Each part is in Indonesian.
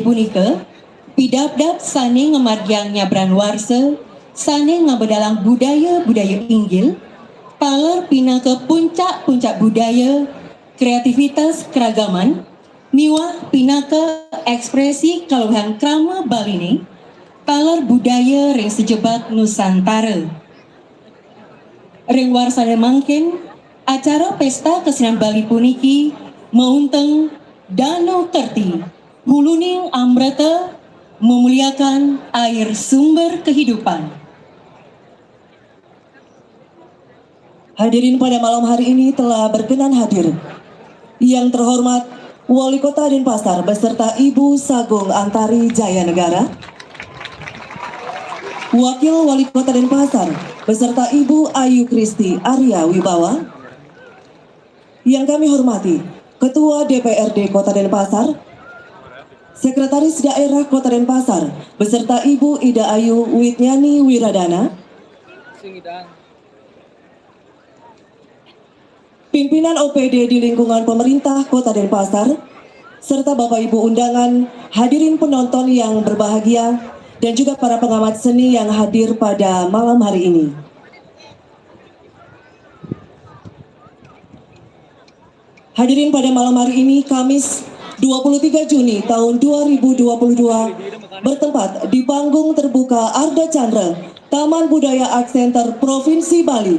punika pidabdab sane ngamargiang nyabran warsa sane ngabedalang budaya-budaya Inggil taler pina ke puncak-puncak budaya kreativitas keragaman miwah pina ke ekspresi kaluhan krama Baline taler budaya ring sejebat Nusantara ring warsane mangkin acara pesta kesenian Bali puniki maunteng Danau Kerti huluning amrata memuliakan air sumber kehidupan. Hadirin pada malam hari ini telah berkenan hadir. Yang terhormat Wali Kota Denpasar beserta Ibu Sagung Antari Jaya Negara, Wakil Wali Kota Denpasar beserta Ibu Ayu Kristi Arya Wibawa, yang kami hormati Ketua DPRD Kota Denpasar, Sekretaris Daerah Kota Denpasar beserta Ibu Ida Ayu Witnyani Wiradana, pimpinan OPD di lingkungan pemerintah Kota Denpasar, serta Bapak Ibu undangan, hadirin penonton yang berbahagia, dan juga para pengamat seni yang hadir pada malam hari ini. Hadirin pada malam hari ini, Kamis 23 Juni tahun 2022, bertempat di panggung terbuka Arda Chandra, Taman Budaya Art Center Provinsi Bali.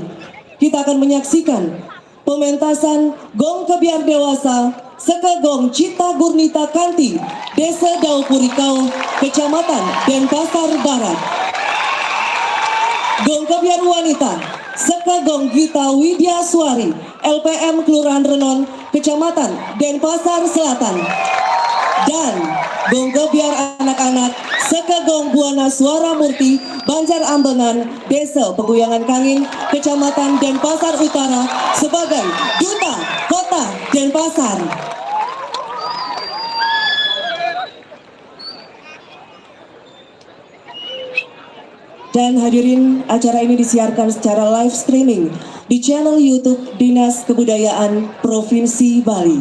Kita akan menyaksikan pementasan Gong Kebiar Dewasa Sekegong Cita Gurnita Kanti, Desa Daupurikau, Kecamatan Denpasar Barat. Gong Kebiar Wanita Sekegong Gita Widya Suari, LPM Kelurahan Renon, Kecamatan Denpasar Selatan. Dan Gong Kebiar Anak-anak Sekegong Buana Suara Murti, Banjar Ambengan, Desa Peguyangan Kangin, Kecamatan Denpasar Utara sebagai Duta Kota Denpasar. Dan hadirin, acara ini disiarkan secara live streaming di channel YouTube Dinas Kebudayaan Provinsi Bali.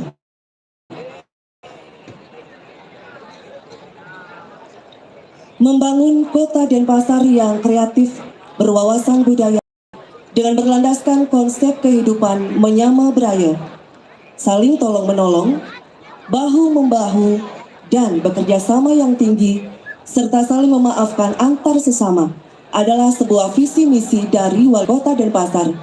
Membangun kota Denpasar yang kreatif, berwawasan budaya, dengan berlandaskan konsep kehidupan menyama beraya, saling tolong-menolong, bahu-membahu, dan bekerja sama yang tinggi, serta saling memaafkan antar sesama, adalah sebuah visi misi dari Wali Kota Denpasar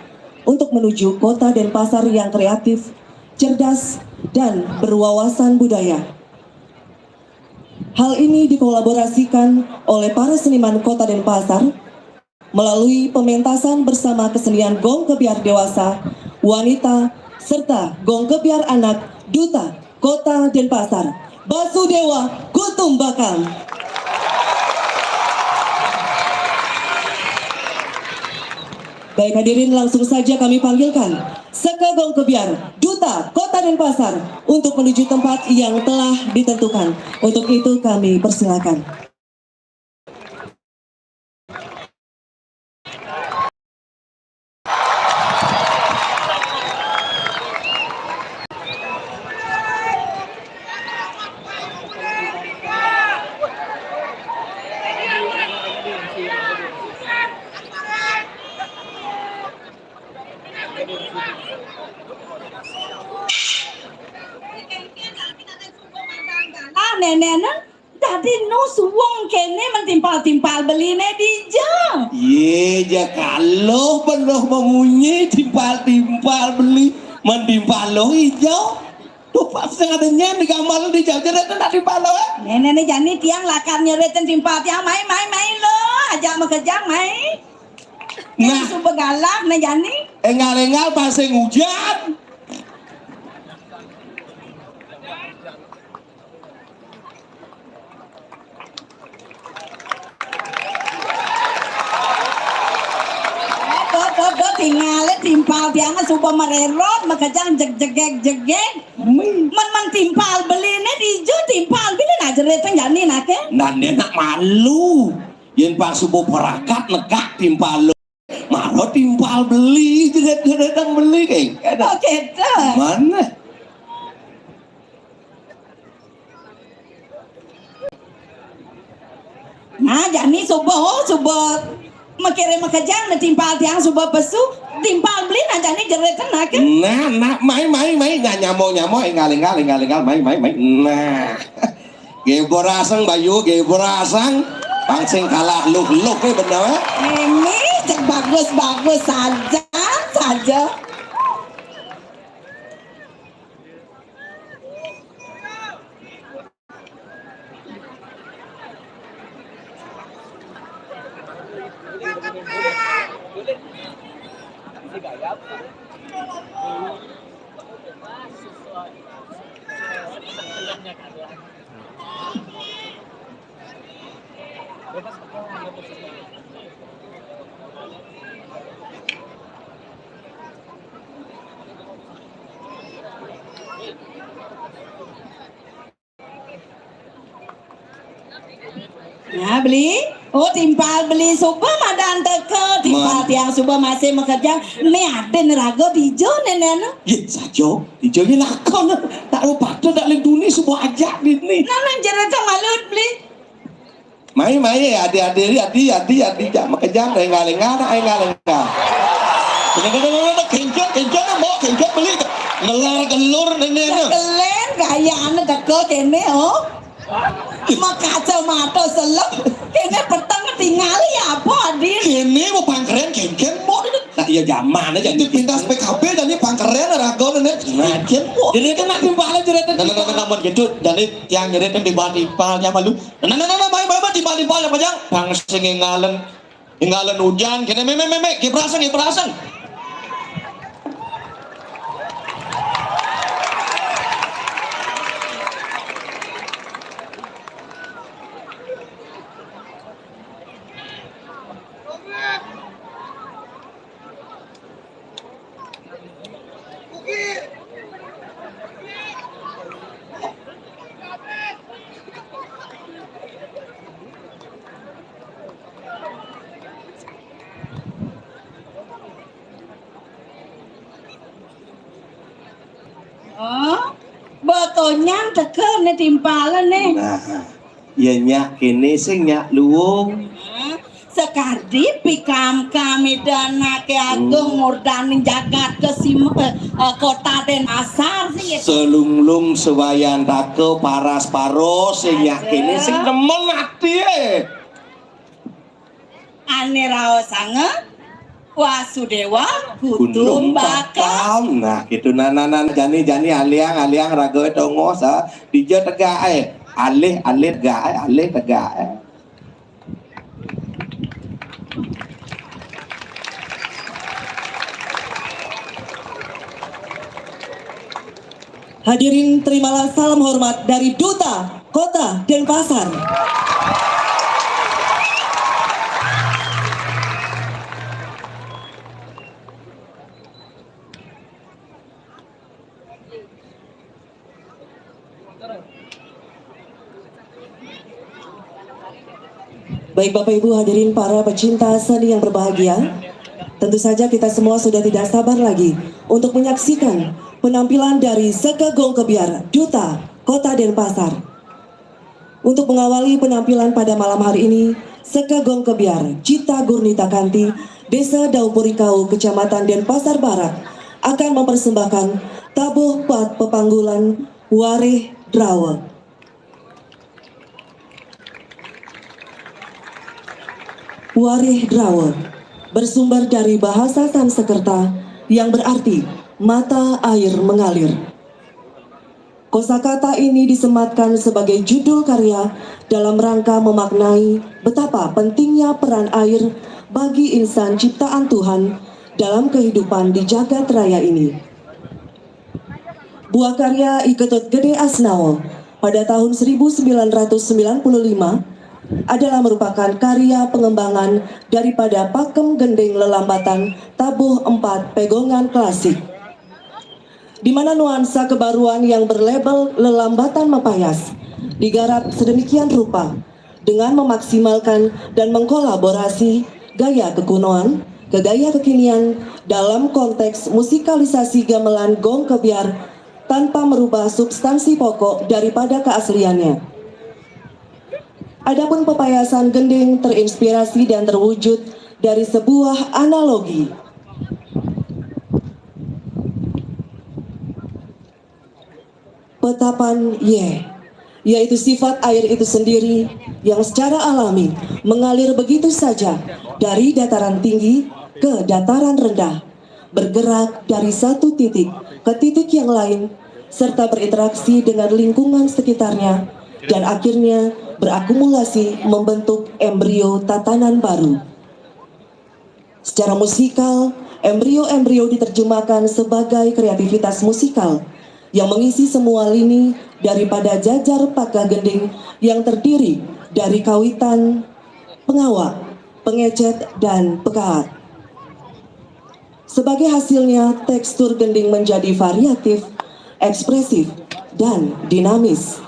untuk menuju kota Denpasar yang kreatif, cerdas, dan berwawasan budaya. Hal ini dikolaborasikan oleh para seniman Kota Denpasar melalui pementasan bersama kesenian Gong Kebiar Dewasa, Wanita, serta Gong Kebiar Anak Duta Kota Denpasar, Basudewa Kutumbakam. Baik hadirin, langsung saja kami panggilkan Sekegong Kebiar, Duta Kota Denpasar, untuk menuju tempat yang telah ditentukan. Untuk itu kami persilakan. Nenek tadi no suwong kene mentimpal-timpal beli nedija. Ye ja kalau penuh mengunyi timpal-timpal beli mentimpal lo hijau. Tuh pas sengatnya di kamar di jauh jadi tak timpal lo. Nenek jani tiang lakar nyeret timpal tiang mai lo aja makejang mai. Nah, super galak nih jani. Engal-engal pasang hujan. Tinggal timpal tiang super mererot makejang jeg-jeg man timpal beli ne dijo timpal beli na jeret jani nake. Nah dia nak malu. Yen pas subuh perakat nekak timpal lo. Malu timpal beli jeret beli kayak. Oke tuh. Mana? Jani subuh makire makajang na timpal tiang subuh pesu timpal beli na jani jeretan nak. Nah, mai nyamo ngaling mai. Nah. Geborasang Bayu, geborasang pangsing kalah luk bener. Ini cek bagus saja. Ya beli, timpal beli suba madan teke timpal tiang suba masih makerja ne ada nerago dijo nenek. Ye sajo, dijo ni lakon tak lupa tu tak linduni semua ajak ni. Nang jerat malut beli. Mai adi jak makerja lenga. Kencang mau kencang beli ngelar gelur nenek. Kelen gaya anak teke kene Makaca-mata selep kene petang tinggal ya apa adil Kene mau pangkeren kencang mau nah iya zaman aja itu pindah PKB jadi pangkeren ragon nenek ngajen mau jadi kan nak timbalan jeretan namun gitu jadi yang jeretan timbal-timbalnya malu nah mai timbal-timbalnya pajang bang sing ingalen hujan kene me kiprasan Betulnya teke ne timpalan ne. Nah, iya nyak kene sing nyak luwung. Sekardi pikam kami dana ke agung murdaning jagat ke kota Denpasar sih. Selunglung sewayan take paras paros sing nyak kene sing nemen ati Ane rao sange Wasudewa Gunung Kutum Bakal. Bakal. Nah, gitu jani aliang rago dongo sa dija tegak alih tegak. Hadirin terimalah salam hormat dari Duta Kota Denpasar. Baik Bapak Ibu hadirin para pecinta seni yang berbahagia, tentu saja kita semua sudah tidak sabar lagi untuk menyaksikan penampilan dari Seka Gong Kebiar Duta Kota Denpasar. Untuk mengawali penampilan pada malam hari ini, Seka Gong Kebiar Cita Gurnita Kanti, Desa Daupurikau, Kecamatan Denpasar Barat akan mempersembahkan tabuh pat pepanggulan Wareh Drawa. Wareh Drawa bersumber dari bahasa Sanskerta yang berarti mata air mengalir. Kosakata ini disematkan sebagai judul karya dalam rangka memaknai betapa pentingnya peran air bagi insan ciptaan Tuhan dalam kehidupan di jagat raya ini. Buah karya Iketut Gede Asnawa pada tahun 1995 adalah merupakan karya pengembangan daripada pakem gending lelambatan tabuh 4 pegongan klasik, di mana nuansa kebaruan yang berlabel lelambatan Mapayas digarap sedemikian rupa dengan memaksimalkan dan mengkolaborasi gaya kekunoan ke gaya kekinian dalam konteks musikalisasi gamelan gong kebiar tanpa merubah substansi pokok daripada keasliannya. Adapun pepayasan gending terinspirasi dan terwujud dari sebuah analogi. Petapan yaitu sifat air itu sendiri yang secara alami mengalir begitu saja dari dataran tinggi ke dataran rendah, bergerak dari satu titik ke titik yang lain, serta berinteraksi dengan lingkungan sekitarnya, dan akhirnya berakumulasi membentuk embrio tatanan baru. Secara musikal, embrio-embrio diterjemahkan sebagai kreativitas musikal yang mengisi semua lini daripada jajar pakah gending yang terdiri dari kawitan, pengawak, pengecet, dan pekaat. Sebagai hasilnya, tekstur gending menjadi variatif, ekspresif, dan dinamis.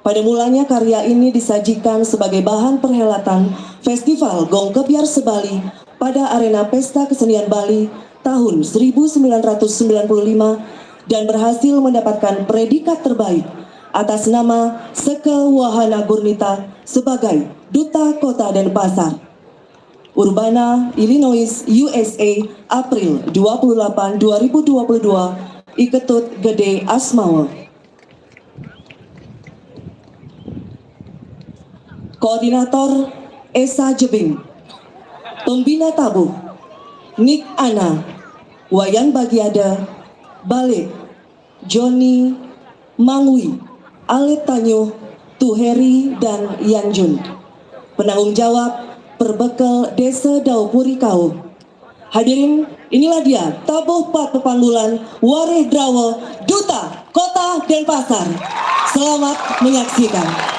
Pada mulanya karya ini disajikan sebagai bahan perhelatan Festival Gong Kebyar Sebali pada Arena Pesta Kesenian Bali tahun 1995 dan berhasil mendapatkan predikat terbaik atas nama Seke Wahana Gurnita sebagai Duta Kota Denpasar. Urbana, Illinois, USA, April 28, 2022, Iketut Gede Asmawa. Koordinator Esa Jebing. Pembina tabuh Nik Ana, Wayan Bagiada, Balik, Joni, Mangwi, Alet Tanyo, Tuheri, dan Yanjun. Penanggung jawab Perbekel Desa Daupuri Kau. Hadirin, inilah dia tabuh pat pepanggulan Wareh Drawa Duta Kota Denpasar. Selamat menyaksikan.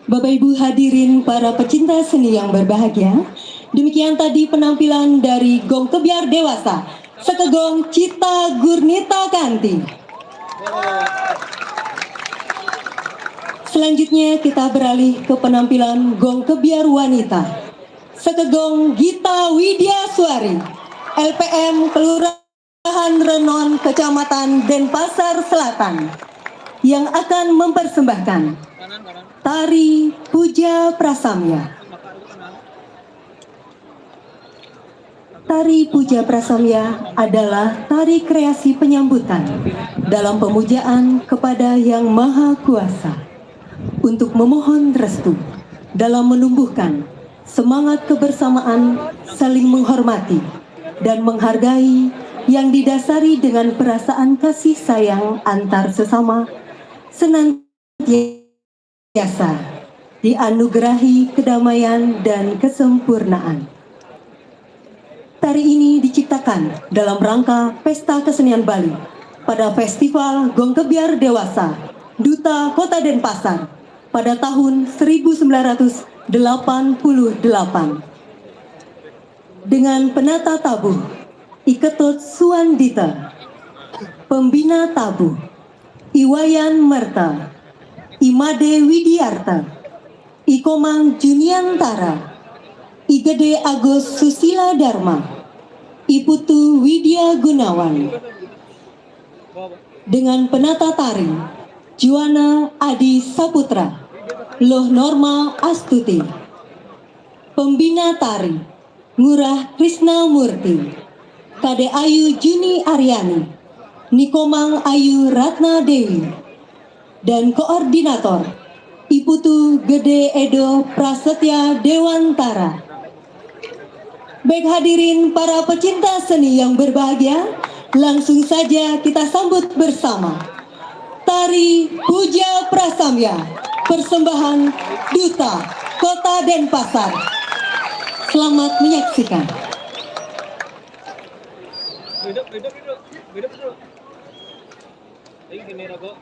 Bapak Ibu hadirin para pecinta seni yang berbahagia, demikian tadi penampilan dari Gong Kebiar Dewasa, Sekegong Cita Gurnita Kanti. Selanjutnya kita beralih ke penampilan Gong Kebiar Wanita, Sekegong Gita Widya Suari, LPM Kelurahan Renon, Kecamatan Denpasar Selatan, yang akan mempersembahkan Tari Puja Prasamya. Tari Puja Prasamya adalah tari kreasi penyambutan dalam pemujaan kepada Yang Maha Kuasa untuk memohon restu dalam menumbuhkan semangat kebersamaan, saling menghormati dan menghargai yang didasari dengan perasaan kasih sayang antar sesama, senantiasa dianugerahi kedamaian dan kesempurnaan. Tari ini diciptakan dalam rangka Pesta Kesenian Bali pada Festival Gong Kebiar Dewasa Duta Kota Denpasar pada tahun 1988 dengan penata tabuh Iketut Suandita, pembina tabuh Iwayan Merta, Imade Widiarta, Ikomang Juniantara, Igede Agus Susila Dharma, Iputu Widya Gunawan. Dengan penata tari Juwana Adi Saputra, Loh Norma Astuti, pembina tari Ngurah Krisna Murti, Kade Ayu Juni Aryani, Nikomang Ayu Ratna Dewi, dan koordinator Iputu Gede Edo Prasetya Dewantara. Baik hadirin para pecinta seni yang berbahagia, langsung saja kita sambut bersama Tari Puja Prasamya, persembahan Duta Kota Denpasar. Selamat menyaksikan. Hidup. Ini kamera kok.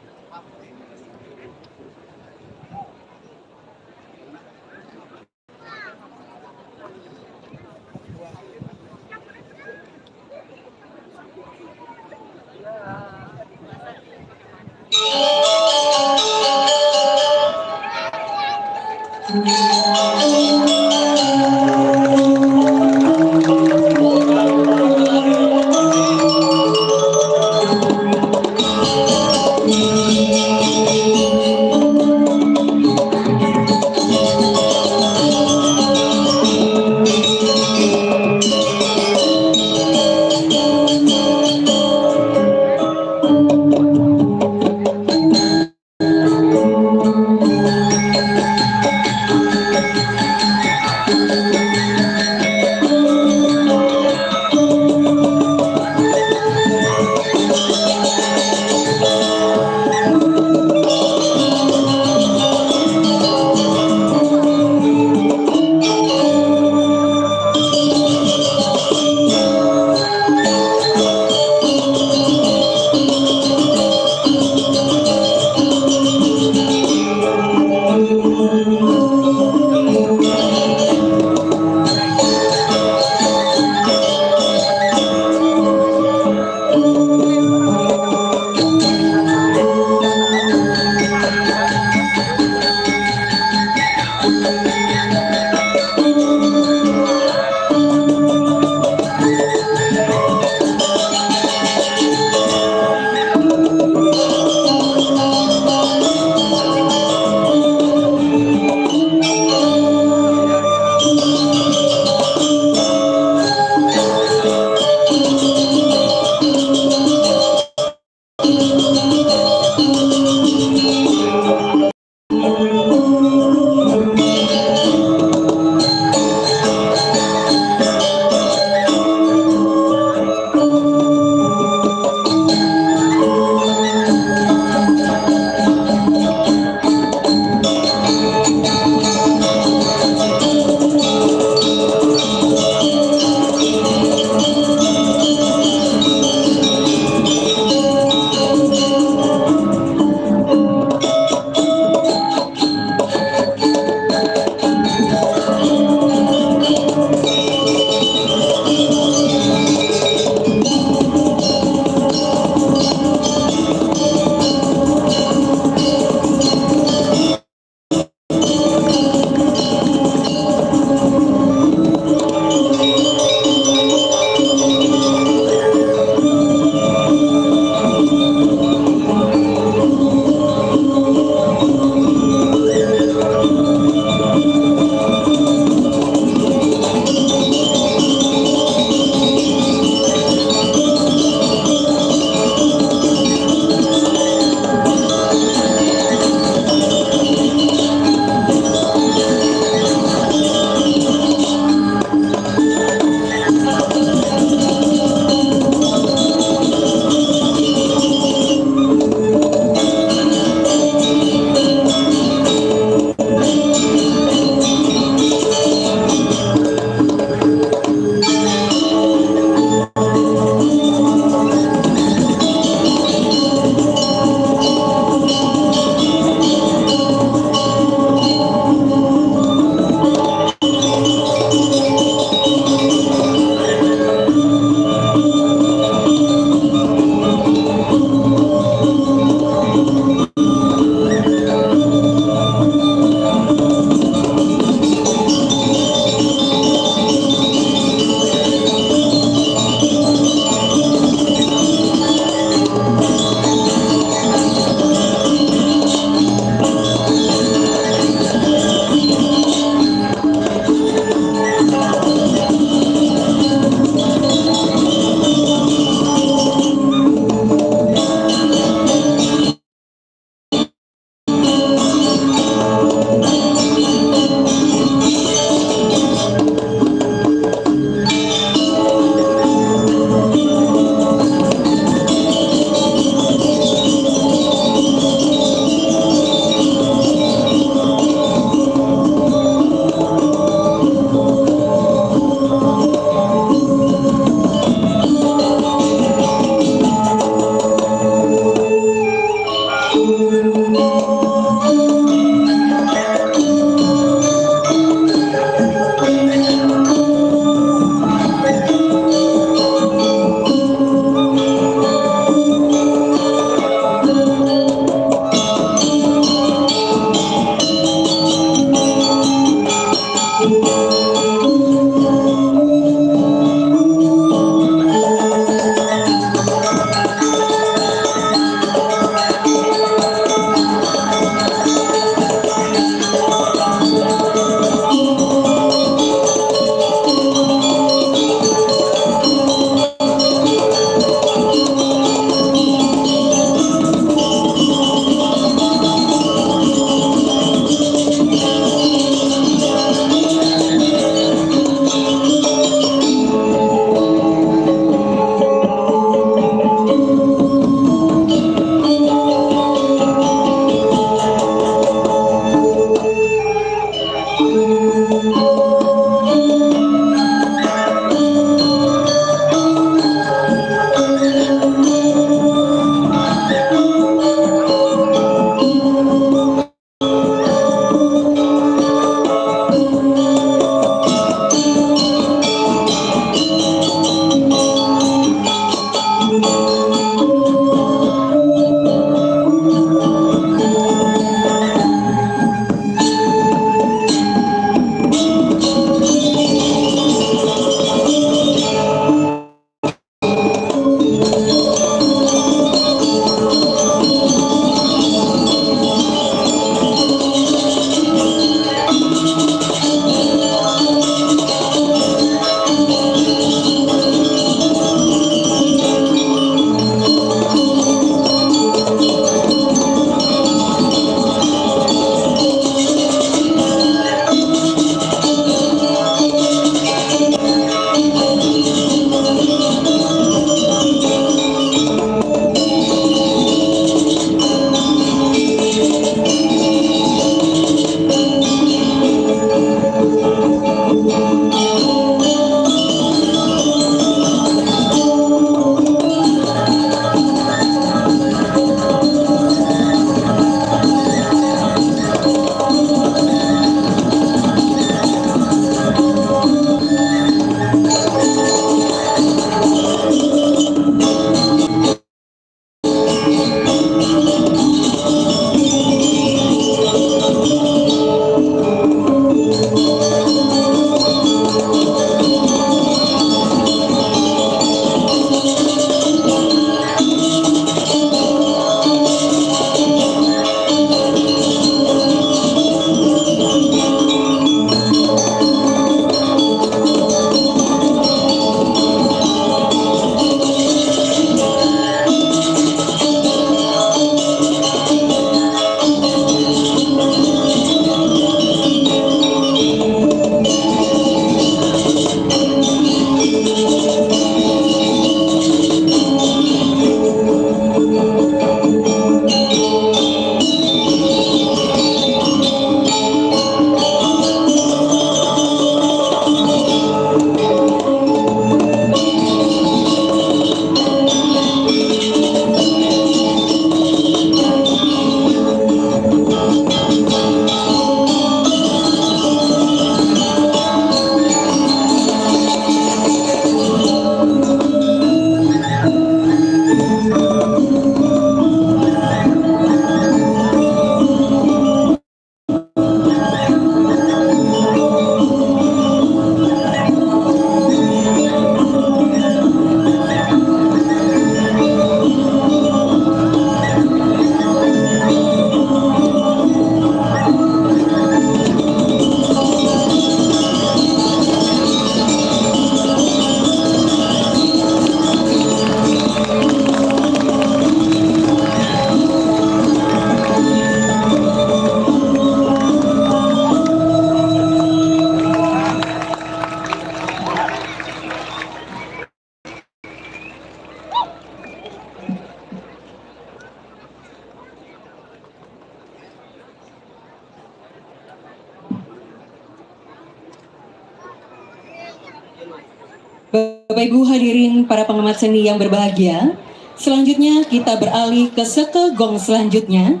Bapak Ibu hadirin para pengamat seni yang berbahagia, selanjutnya kita beralih ke seke gong selanjutnya,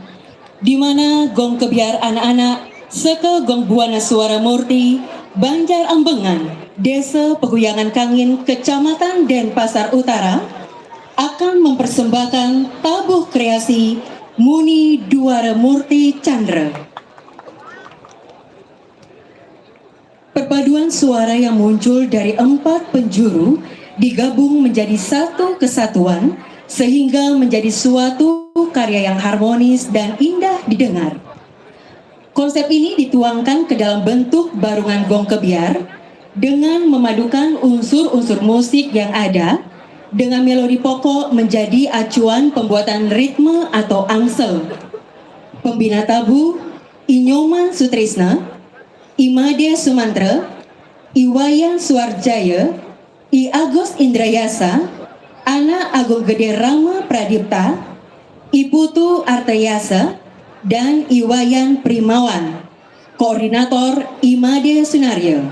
di mana gong kebiar anak-anak seke gong Buana Suara Murti, Banjar Ambengan, Desa Peguyangan Kangin, Kecamatan Denpasar Utara, akan mempersembahkan tabuh kreasi Muni Duara Murti Chandra. Perpaduan suara yang muncul dari 4 penjuru digabung menjadi satu kesatuan sehingga menjadi suatu karya yang harmonis dan indah didengar. Konsep ini dituangkan ke dalam bentuk barungan gong kebiar dengan memadukan unsur-unsur musik yang ada dengan melodi pokok menjadi acuan pembuatan ritme atau angsel. Pembina tabu Inyoman Sutrisna, Imade Sumantra, Iwayan Suarjaya, I Agus Indrayasa, Ana Agung Gede Rama Pradipta, I Putu Artayasa, dan Iwayan Primawan. Koordinator Imade Sunario.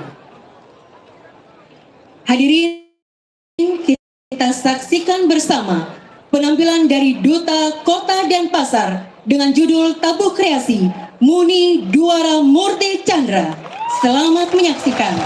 Hadirin, kita saksikan bersama penampilan dari Duta Kota Denpasar dengan judul Tabuh Kreasi Muni Duara Murti Chandra. Selamat menyaksikan.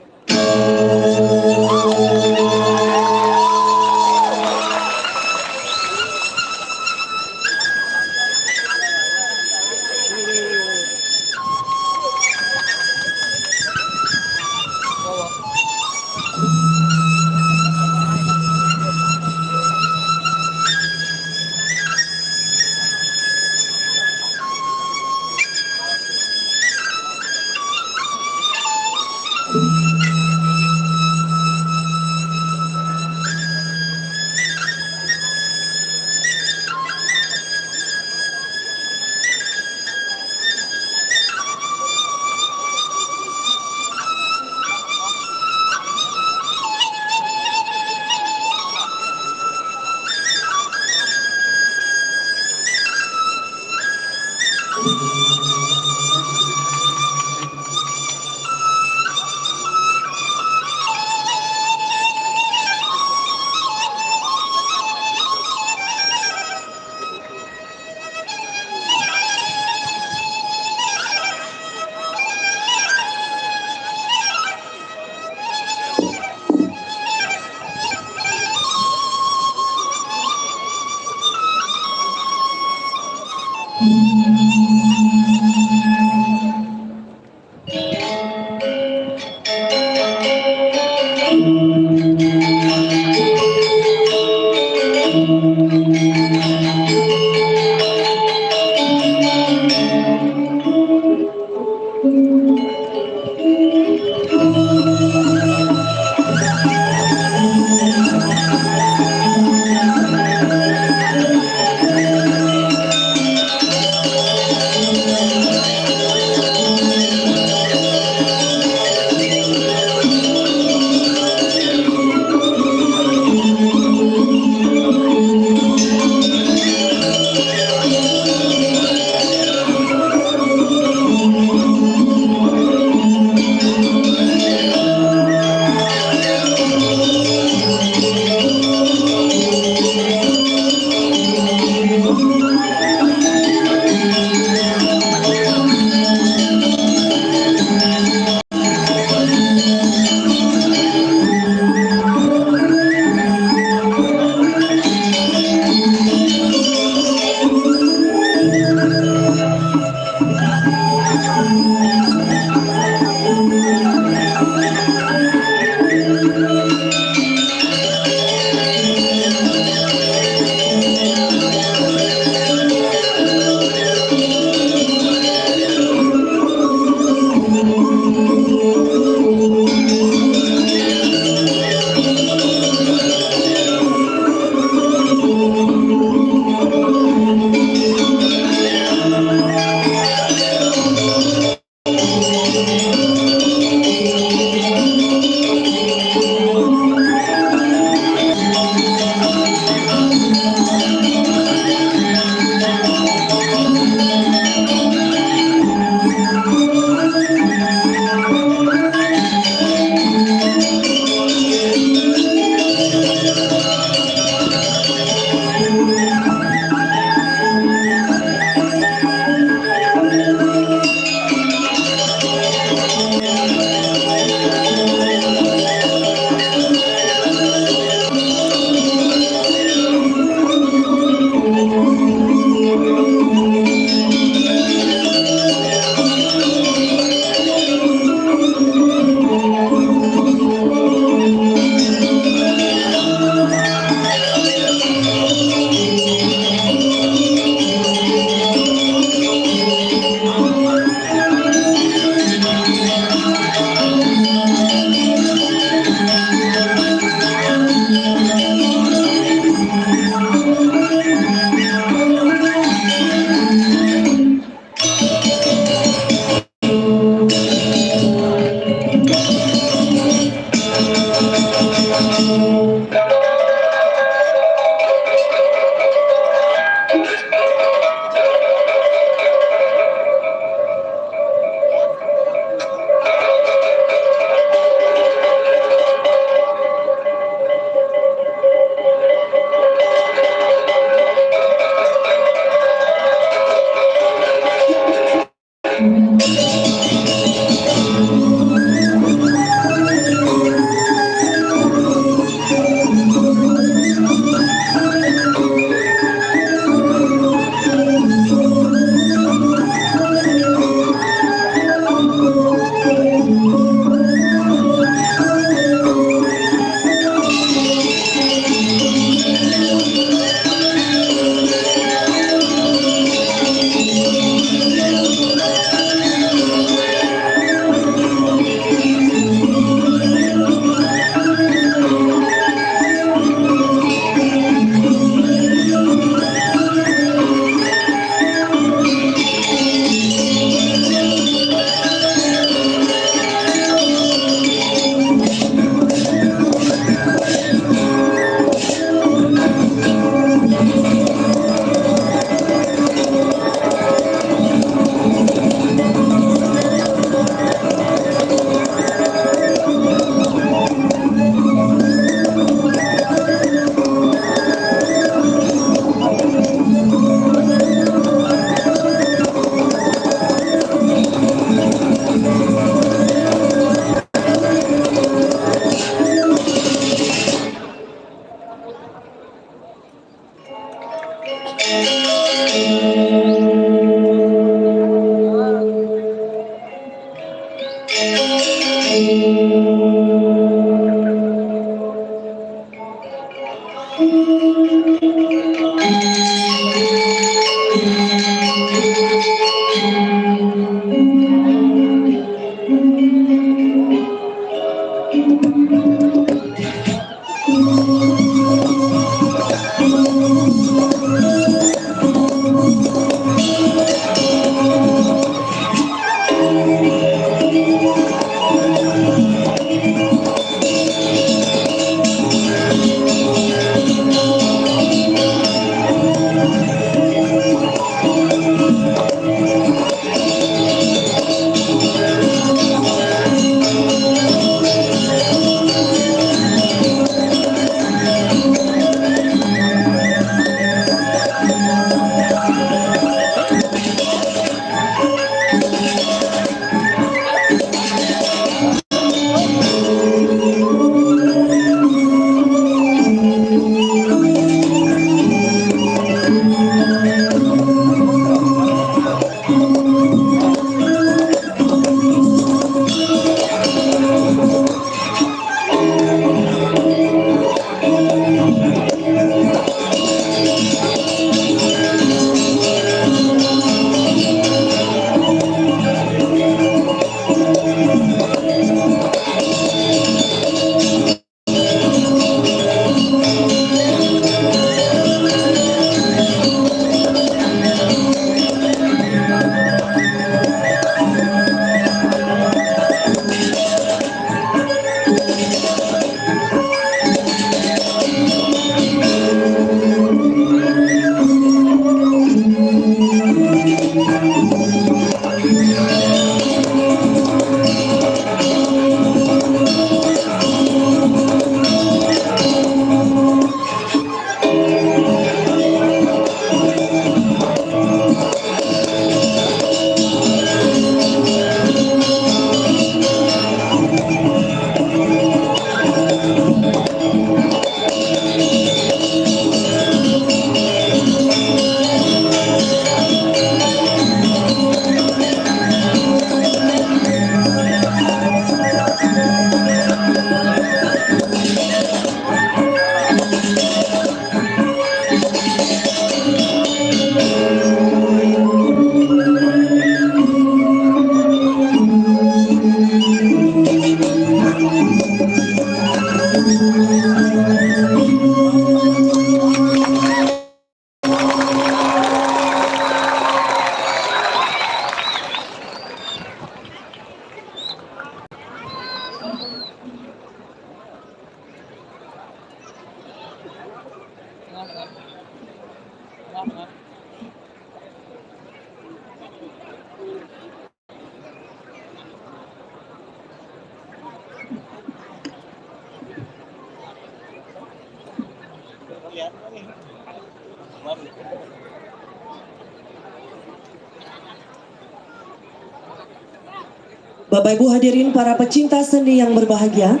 Bapak Ibu hadirin para pecinta seni yang berbahagia,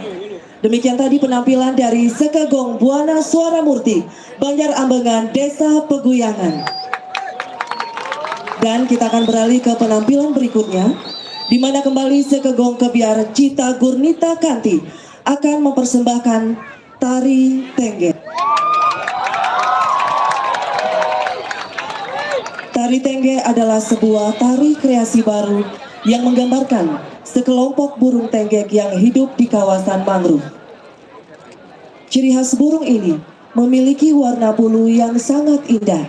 demikian tadi penampilan dari Sekegong Buana Suara Murti, Banjar Ambengan, Desa Peguyangan. Dan kita akan beralih ke penampilan berikutnya, di mana kembali Sekegong Kebiar Cita Gurnita Kanti akan mempersembahkan Tari Tengge. Tari Tengge adalah sebuah tari kreasi baru yang menggambarkan sekelompok burung tenggek yang hidup di kawasan mangrove. Ciri khas burung ini memiliki warna bulu yang sangat indah.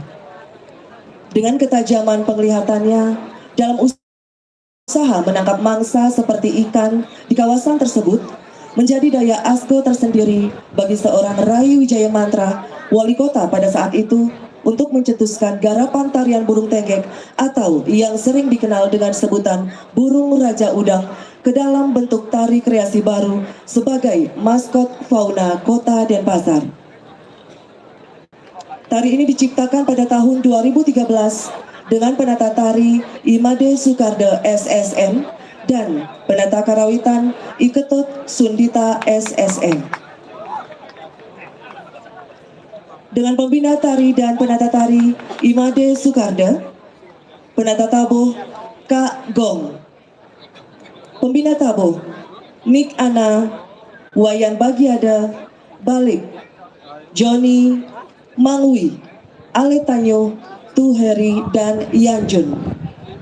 Dengan ketajaman penglihatannya dalam usaha menangkap mangsa seperti ikan di kawasan tersebut, menjadi daya asko tersendiri bagi seorang Rai Wijaya Mantra, wali kota pada saat itu, untuk mencetuskan garapan tarian burung tenggek atau yang sering dikenal dengan sebutan burung Raja Udang ke dalam bentuk tari kreasi baru sebagai maskot fauna kota Denpasar. Tari ini diciptakan pada tahun 2013 dengan penata tari Imade Soekarde SSN dan penata karawitan Iketut Sundita SSN. dengan pembina tari dan penata tari Imade Soekarda, penata tabuh Kak Gong, pembina tabuh Nik Ana, Wayan Bagiada, Balik, Joni, Mangwi, Ale Tanyo, Tuheri, dan Yanjun.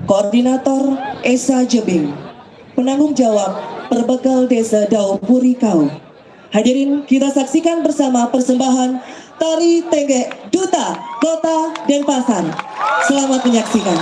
Koordinator Esa Jebing. Penanggung jawab Perbekal Desa Daupuri Kau. Hadirin, kita saksikan bersama persembahan Tari Tenggek Duta Kota Denpasar. Selamat menyaksikan.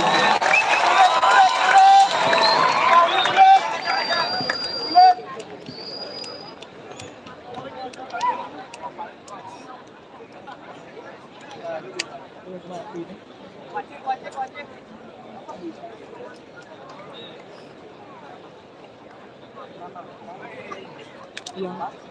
Lock.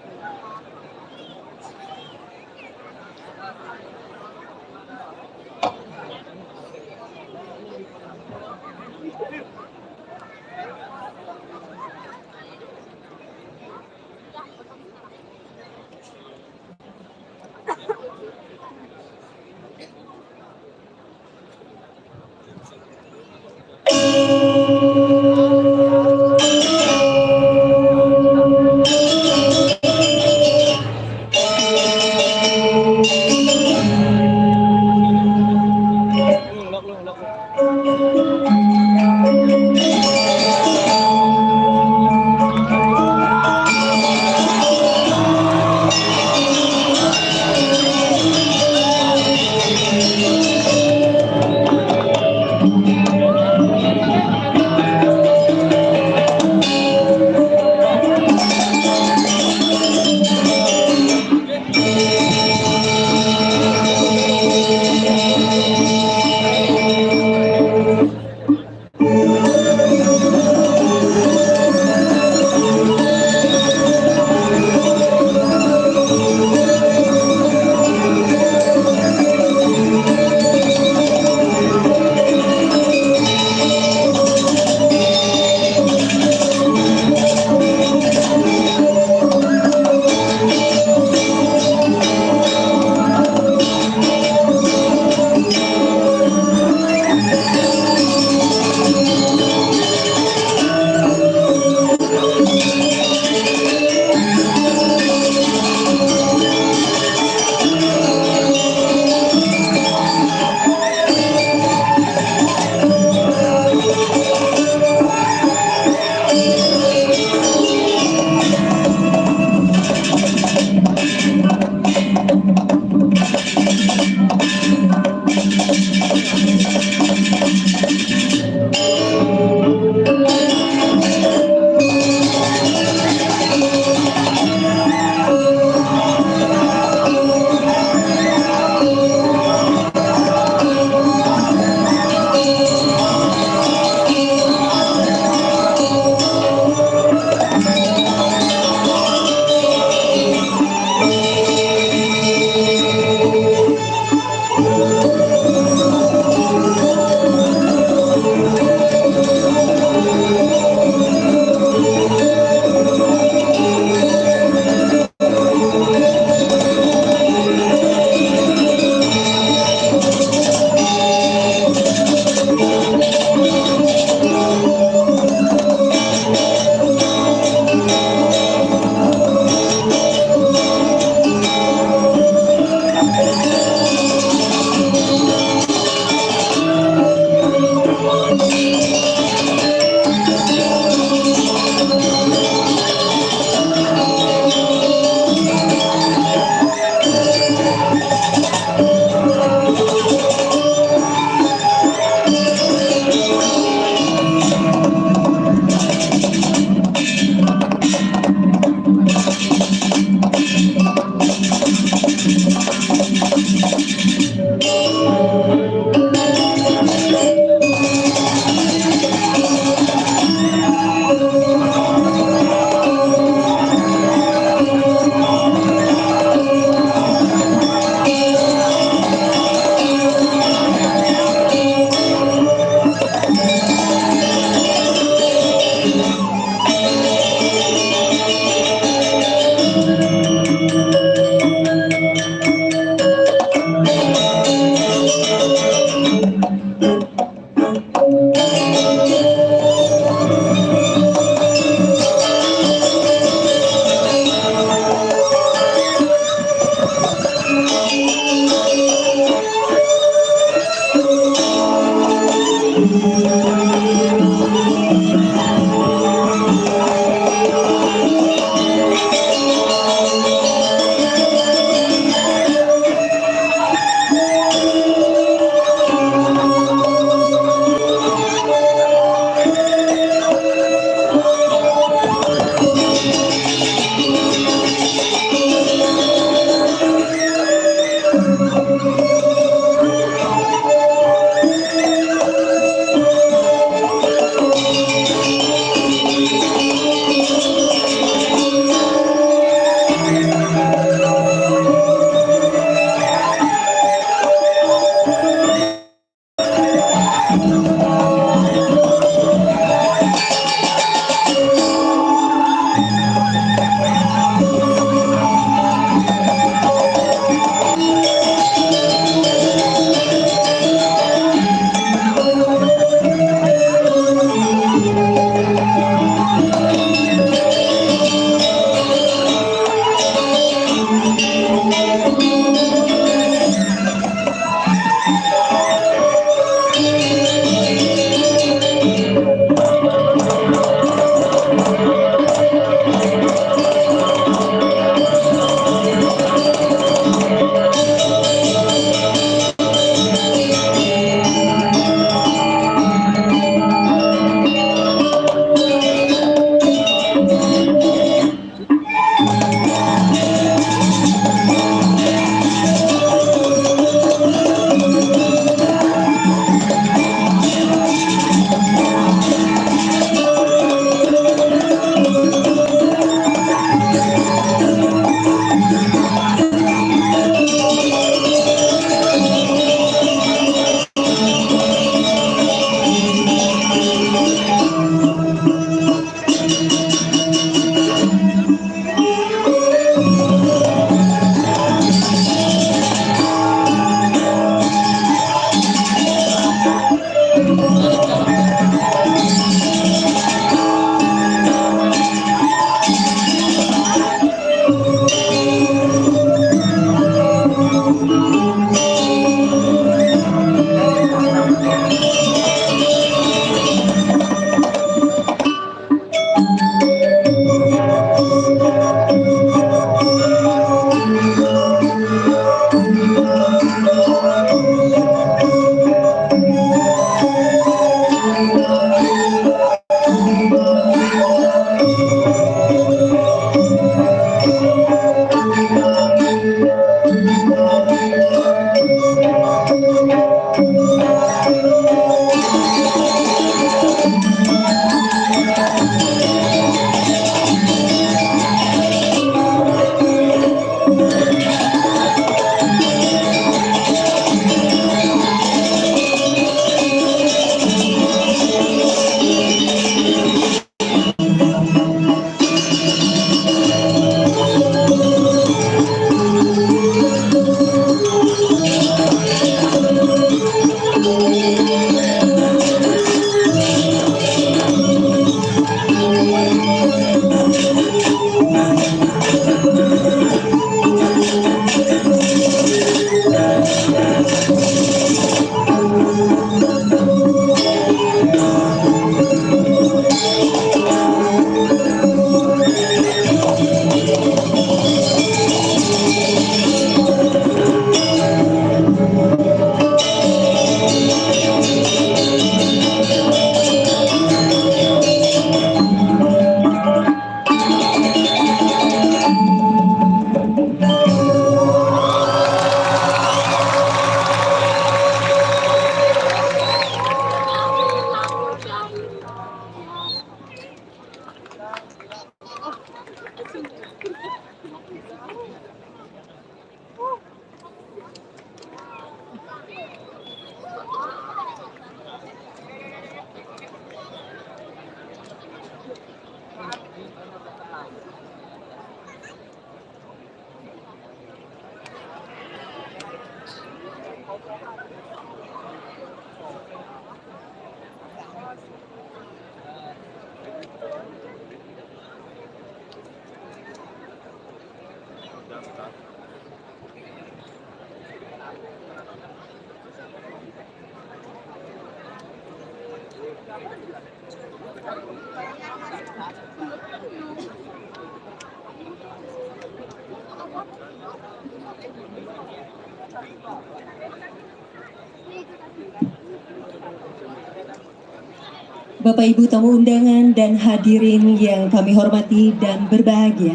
Bapak Ibu tamu undangan dan hadirin yang kami hormati dan berbahagia.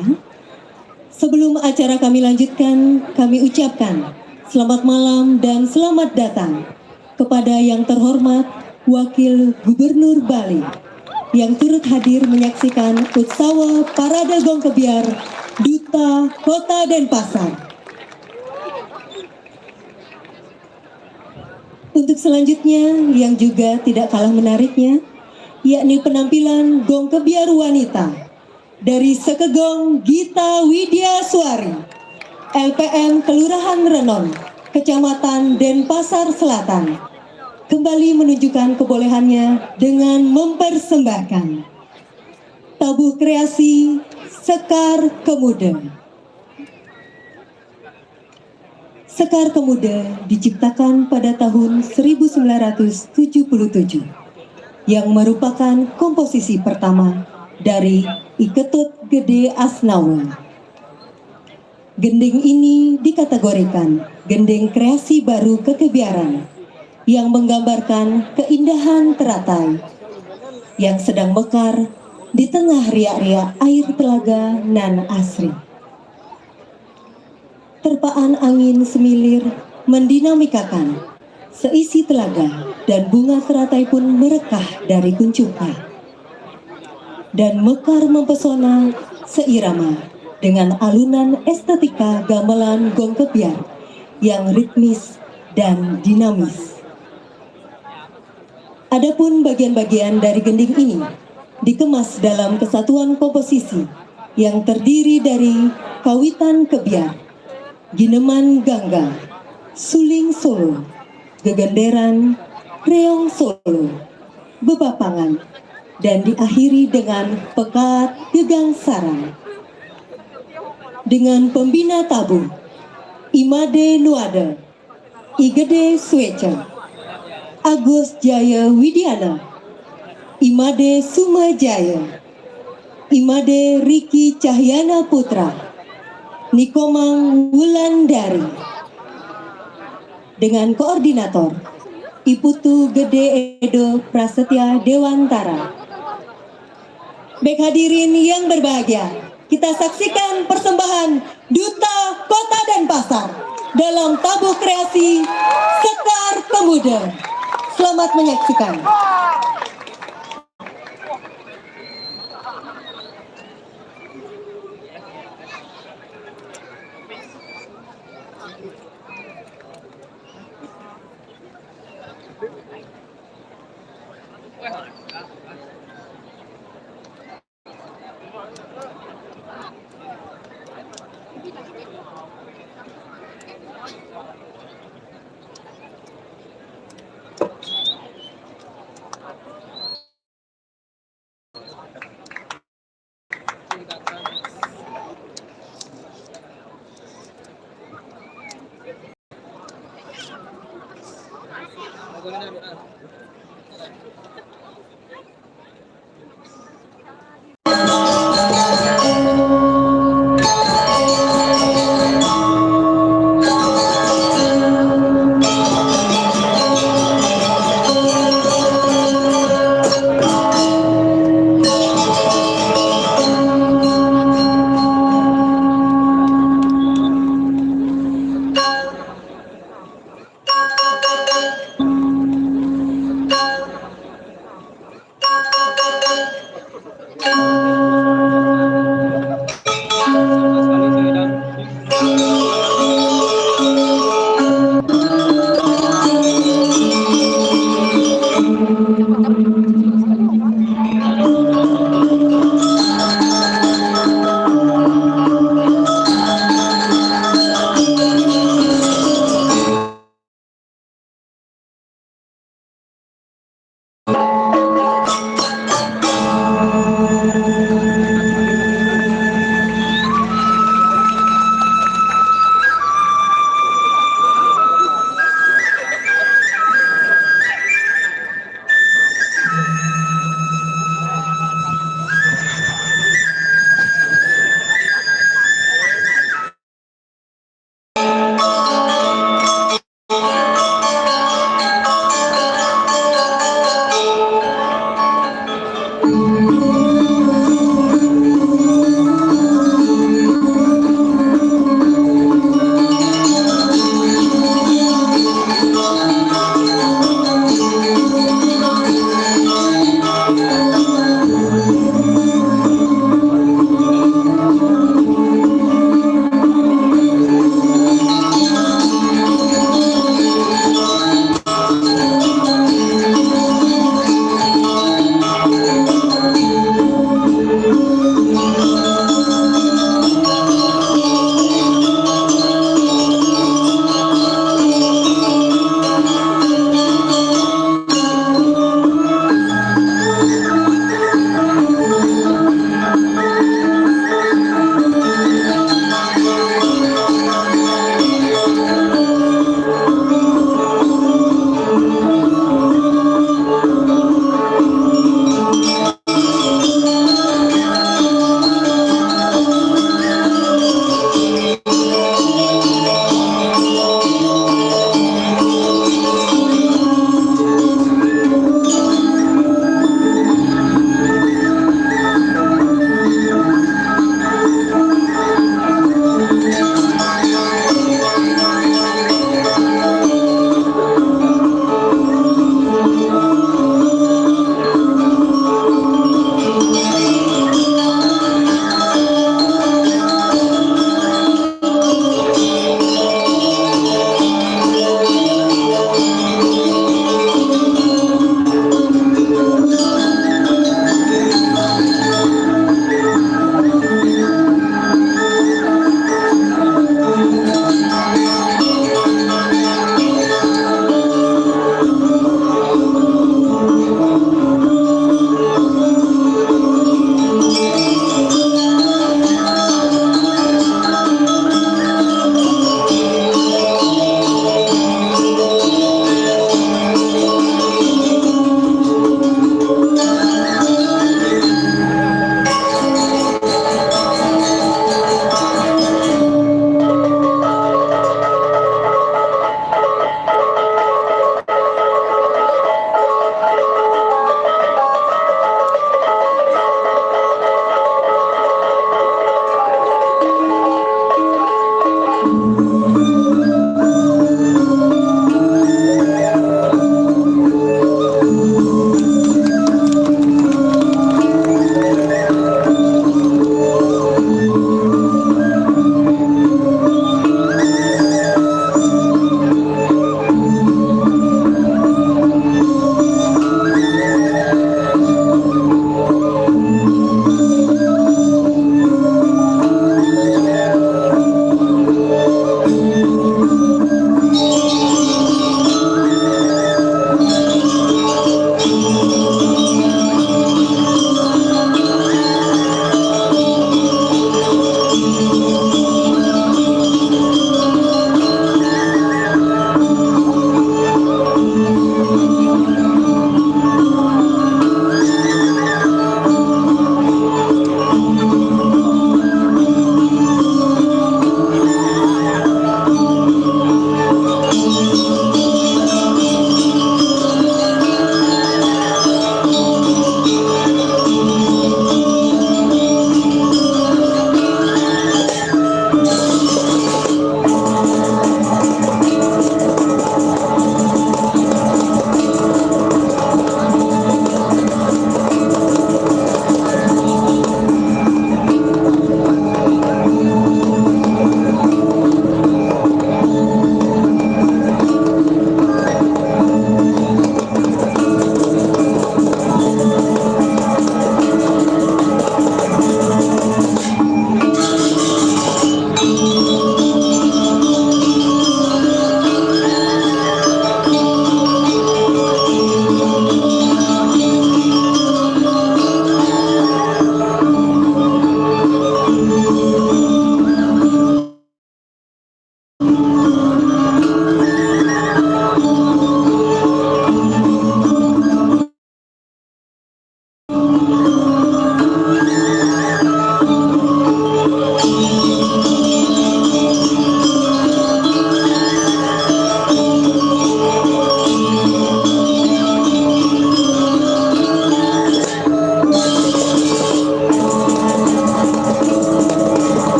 Sebelum acara kami lanjutkan, kami ucapkan selamat malam dan selamat datang kepada yang terhormat Wakil Gubernur Bali yang turut hadir menyaksikan Utsawa Parade Gong Kebiar Duta Kota Denpasar. Untuk selanjutnya yang juga tidak kalah menariknya, yakni penampilan Gong Kebiar Wanita dari Sekegong Gita Widyaswari, LPM Kelurahan Renon, Kecamatan Denpasar Selatan, kembali menunjukkan kebolehannya dengan mempersembahkan tabuh kreasi Sekar Kemuda. Sekar Kemuda diciptakan pada tahun 1977 yang merupakan komposisi pertama dari Iketut Gede Asnawa. Gending ini dikategorikan gending kreasi baru kekebiaran yang menggambarkan keindahan teratai yang sedang mekar di tengah riak-riak air telaga nan asri. Terpaan angin semilir mendinamikakan seisi telaga dan bunga teratai pun merekah dari kuncupnya dan mekar mempesona seirama dengan alunan estetika gamelan Gong Kebiar yang ritmis dan dinamis. Adapun bagian-bagian dari gending ini dikemas dalam kesatuan komposisi yang terdiri dari kawitan kebiar, gineman gangga, suling Solo, gegenderan, reong Solo, bebapangan, dan diakhiri dengan pekat gegang sarang. Dengan pembina tabuh, Imade Nuada, Igede Sueca, Agus Jaya Widiana, Imade Sumajaya, Imade Riki Cahyana Putra, Nikomang Wulandari, dengan koordinator Iputu Gede Edo Prasetya Dewantara. Baik hadirin yang berbahagia, kita saksikan persembahan Duta Kota dan Pasar dalam tabuh kreasi Sekar Pemuda. Selamat menyaksikan.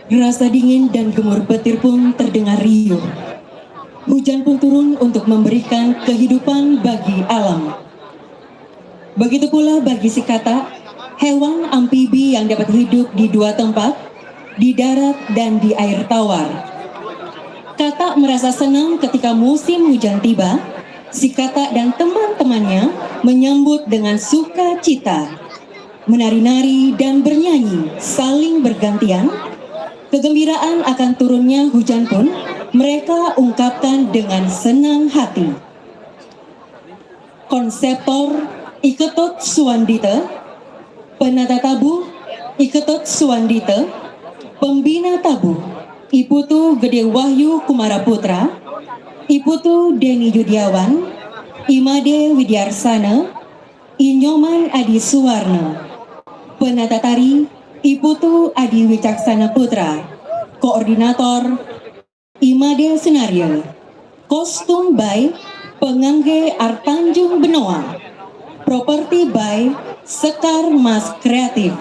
Rasa dingin dan gemur petir pun terdengar riuh. Hujan pun turun untuk memberikan kehidupan bagi alam. Begitu pula bagi si katak, hewan amfibi yang dapat hidup di dua tempat, di darat dan di air tawar. Katak merasa senang ketika musim hujan tiba. Si katak dan teman-temannya menyambut dengan sukacita, menari-nari dan bernyanyi saling bergantian. Kegembiraan akan turunnya hujan pun mereka ungkapkan dengan senang hati. Konseptor Iketut Suwandita, penata tabu Iketut Suwandita, pembina tabu Iputu Gede Wahyu Kumara Putra, Iputu Deni Yudiawan, Imade Widyarsana, Inyoman Adi Suwarno, penata tari Iputu Adi Wicaksana Putra, Koordinator Imade Senario, Kostum by Pengangge Artanjung Benoa, Properti by Sekar Mas Kreatif.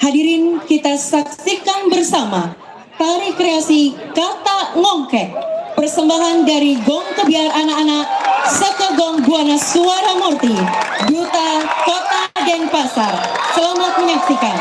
Hadirin, kita saksikan bersama tari kreasi Katak Ngongkek, persembahan dari Gong Kebiar Anak-anak Sekegong Buana Suara Murti, Duta Kota Denpasar. Selamat menyaksikan.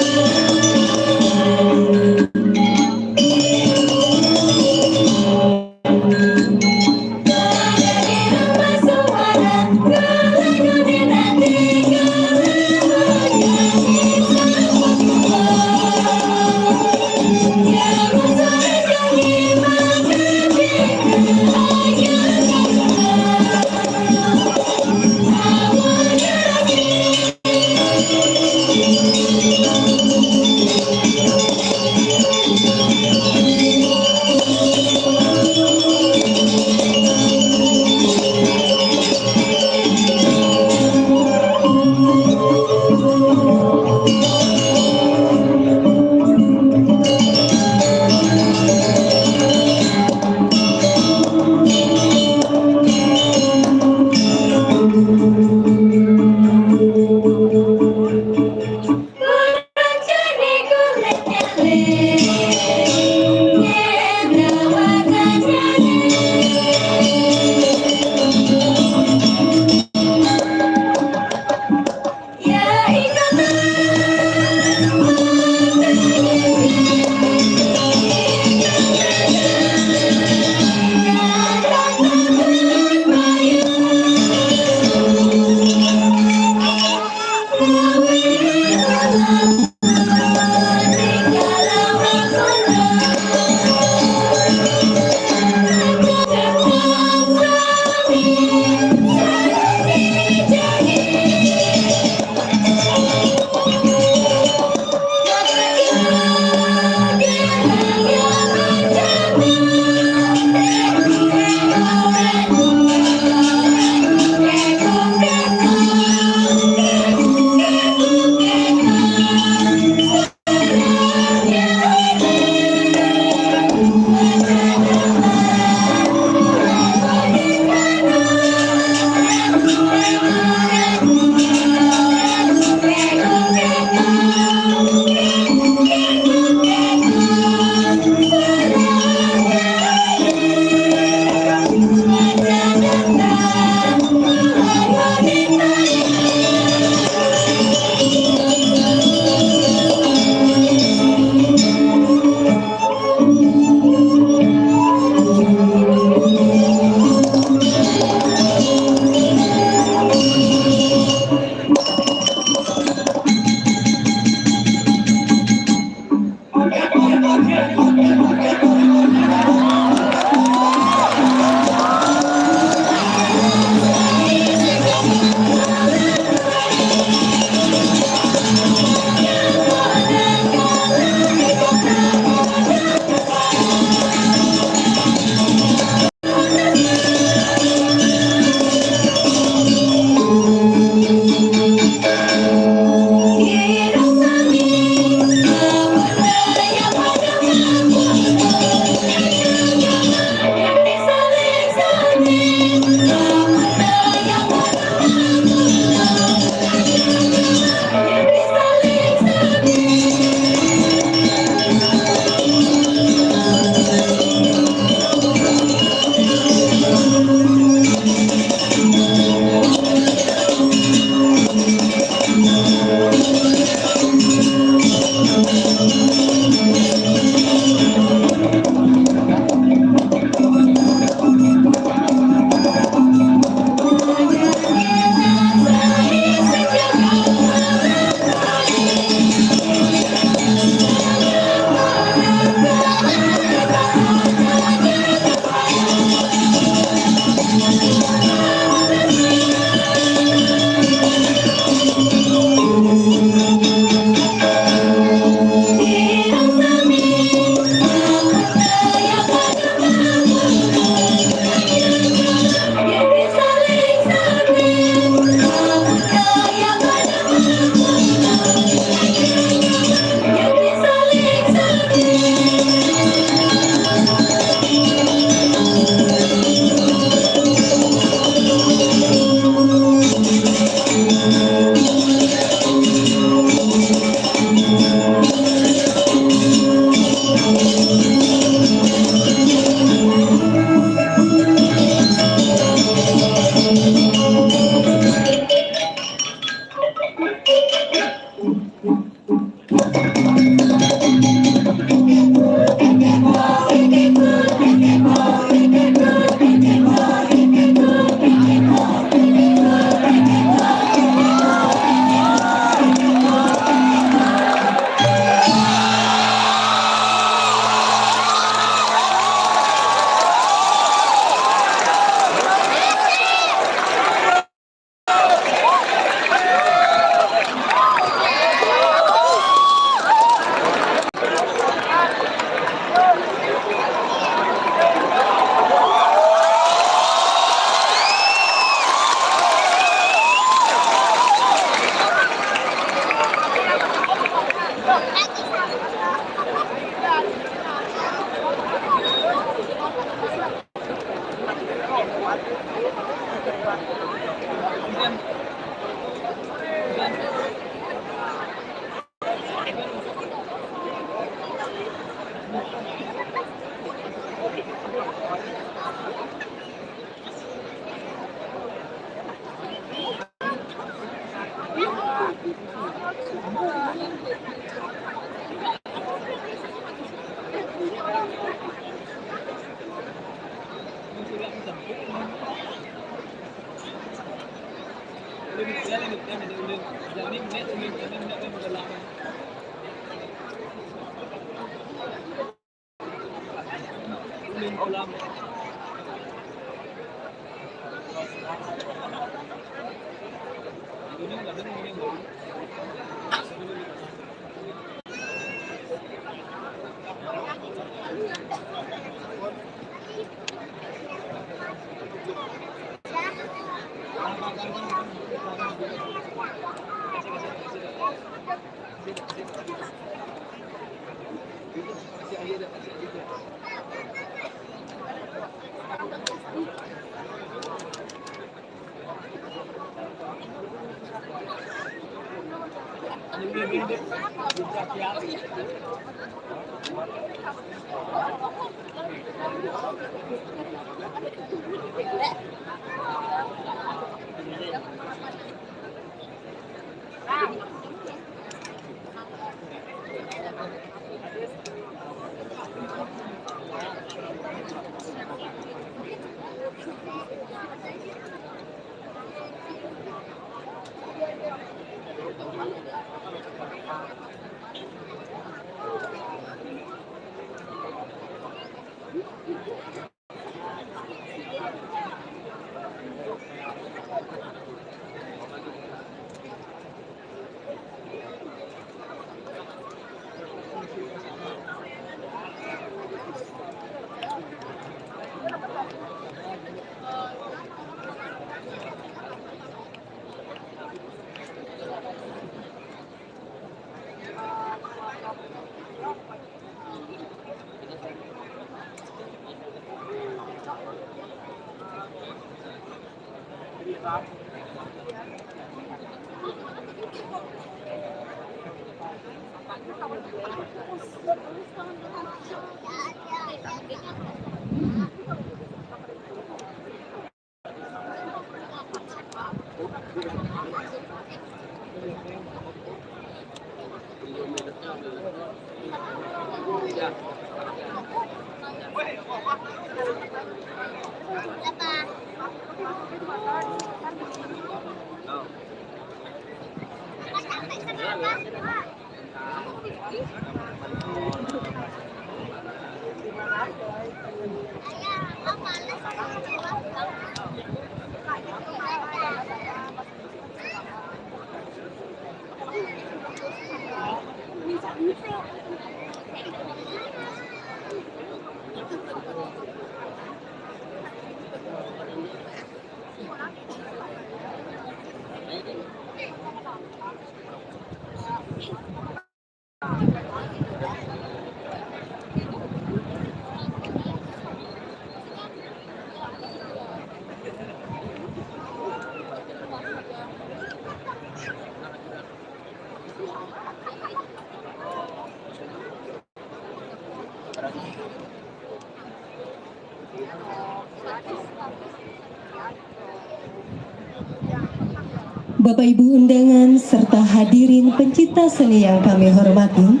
Bapak Ibu undangan serta hadirin pencipta seni yang kami hormati,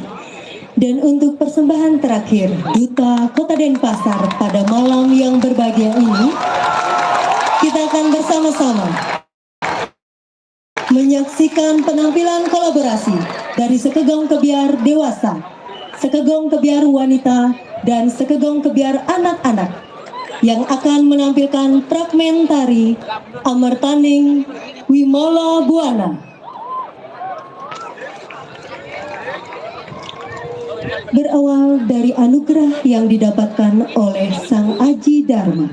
dan untuk persembahan terakhir Duta Kota Denpasar pada malam yang berbahagia ini, kita akan bersama-sama menyaksikan penampilan kolaborasi dari sekegong kebiar dewasa, sekegong kebiar wanita, dan sekegong kebiar anak-anak yang akan menampilkan fragmen tari Amartaning Wimala Buana. Berawal dari anugerah yang didapatkan oleh Sang Aji Dharma,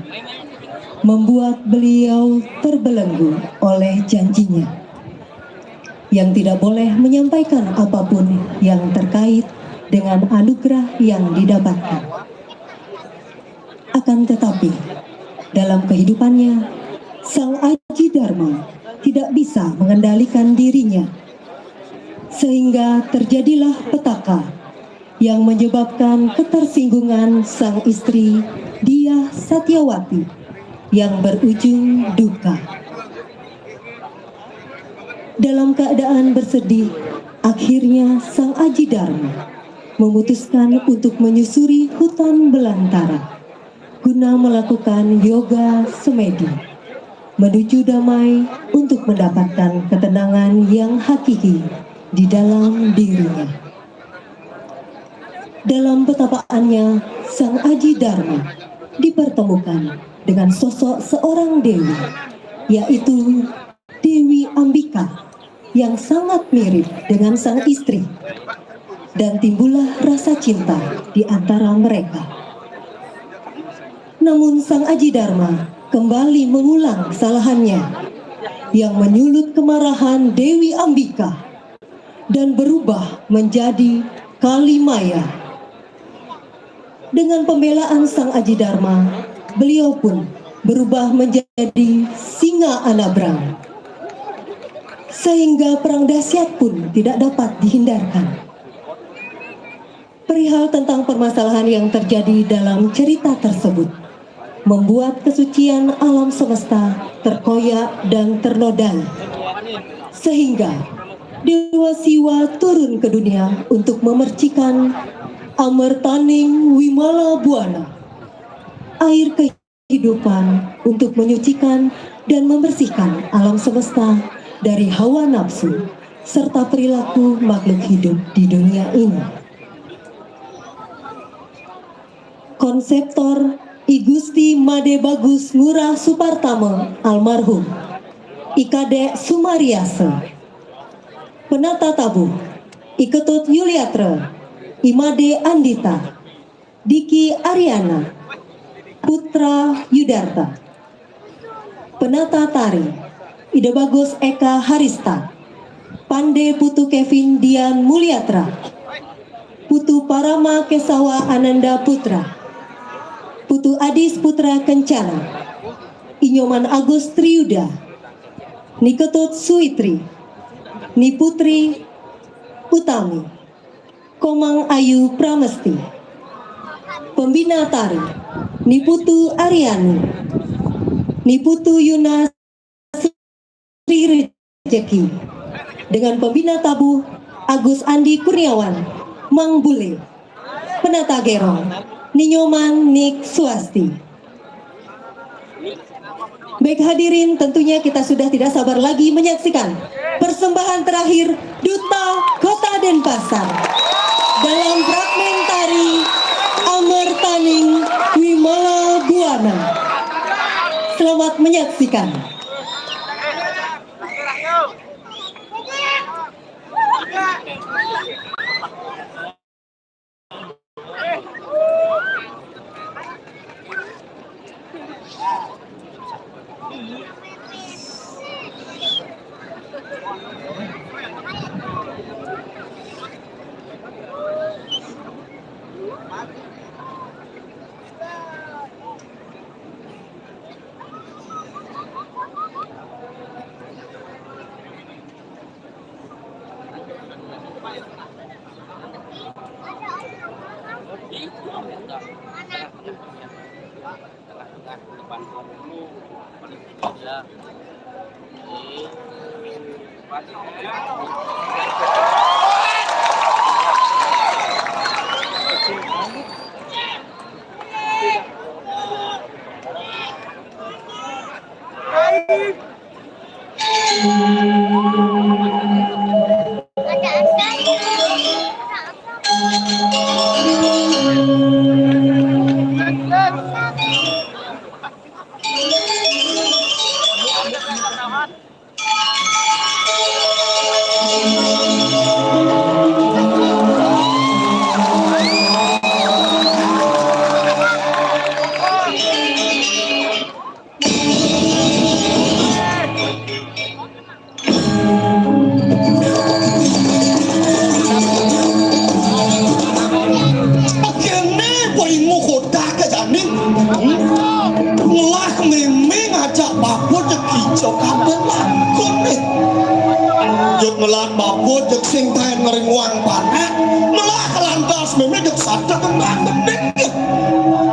membuat beliau terbelenggu oleh janjinya yang tidak boleh menyampaikan apapun yang terkait dengan anugerah yang didapatkan. Akan tetapi, dalam kehidupannya, Sang Aji Dharma tidak bisa mengendalikan dirinya, sehingga terjadilah petaka yang menyebabkan ketersinggungan sang istri Diah Satyawati yang berujung duka. Dalam keadaan bersedih, akhirnya Sang Aji Dharma memutuskan untuk menyusuri hutan belantara guna melakukan yoga semedi menuju damai untuk mendapatkan ketenangan yang hakiki di dalam dirinya. Dalam petapaannya, Sang Aji Dharma dipertemukan dengan sosok seorang dewi, yaitu Dewi Ambika yang sangat mirip dengan sang istri, dan timbullah rasa cinta di antara mereka. Namun Sang Aji Dharma kembali mengulang kesalahannya yang menyulut kemarahan Dewi Ambika dan berubah menjadi Kalimaya. Dengan pembelaan Sang Aji Dharma, beliau pun berubah menjadi Singa Anabrang, sehingga perang dahsyat pun tidak dapat dihindarkan. Perihal tentang permasalahan yang terjadi dalam cerita tersebut membuat kesucian alam semesta terkoyak dan ternodai, sehingga Dewa Siwa turun ke dunia untuk memercikan Amertaning Wimala Buana, air kehidupan untuk menyucikan dan membersihkan alam semesta dari hawa nafsu serta perilaku makhluk hidup di dunia ini. Konseptor I Gusti Made Bagus Ngurah Supartama almarhum, Ikade Sumariase, penata tabuh I Ketut Yuliatra, Imade Andita, Diki Ariana, Putra Yudarta, penata tari Ida Bagus Eka Harista, Pande Putu Kevin Dian Mulyatra, Putu Parama Kesawa Ananda Putra, Putu Adis Putra Kencana, Inyoman Agus Triuda, Niketut Suitri, Niputri Utami, Komang Ayu Pramesti, Pembina Tari Niputu Aryanu, Niputu Yuna Sri Rejeki, dengan pembina tabuh Agus Andi Kurniawan, Mang Bule, penata gerong Ninyoman Nik Swasti. Baik hadirin, tentunya kita sudah tidak sabar lagi menyaksikan persembahan terakhir Duta Kota Denpasar dalam fragmen tari Amertaning Wimala Buana. Selamat menyaksikan. Melan babut jek sing tahen ngeringuang panak melah lantas memang jek sadar kembang mendek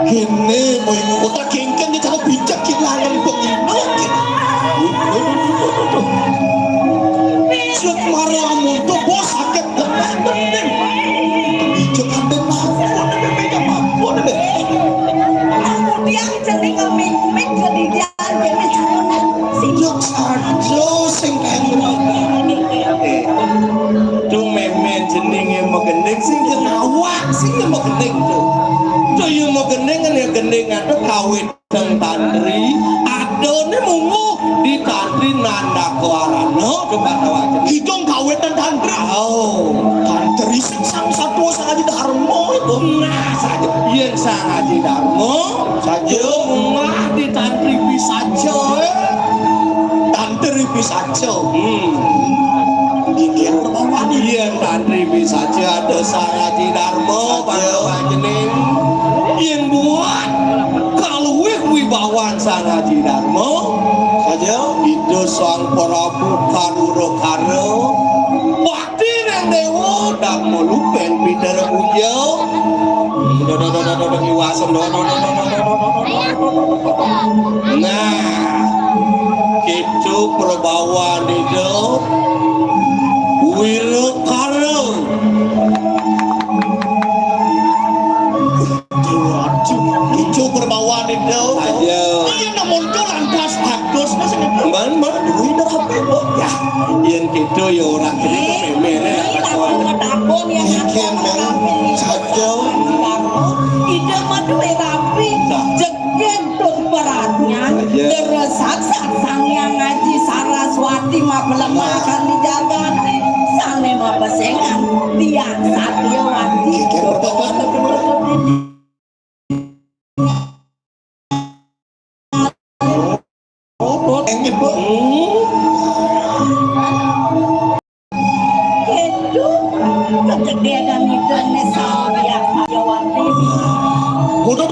kini boy kota kengken dia cakap bijak kilangan pengino jek maramu tuh bos sakit kembang mendek bijak ambil mampu memang mampu kemudian dijan kene sana Yo aduh sing tuh memen jenenge mau gendeng sing awak sing mau gendeng tuh yo mau gendeng ya gendeng ada kawin dan tantri adone mungu di tantri nanda kuarano coba tawajan hidung kawin dan tantri tantri sing sang satu saja dharma itu nah saja yen sang aji dharma saja mah di tantri bisa coy tantri bisa coy Ikan perbawan iya tantri bisa aja ada sangaji dharma panjenengan yang buat kalau wibawan sangaji dharma saja itu sang prabu karuro karo waktu yang dewa dak melupen bidara ujo nah itu perbawan itu Wiro Karo itu perbawaan itu aja ini namun itu lantas bagus mana duit dah apa ya yang gitu ya orang ini memang takon yang saja ide madu rapi jegen tuh beratnya deresak sang yang ngaji Saraswati mah melemahkan dijaga sane mah pesengan tiang Satyawati itu kegedean itu nesauria Satyawati Bodoh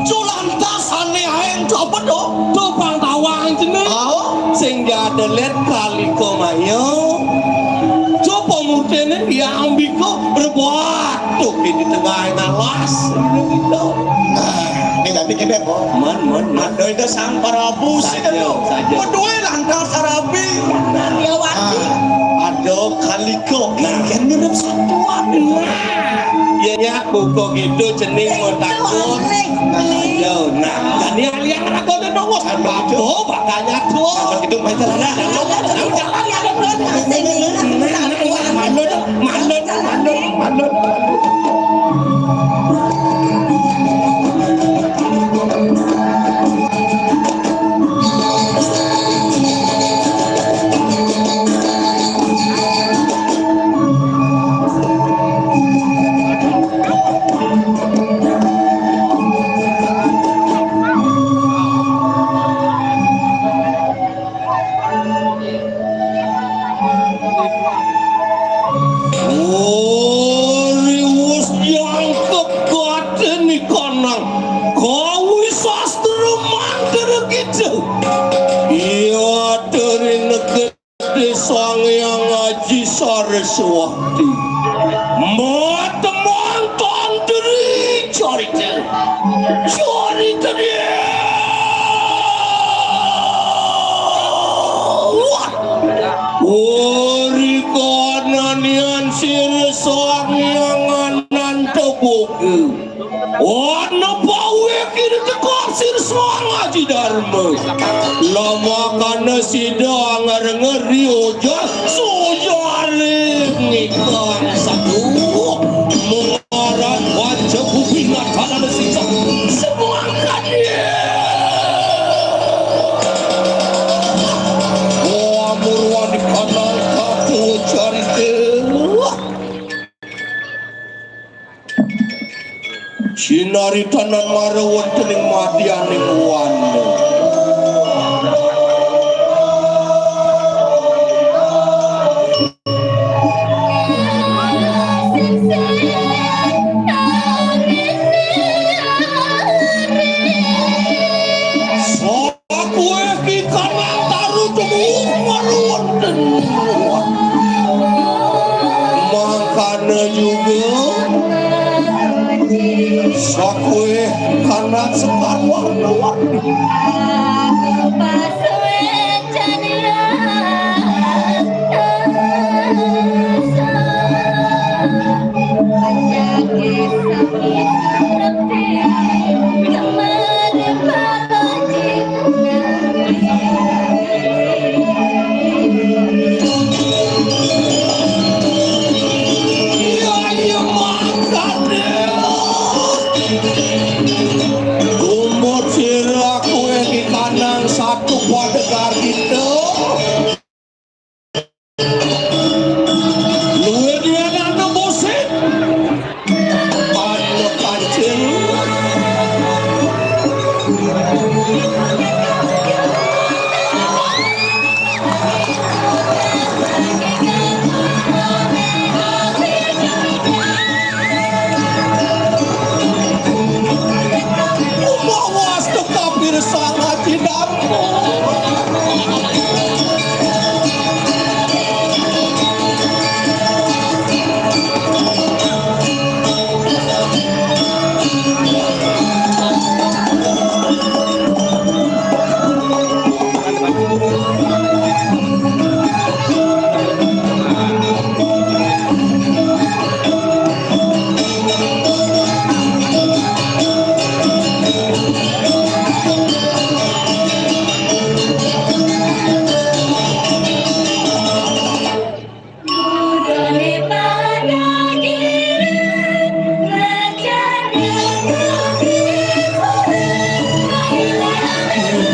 culantas aneh aeng coba dong topang tawang jenis sehingga delet kali komayo coba mungkin dia ambiko berbuat tuh di tengah nalas gitu ini tapi kita man itu sang prabu saja berdua lantas arabi Satyawati ada kaliko kan nyerap satuan ya buku gitu jenis motakun nah dan yang aku udah nongol bapak makanya tuh itu main celana manut riwus yang kekuatan ni konang kawi sastra mantra gitu iya dari negeri sang yang ngaji Saraswati mata mantan dari cerita dia Ori kananian sirsoang yang nanto boge. Ono pawe kiri tekor sirsoang aji dharma. Lama kana sidang ngeri ojo sojare ngikon satu. Mengarah wajah kubingat kana sisa. Semua kanya. Murwani kanal kaku cari sinari tanan marawan tening madianing wanda makanya juga sakwe karena sekarang Kemarin satu padegar itu. Luwe dia nana musik. Anu kancil. Mawas tu kapir sangat tidak.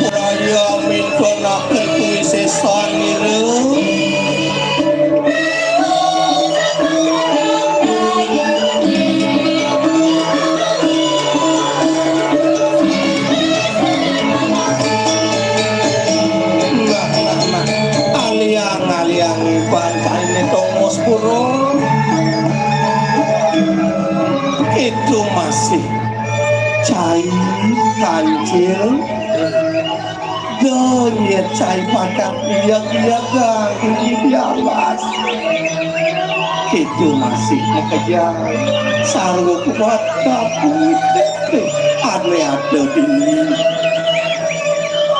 Raya minta nak ketui sesan ni. Aliang bangkai ni tongos puro. Itu masih cai kancil. Donyet cai pakat biak-biak ini bialas. Itu masih mengejar sanggup kuat kapung ada ini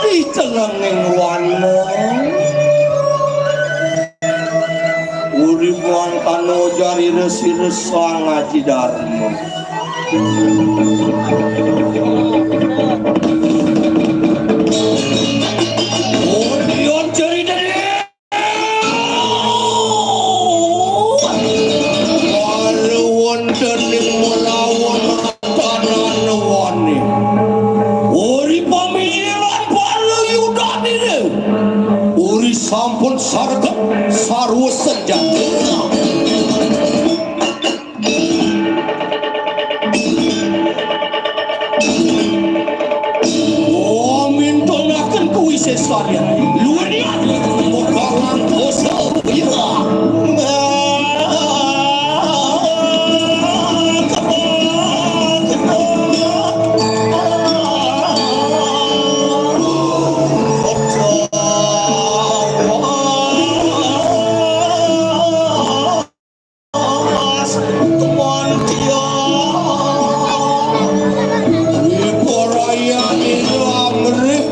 di celengeng warna uribuan kano jari resi-resang ngaji dharma. Odion ceri dari Walawan dening melawan matanan wani Uri pamikiran palu yudan ini Uri sampun sarga sarwa senjata Sesarnya luar dia mukalan dosa ya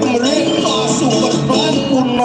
mereka suka pun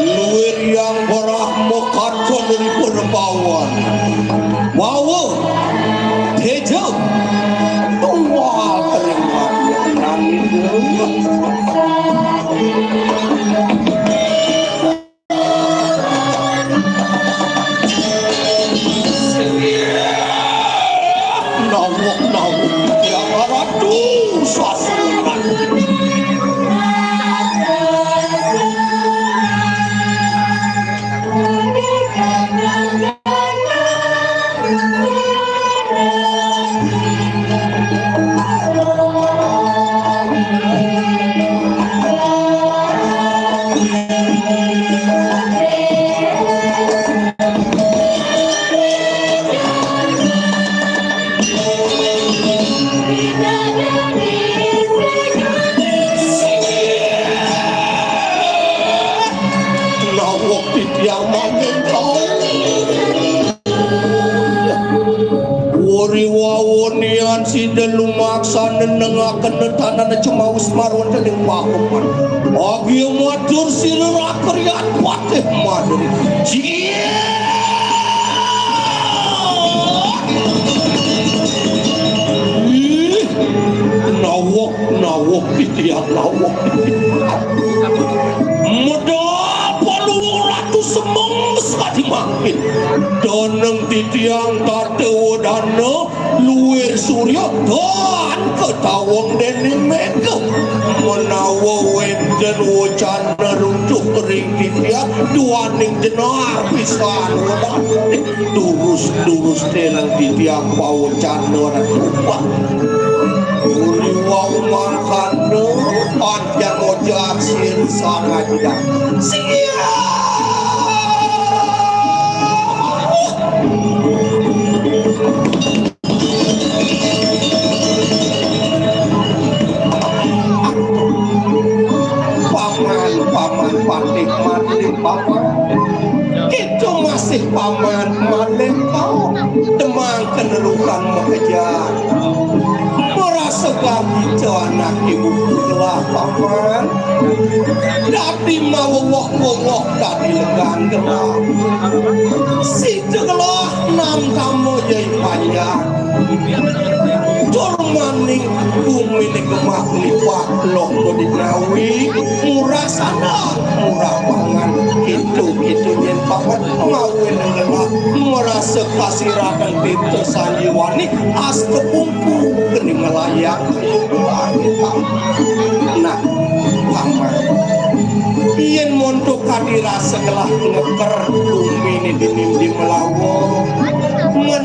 Luwir yang berahmu kacau dari perempuan. Wow, tejo, tual terima nawuk, yang ratu sasunan. Nawuk yang Wari wawonian si delumaksan nenengakan tanah cuma usmarwan dan pahuman. Agi matur si rakriat patih madri. Nawuk pitiak nawuk. Mudah palu ratu semeng sekali makin. Doneng titiang tatewo dana luwir surya dan ketawang deni mega menawa weden wajan neruntuk kering titiang duaning jenah pisan durus tenang titiang pawajan orang tumpah uli wau mangkana panjang ojak sir sangat tidak paman patik matik paman itu masih paman matik kau demang kenerukan mengejar merasa lagi anak ibu gelap paman tapi mau woh tadi legan gelap si gelap nam kamu jadi panjang Dormaning bumi ni gemak lipat loh di Nawi murah sana murah pangan gitu nyen papat ngawin ngelah merasa kasirakan pintu sanjiwani as kepungku geni melayak nah paman yen montok kadira setelah ngeker bumi ni di melawo men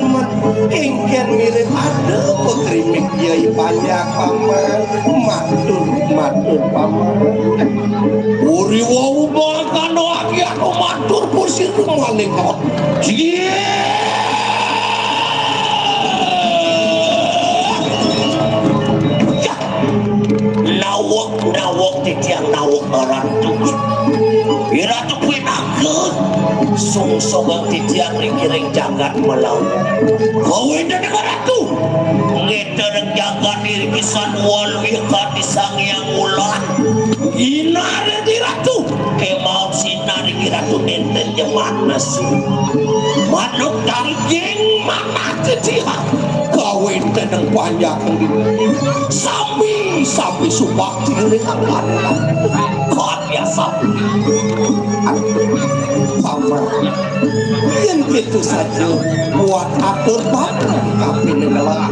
ingken mirip ada pekrimik yai banyak paman matur paman uri wau makan lagi aku matur pusir maling kau nawak titiang nawak orang tuh ira tuh pinakeun sungsong titiang ring jagat melawan kowe dan ratu ngedereng jagat diri kisan walu ikat di sang yang ulan inare di ratu kemau sinar di ratu nenten jemana sih manuk tangging mana titiang kowe tenang panjang sampai subak diri akan kau biasa paman yang gitu saja buat atur paman tapi negara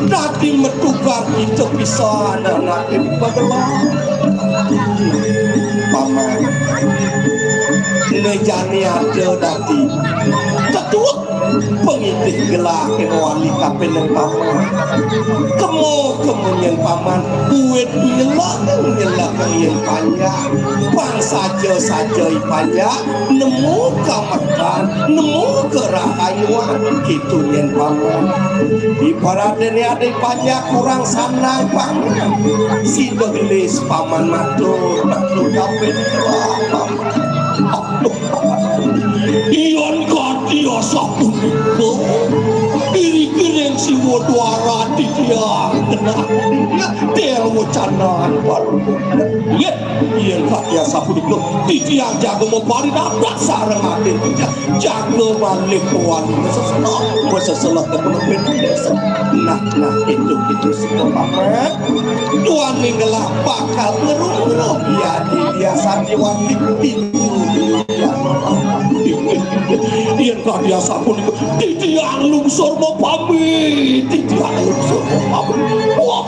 nanti metukar itu bisa dan nanti bagaimana paman nejani ada nanti ketua pengitih gelah wali kapen yang paman kemudian paman buat nyelah yang panjang pang saja panjang nemu kamarkan nemu kerahayuan gitu yang paman ibarat ini ada panjang kurang sanang paman si begelis paman matur kapen gelah paman ion kau dua-duaran di tiang Del wacanan Iya, iya kak ya sapu di belum di tiang jago membari nabrak sarang adik jago balik kuat seselah kepenuhin desa nah itu semua pamer tuan minggelah bakal berumur ya dia sandiwati Iyan kak dia sapu di tiang lungsur mau pamit di tiang lungsur mau pamit wah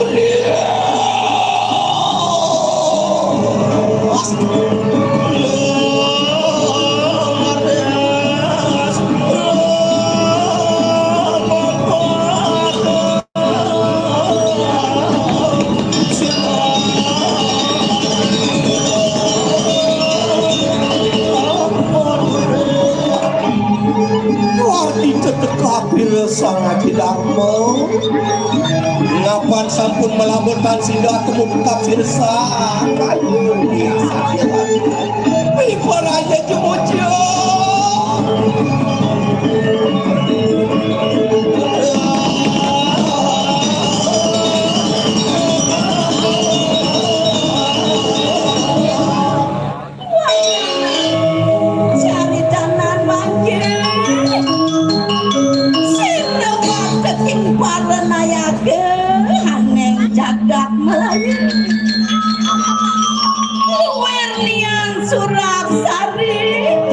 sangat tidak mau ngapan sampun melamunkan sehingga temu kafir kayu biasa ibaratnya jemujo cari danan banjir parenayake haneng jagat Melayu Wernian Surabsari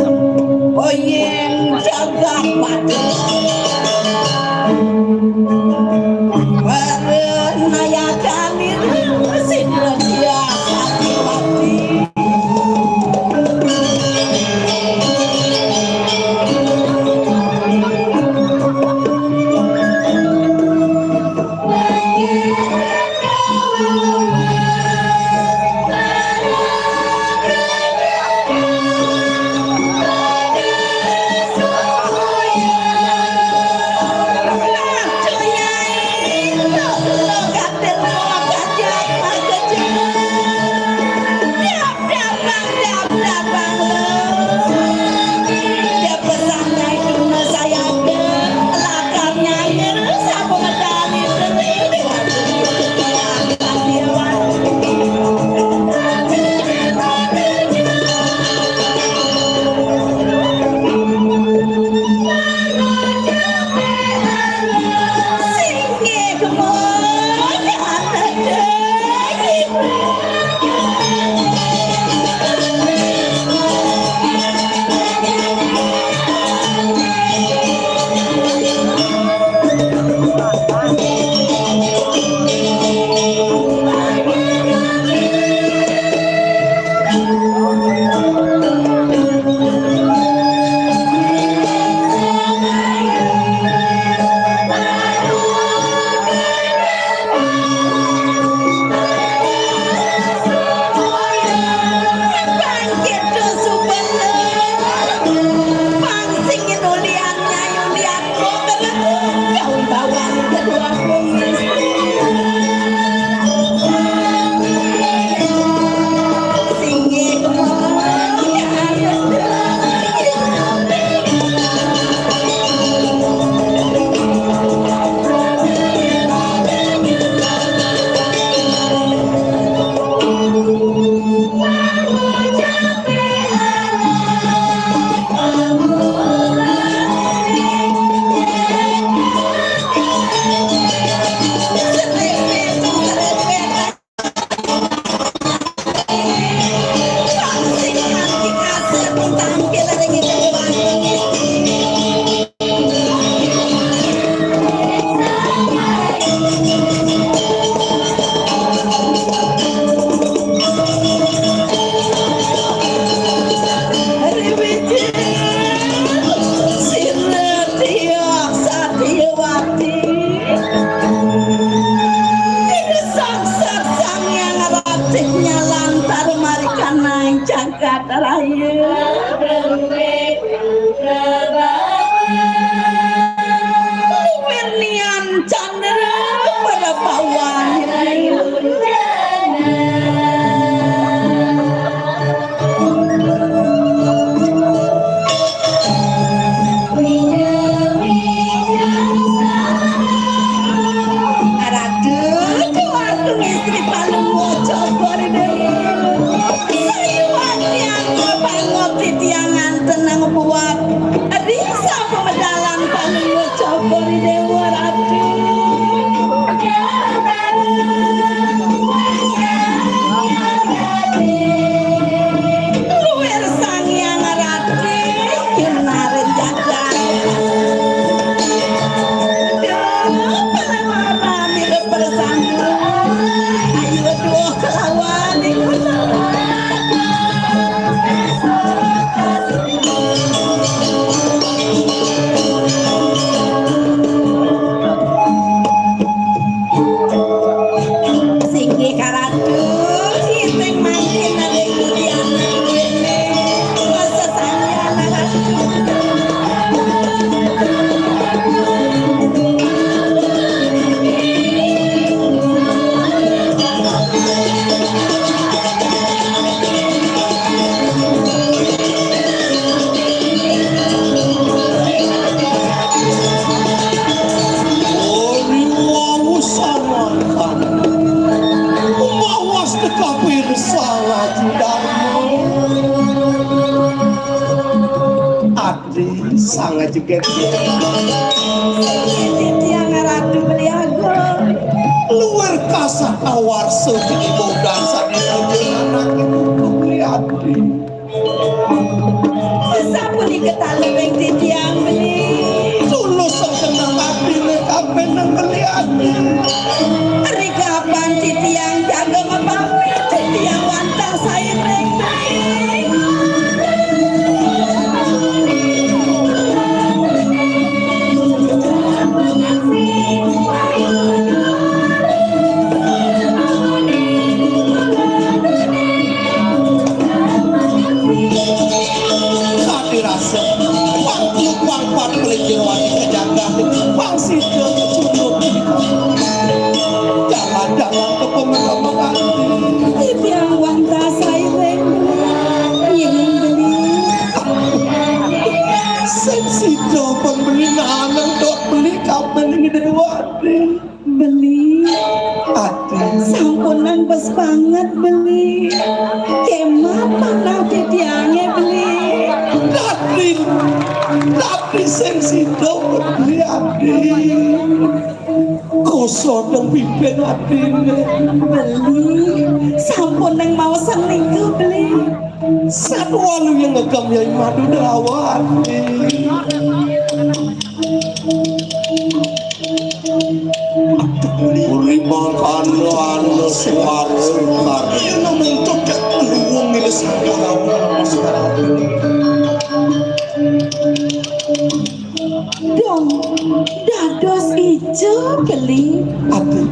Adi sangat juga Tiang ratu beli aku. luar kasa tawar suci ibu dan sadi anak ibu lihat Sapu ni ketaleng tiang beli. dulu sekenal hati kapan yang melihat Hari kapan tiang jaga mapamit tiang wantang saya beli. tadi rasa wang pat pelejirwati kejagaan wang sido cukup jangan ke pemakaman Tiang wantang saya beli. Yang beli. sensido pembeli nanang dok beli kapan ini dewati Beli. Adi Sampunan bes banget beli. Kemah panah tiangnya beli. Tapi sensido pembeli Adi kosong yang pimpin Adi Beli. Sampun nang mau seningku beli. satu walu yang ngegam ya madu dawati Uriman anu suara yang namanya cocok luang ini semua Dong. Dados ijo beli. Adi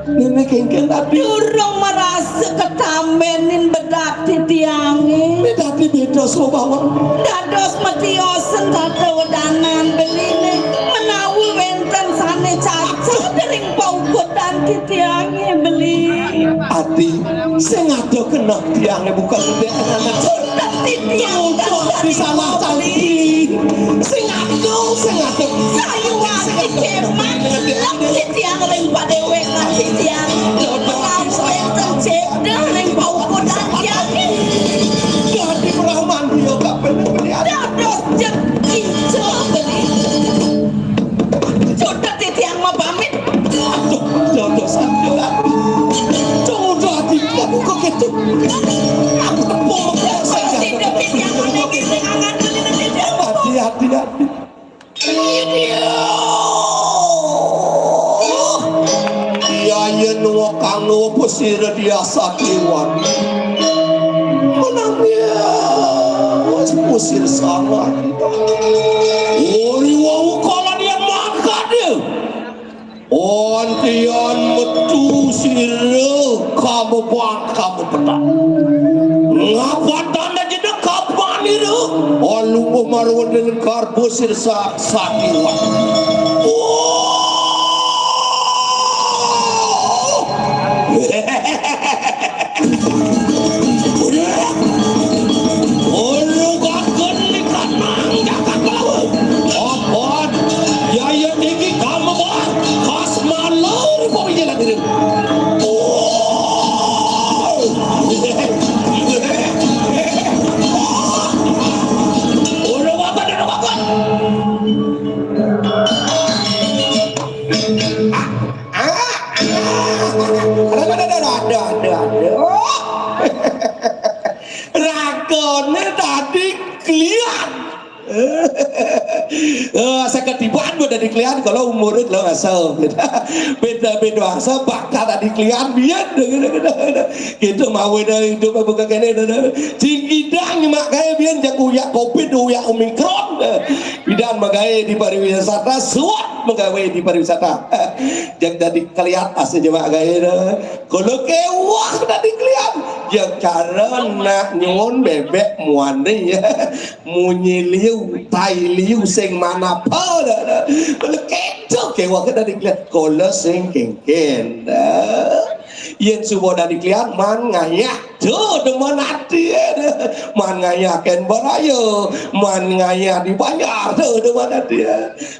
nenek kengkel Adi Durung merasa ketamenin bedak tiangnya. beda sobawan Dados metiosen tata wedanan beli nih. Menawi wenten sane caca dering paukut dan tiangnya beli. Adi sing ada kena tiangnya bukan gede anak Tapi tiang di sana cantik sing ada saya wangi kemat Lagi tiang ring pada wengan tiang Menawi wenten cedek ring paukut dan tiangnya. jadi Rahman dia gak pernah melihat Dados jeng ijo beli. Jodoh tiang mau pamit. aduh jodoh saja jodoh Adi aku kok gitu aku tepung saja Tidak tiang mana kita angan beli nanti dia. Adi iya nuwa kang nuwa pesir dia sakiwan menangis pusir sama kita ori wau kalau dia makan dia ontian metu sirah kamu bang kamu petang ngapa tanda jeda kapan itu alu marwan dan karbo sirsa sakiwan Rakonnya tadi kelian. Saya ketibaan gue dari kalian kalau umurnya lo asal beda asal bakal tadi kalian biar gitu mau dari hidup bukan kene cingidang mak kayak biar jak uyak covid uyak omikron bidan magawe di pariwisata suat magawe di pariwisata jak tadi kalian asal mak gawe kalau kewah tadi kalian jak cara nak nyuwun bebek muane ya munyiliu tai liu sing mana pa kalau keco kewah tadi kalian kalau sing kengken Yen subuh dari klian man ngayak tuh demen hati man ngayak ken barayo man ngayak dibayar tuh demen hati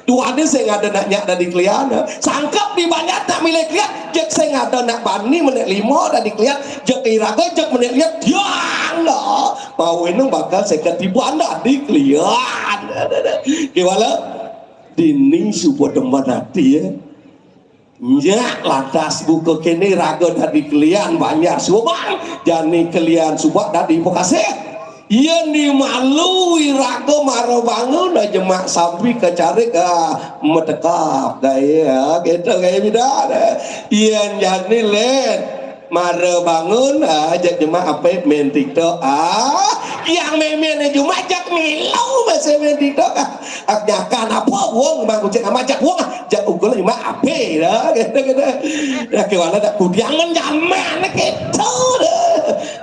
dua ada saya ngada nak nyak dari klian sangkap dibayar tak milik klian jek saya ngada nak bani menit 5 dari klian jek iraga jek menit lihat diang lah mau ini bakal saya ketiban dari klian gimana dini subuh demen hati ya lantas buku kini raga dari kalian banyak subang jani kalian subak dari Bekasi iya ni malu raga maro bangun aja mak sampai ke cari ke metekap gaya gitu kayak beda iya jani len maro bangun aja cuma apa main TikTok yang memen cuma jak milau bahasa main TikTok nyakan apa wong bang cek macak wong jak ukur cuma apa dah gitu nah kewala tak kudiangan zaman gitu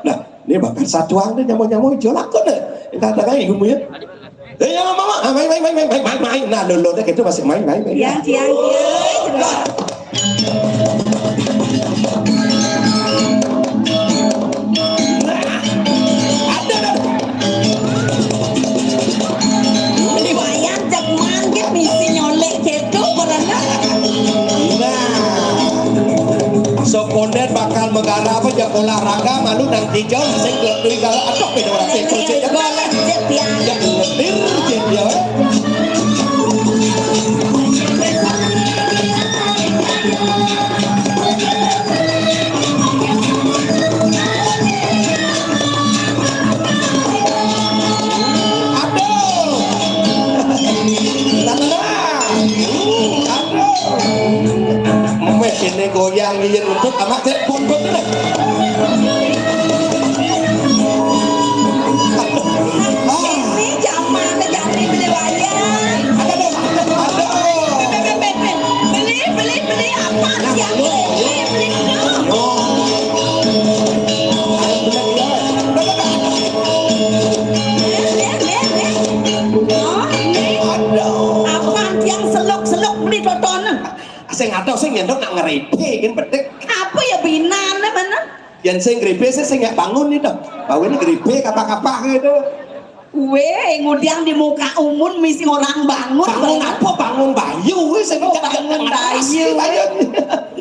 nah ini bakal satuan deh nyamu jolak kok deh katakan ibu ya ya mama main nah lo deh gitu masih main tiang Sokonet bakal megara apa jak olahraga malu nang hijau saya gelap dari kalau atok beda orang itu cek boleh jak ngetir cek dia ini goyang ini untuk amat cek pundut ini zaman jadi beli wayang beli apa siang beli apa yang selok beli tonton saya nggak tahu saya ngendok nak ngerepe kan bedek apa ya binan mana yang saya ngerepe saya nggak bangun nih dong bahwa ini ngerepe kapal gitu ngudiang di muka umum misi orang bangun apa bangun bayu saya bangun bayu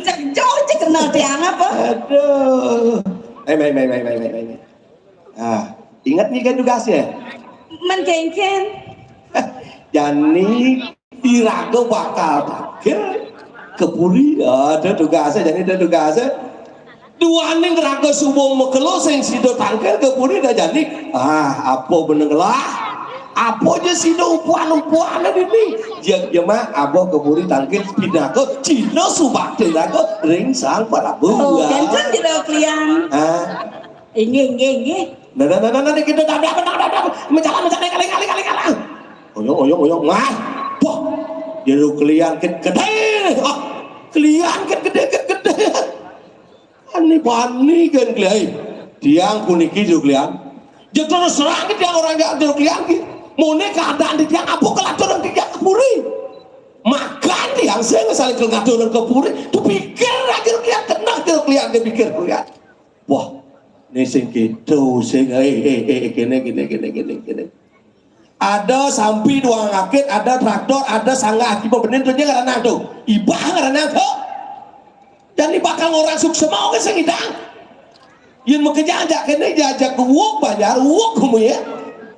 cek kenal tiang apa aduh main ingat nih kan tugasnya menkengken Jani irago bakal takir kepuri ada tugasnya jadi ada tugasnya dua ning raga subuh mekelo sing sido tangkel kepuri dah jadi apa bener lah apa aja sido upuan ini jema abo kepuri tangkel pindah ke Cina subak tirago ring sang para buah kan tidak klian ini nah kita dadak menjalan kali oyong ngah wah jadi kalian gede kalian gede ani bani kan kalian tiang puniki juga kalian jadi terus serang tiang orang gak jadi kalian mau keadaan di tiang apa kelaturan di tiang kepuri makan tiang saya ngesalin kelaturan kepuri tuh pikir aja kalian kena kalian dia pikir kalian wah ini sing gitu sing gini ada sampai dua ngakit, ada traktor, ada sanggah akibat bener tuh dia nggak tuh, ibah nggak tuh, dan bakal orang sukses mau ke sengidang, yang mau kejajak kene jajak uang bayar uang kamu ya,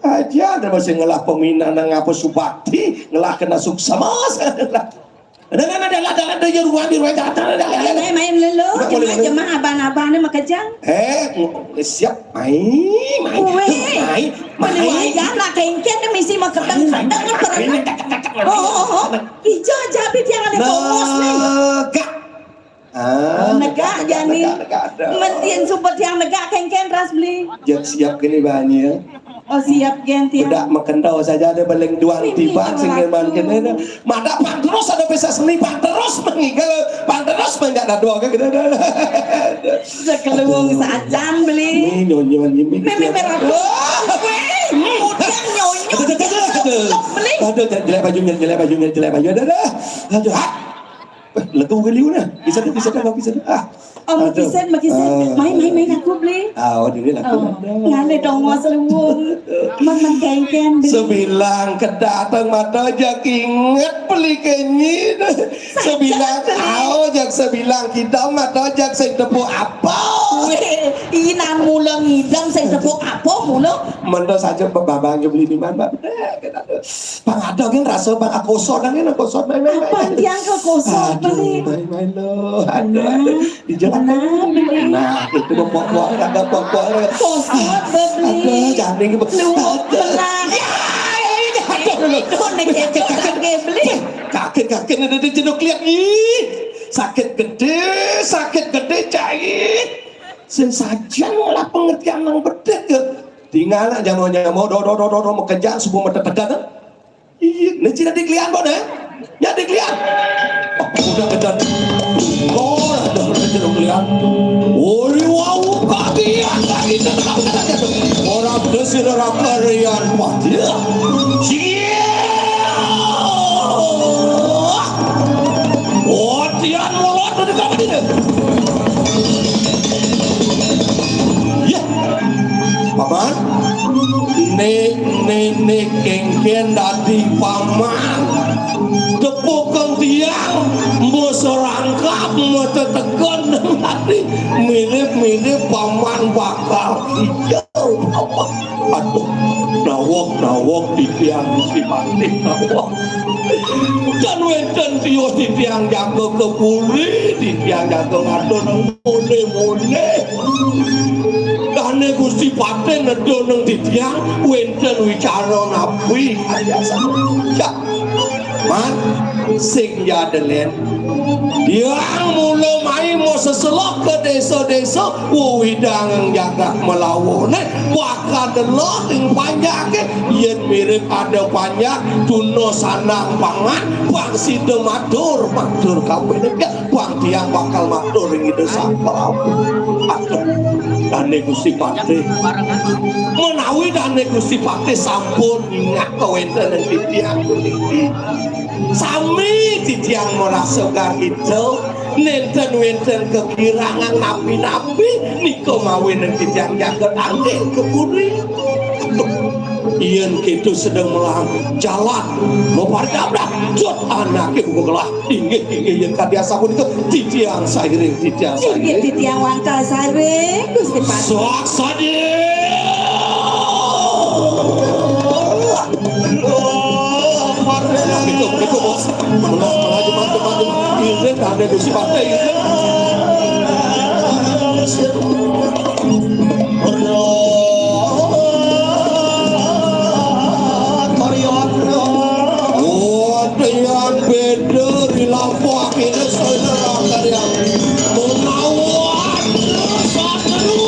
aja ada masih ngelah peminat ngapa subakti ngelah kena sukses mas, ada di ruang main lelo, jemaah abang-abang ni makajang, siap main wayang nak kengken ni mesti makadang pernah, hijau jadi tiang ada bos ni. Negak jani mentian super tiang negak kengken ras beli siap gini banyak siap ganti udah makendau saja ada beleng dua tiba sehingga makin ini mana pan terus ada bisa seni pan terus mengigal pan terus menjak ada dua gitu sekeluang sajan beli ini nyonyo nyimpi merah udah nyonyo beli aduh jelek bajunya aduh legu geliu nah bisa Makisen main aku beli. Oh, diri lah. Ngane dong mas luwung. Man kengken beli. Sebilang kedatang mata jak inget beli kenyi. Sebilang kau jak sebilang kita mata jak sing tepuk apa? Weh, ina mula ngidam sing tepuk apa mula? Mendo saja babang je beli di mana? Pangada kan rasa bang akosor kan akosor main. Apa tiang ke kosong beli? Main lo. Ada di jalan. Nah, itu pokok ada pokok. Kosong beli. Jangan ini Luwung belang. Doon nagkakakan beli. Kakek ada di jeduk lihat ih. Sakit gede cair. Sensaja lah pengertian yang berdek ke. Tinggal aja mau do mau kejar subuh mata tekan. Iya, nanti jadi kalian boleh. Jadi kalian. Udah kejar. Oh, udah kejar kalian. Wow, kagian orang desir orang kalian mati. Oh, tian molot dari kamu ini. Ya, paman. Nek kengken dadi paman. Tepukang tiang, mau serangkap, mau tetekan nanti mirip paman bakal hijau. Aduh, nawok di tiang si pati nawok. Dan wenten tios di tiang jago keburi, di tiang jago ngado nang mone. Dan Gusti Pati nedo nang di tiang, wenten wicara nabi ayasa. Ya. Man, sing ya delen. Yang mula mai mau seselok ke desa-desa, widang jaga melawone, bakal delok ing panjake, yen mirip ada banyak tuno sanang pangan, bang sida matur kabeh nek bang tiang bakal matur ing desa Prabu. Aduh, dane Gusti Pati. Menawi dane Gusti Pati sampun ingat kawenten ing tiang puniki. Sami titiang merasa garito nenten wenten kekirangan napi-napi niko mawin titiang jaga angge keburi. Ian itu sedang melang jalan mau pardabrak jod anaknya bukalah inget yang kadiasa pun itu titiang sairing titiang wangkal sairing Gusti Pati sok saja. Itu bos, melaju mantap. Ini ada Gusti Pati ini. Oh, yang beda di lampau ini saudara kalian menawar satu.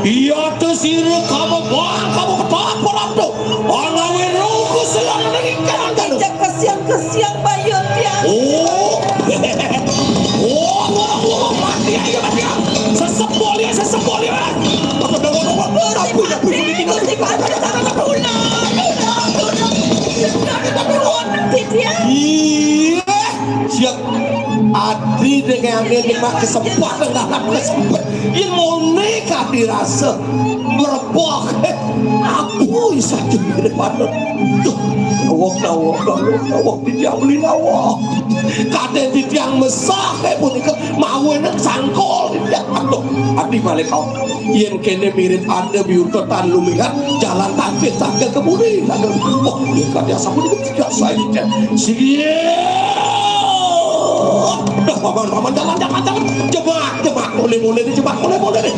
Iya tersir kamu ketapa lalu orang wiruku siang lagi kan Tidak kesiang bayun dia oh orang mati aja mati sesepol ya Gusti Pati sama iya siap Adri dengan ambil kesempatan dalam kesempatan ini mau nikah dirasa merebak aku bisa jadi depan nawak tidak beli nawak kadang tidak mesah pun itu mau enak sangkol aduh Adri balik kau yang kene mirip ada biutotan lumihat jalan tangkil keburi oh ini kadang sabun itu tidak saya paman jangan jebak boleh nih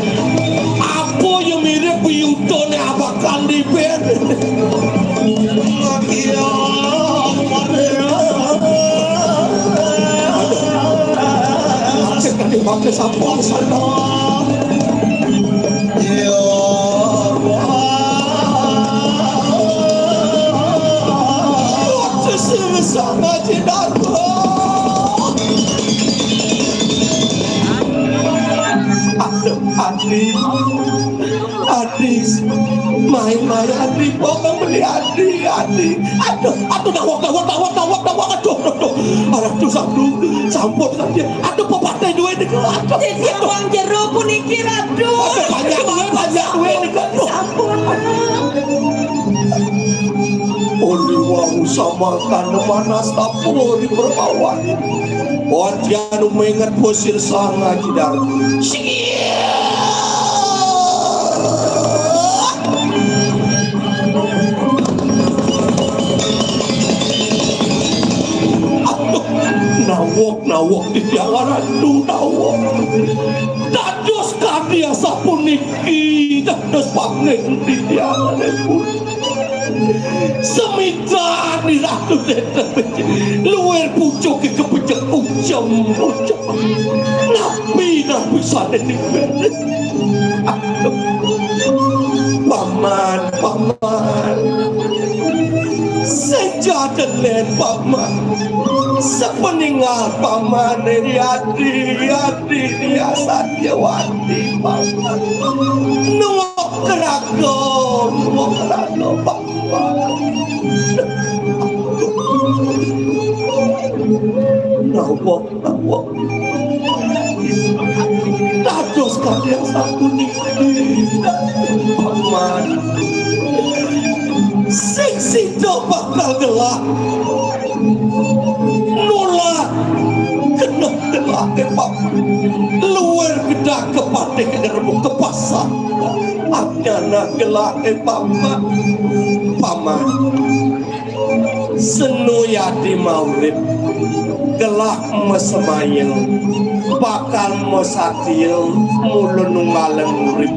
apa yang mirip biutone abakan di bed cek tadi pakai sampah sana sama cintaku gadis main-main Adi pokoknya beli Adi aduh aduh sampun saja aduh pepatai duit ini Jadi abang jeruk puniki aduh. banyak duit ini Sampun. Oli wau sama kan mana sapul di berbawa Wajah mengingat posir sana kidar nawok di tiangan aduh nawok dados kadia sapuniki dados pangen di tiangan pun semita di ratu luar pucuk ke kepecek ucap nabi sana di paman sejadah len paman sepeninggal paman dari hati dia Satyawati paman nungok keragon paman nawok dados kalian satu niki paman sing sido bakal gelah nolak kena gelah paman luar gedak kepati kederbu ke pasar adana gelah paman senuyati maurib gelah mesemayang bakal mesatio mulu nunggaleng urip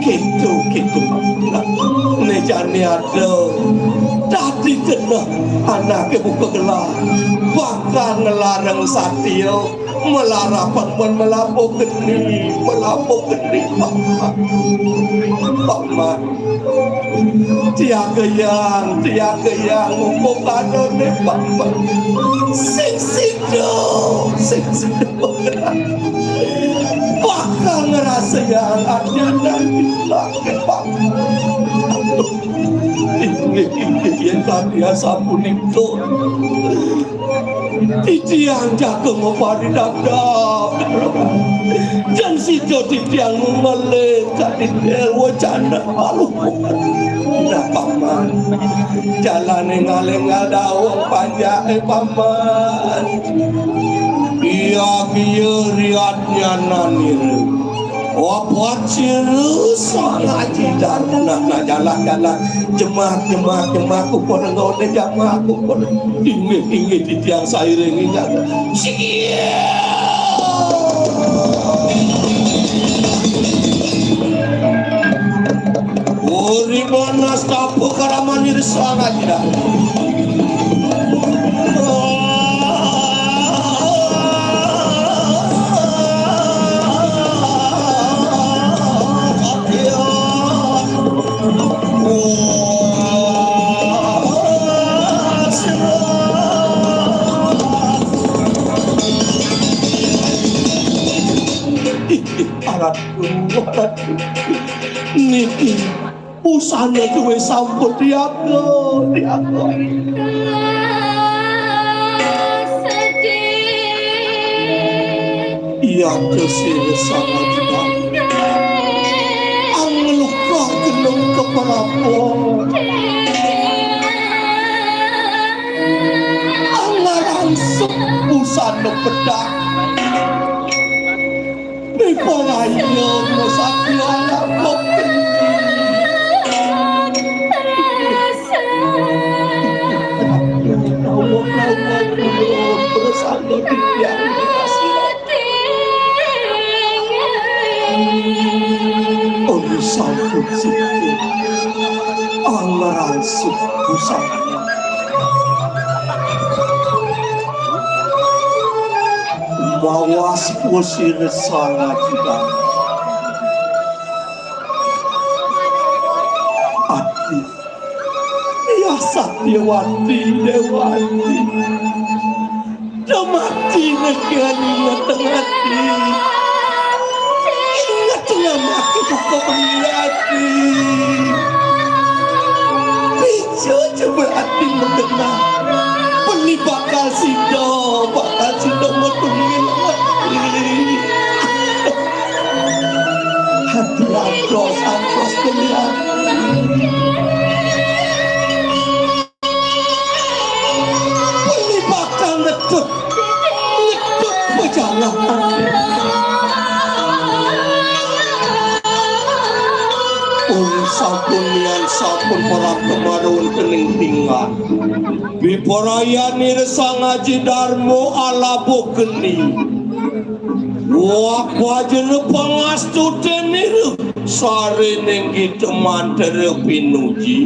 gitu nejani ada tadi kena anaknya buka gelah bakal ngelarang satio melarapan melapuk geni paman tiaga yang ngomong kanone paman sing sido bakal ngerasa yang ada nanti lagi paman yang tadi sampun itu titiang jago ngopari dadap dan sido titiang ngelet tadi wajana malu nah paman jalan ngalengal dawang panjang paman iya riatnya nanir wapat cirus ngajidan nah jalan jemaah kupon ngone jemaah kupon ingin di tiang sairing ingat uri bonas kapu karamanir ngajidan niki usahanya gue sambut diago iya kesini sangat tidak angelukah genung keperapun angarangsuk usahanya pedang polayo mosakyo anak sambut situ anggaran suku sana mawas posir sana juga Adi ya Satyawati Dewati damati negani ngetengati ingat nama aku kau Ijo coba hati mengenal Peni bakal sido metungin hati antros pilihan Peni bakal netut perjalanan sampun para kemarun kening tinggal biporayani resa ngaji darmo alabo geni wak wajene pangastu tenir sare ning teman tere pinuji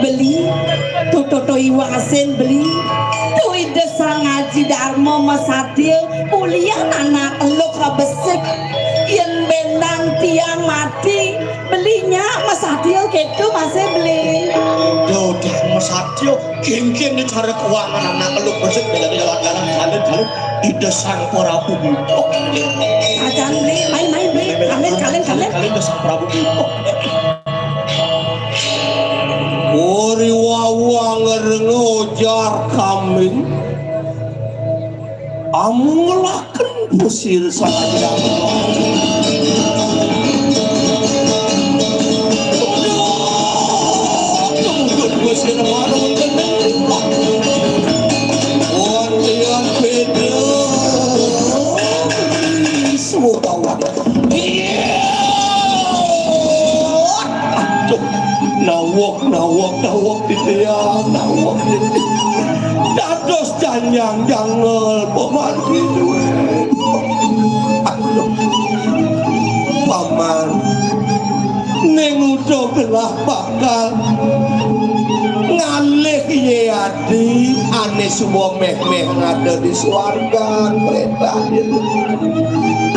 beli toto iwa asin beli tuh desa ngaji darmo masadil ulian anak elok rabesik yen bendang tiang mati belinya masadil gitu masih beli udah masatyo geng-geng cara keuangan anak elok besek jalan-jalan kalian di desang Prabu Bipok ajan beli main beli kalian desang Prabu Bipok Ori wawa ngereng ojar kamin amulaken pusir saja kemudian pusir warung keneng wantian beda semua kawan nawak ditiang nawak dados janyang jangel pemanti duit paman neng udah gelah bakal ngalih ye adi ane semua meh-meh ngada di swarga perintah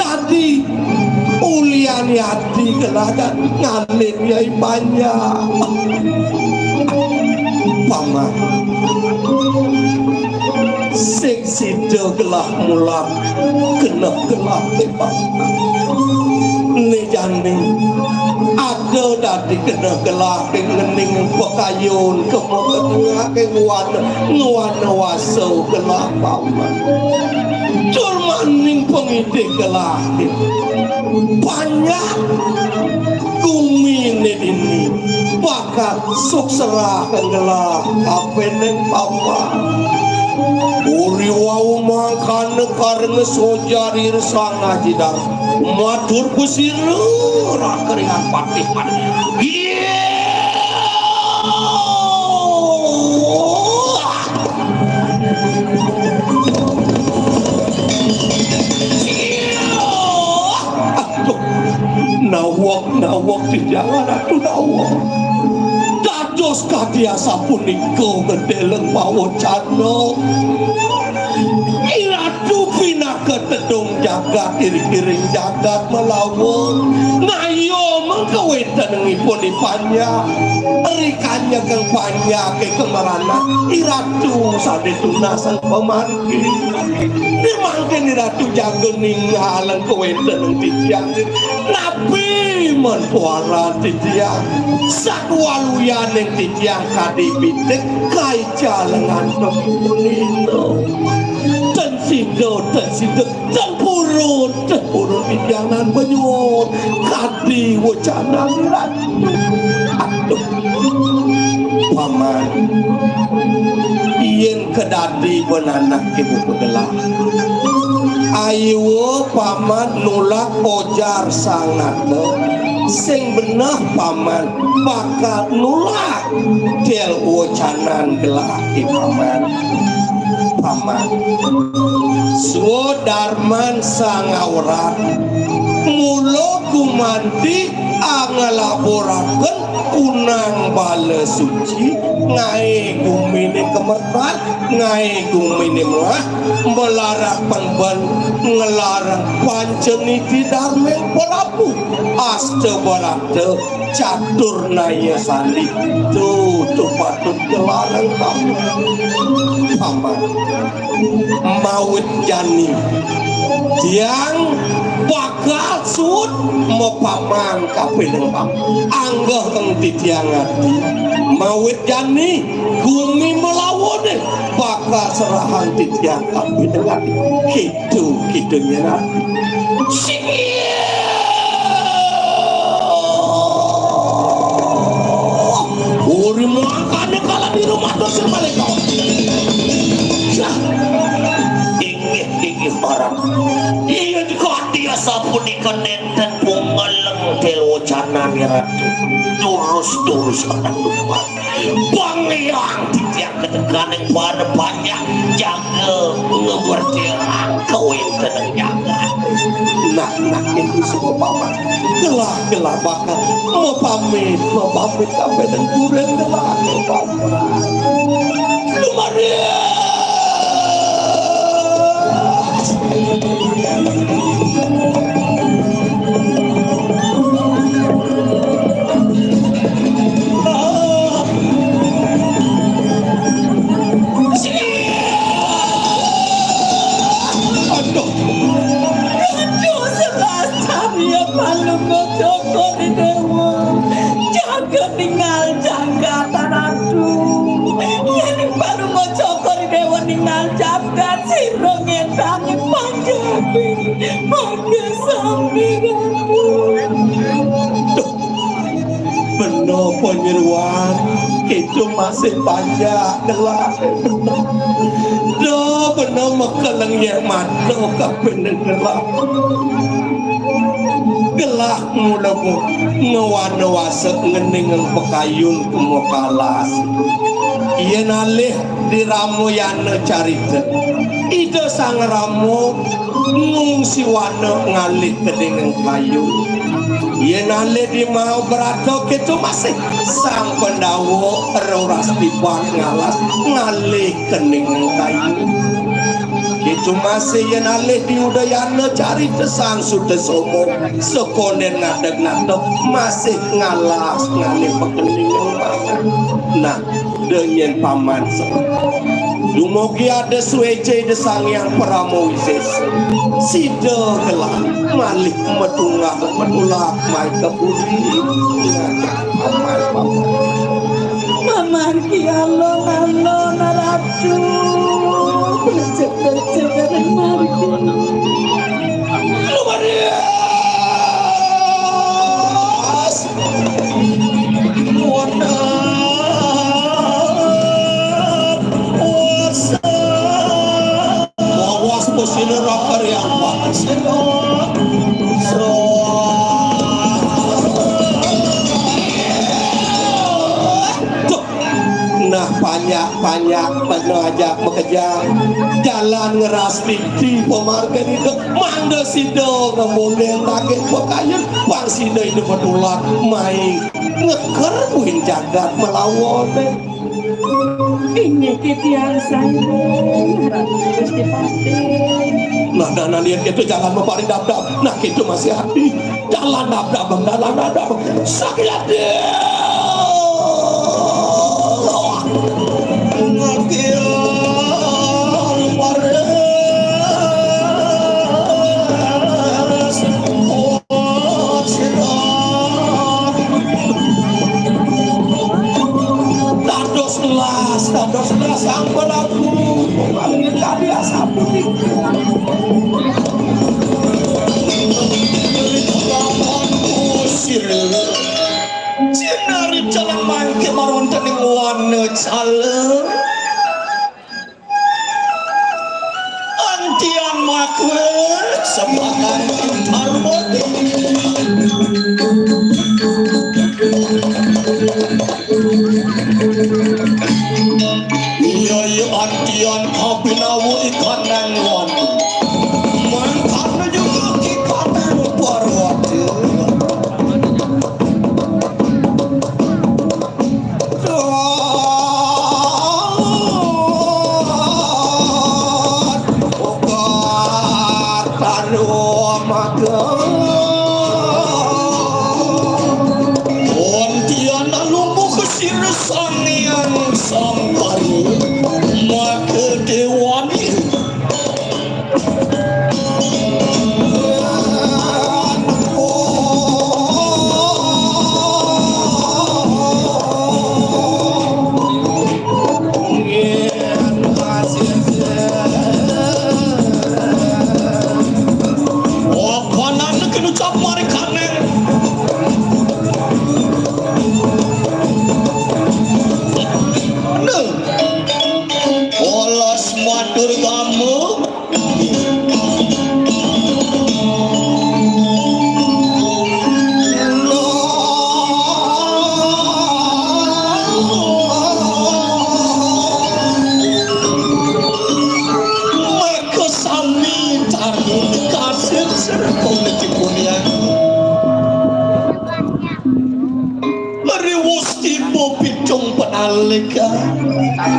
tadi ulian hati gelah dan ngalih yai banyak paman sing sida gelah mulak genep gelah tebak ne jane ada dadi genep gelah ngening pekayun kemoga ke nguwana waso gelah paman tur maning pengide gelah banyak kumine ini bakal suksera gelah kapeneng paman uri wau makan kareng sojari resang ajidar matur kusir keringan patih nawak di jalan atuh nawak dados kadiasa punika gendeleng pawocana iratu pinaka tedung jagat iring-iring jagat melawung ngayo mengkawetanengipun ipanya rikanya kang panya ke kemarana iratu sadetuna sang pemargi dimangken iratu jagening halang kawetaneng titiang nabi menpuara titiang sakwaluyaning titiang kadipitek kai jalengan pemulino tensido tempurun titiangan benyut kadi wacana iratu aduh paman yen kedadi benanak ibu kegelah ayo paman nulak ojar sangat sing benah paman bakal nulak del wacanan gelah paman paman Sudarman sangawrat mulo kumandi angelaboraken kunang bala suci ngai gumine kemertan ngai gumine mah melarakan ban ngelarang panceniti darmen pelapu aste barate catur naya sandi tuh patut kelarang kamu paman mawit jani yang bakal sud mepamang kapeleng pam anggah kang titiang ati mawit jani gumi melawan bakal serahan titiang kapeleng ati gitu nanti uri makan kalau di rumah dosen mereka ingin barang iya dia sabun ikan nenten pungaleng telo canan ya turus anak lupa bang yang titiang ketekan yang pada banyak jaga ngeberti kawin tenang jaga nah itu semua paman gelah bakal mau pamit sampai dan kurang gelah lumayan benar penyeruan itu masih panjang gelah do benar makeleng yang mata kapen gelah mulamu ngewana wasa ngeningan pekayun kemokalas iya nalih di ramu yana carita itu sang ramu ngungsi wana ngalih ke dengan kayu iya nalih di mau beratok itu masih sang pendawo roras tiban ngalas ngalih ke dengan kayu itu masih yang alih di udayana cari tesang sudah somo sekonen ngadeg masih ngalas ngalih pekeningan nah dengan paman dumugi ada suece desang yang pramoises sida gelah malik metungah metulak mai keburi paman Mamar ki Allah naratu Cek marki nah banyak penajak bekerja jalan ngeras di pemarga itu manda sido ngemuleng lagi pekayan bang sido itu betulak main ngeker buin jagat melawan ini kitian saya Gusti Pati nah dan lihat itu jalan meparing dap-dap nah itu masih hati jalan dap-dap sakit hati Dados belas sang pelaku mengalami karya sapi Cinari jalan mangke maron tening wana calem pamaga Ontiana lumbuh kesirasang yang sampari maka dewani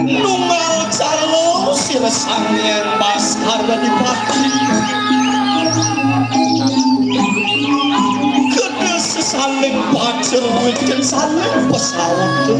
nungal calo sirasang yang baskar di pati kena sesaling pacar wekan saling pesawat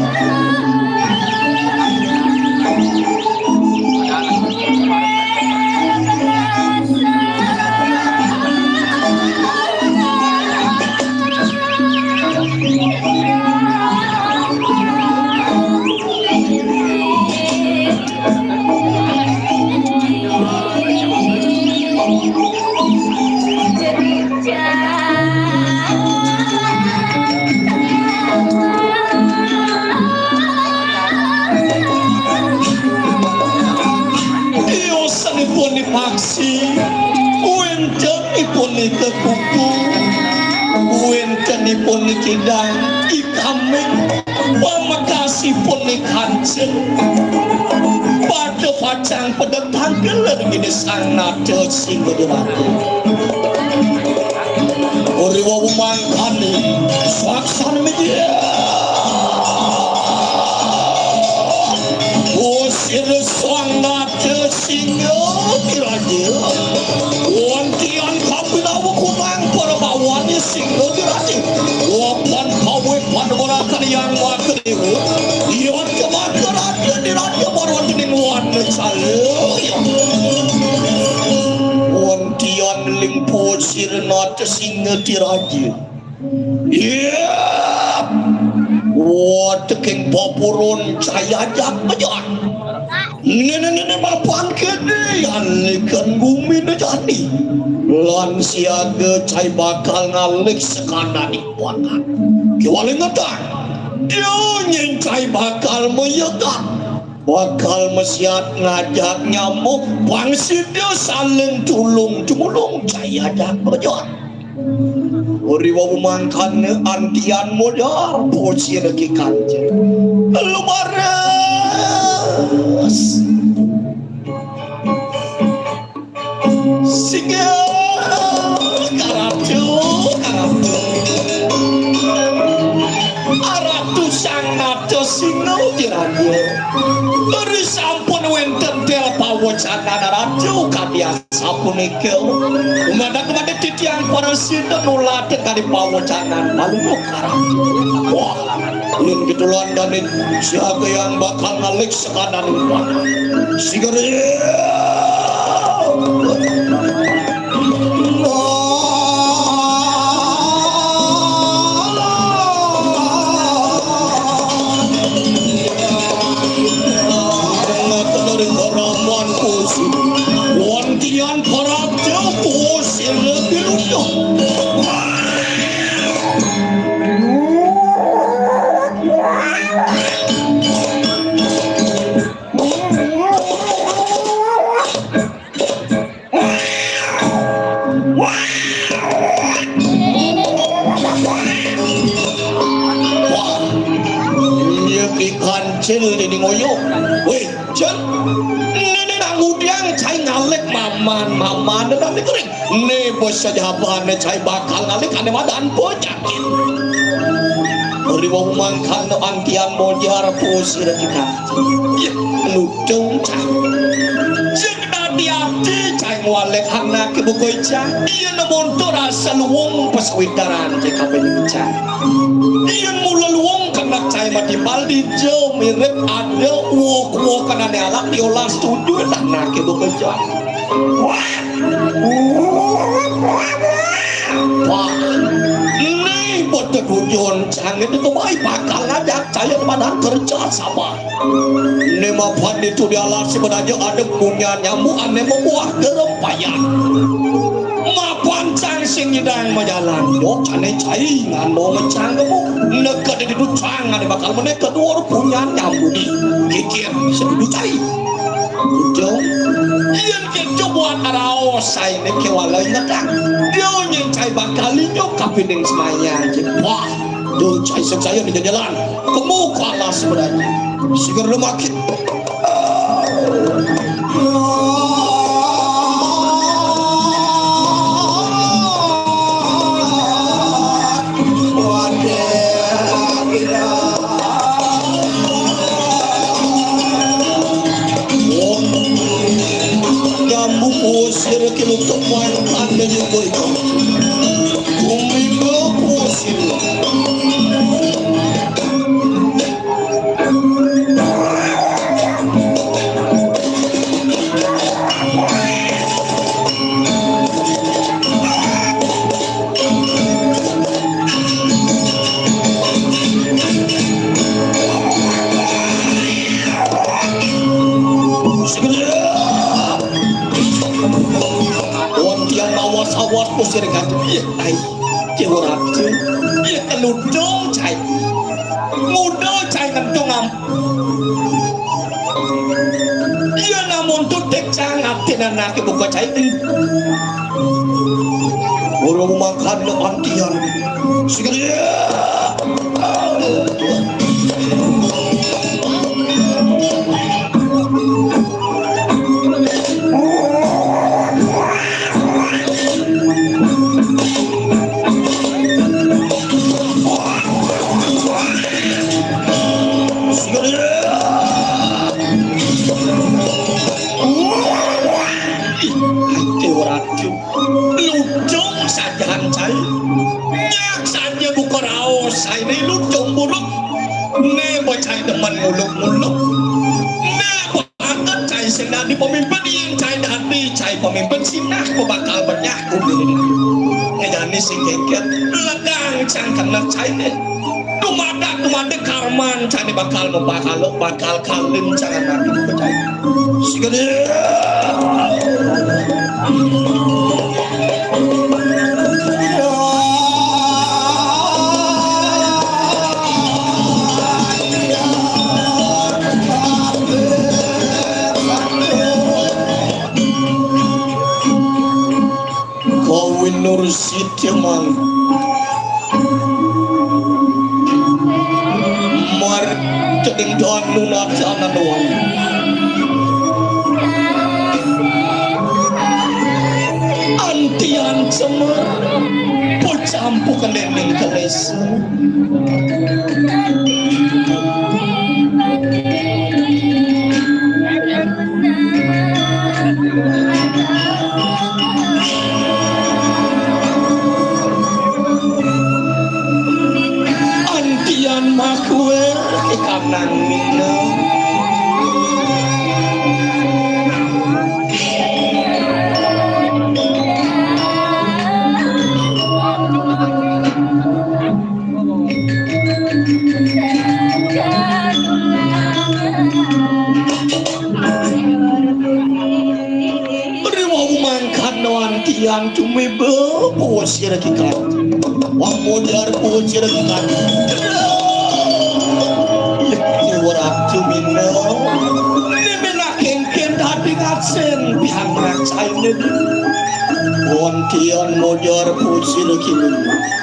paksi wentenipun ke kuku wentenipun kidang ikameng pamakasipun kanjeng pada pacang pedetang gelar gini sang nada sing berderatu ori wawu mangkani swaksan media usir sang nada sing diraja wantian kapinawa kunang para bawani singa diraja wapan kawe panwarakan yang wakriwu iyon kemakaraja diraja marwatining wana calo wantian limpo sirnata singa diraja wateking bapuron cayajak majan nene mapan kene ikan bumi jadi lan siaga cai bakal ngalik sekadar iwakan kiwali ngetan dia nyen cai bakal meyegat bakal mesiat ngajak nyamuk bangsi dia saling tulung cai ajak berjuang ori wawu mangkane antian modar poci lagi kanjeng lumaras singa karatu aratu sang nado sinau diraja ori sampun wenten del pawocana ratu kabiasa punika umadak kepada titiang para sinten nuladen kali pawocanan lalu karatu wah yang gitulan dan siapa yang bakal ngalik sekadar umpana sigari wantian para jauh yang lebih lucu kancil ini ngoyo weh jen ini nangudiang cai ngalik maman dan kering ne bos saja apane cai bakal ngalik ane madan penyakit ori wong mangkan antian mojar posir kita ya ludung cai jeng hati cai ngwalek anak ibu koica iya lamun tu rasa luwung paswitaran ke kabeh cai ieu mula luwung kena cai mati baldi jo mirip ada wok kana ne alak diolah setuju dah nak ke bekerja wah ini bodoh guyon jangan itu baik bakal ngajak saya pada kerja sama ini mapan itu di alat sebenarnya ada punya nyamuk aneh membuah kerempayan mapan cang sing nyedang majalan yo cane cai ngano macang kamu nekat di ducang ada bakal menekat dua punya nyamuk kikir sedudu cai ujung iyan kejo buat arao say ne kewalay ngadang dia nyai bakal linyo kapining semaya wah do cai saya di jalan kamu kalah sebenarnya sigar lemakit Pusir kilo teman anda juga itu Kumingo pusir awas pusir katu iya ay cewarat iya keludong cai mudo cai ngentong am iya namun tuh dek cangat anak buka cai burung makan lepantian segera ludong saja hancai nyak saja buka raos saya ini ludong buluk ne bacai teman muluk-muluk ne banget cai senang di pemimpin yang cai hati cai pemimpin sinah bakal banyak ngejani sing keket ledang cangkan nak cai ne tumada karman cai bakal kalim jangan nanti bacai segede Nur Siti Mang Mar Keting Doan Nunat Sana Doan Antian Semar Pocampu Kenening Keles makwe ke kanan mina Riwau mangkat noan tiang cumi berposir kikat wah modar posir kikat Waktu mina, ini mina kengken hati ngasen pihak rancai ini. Wantian mojar pusir kini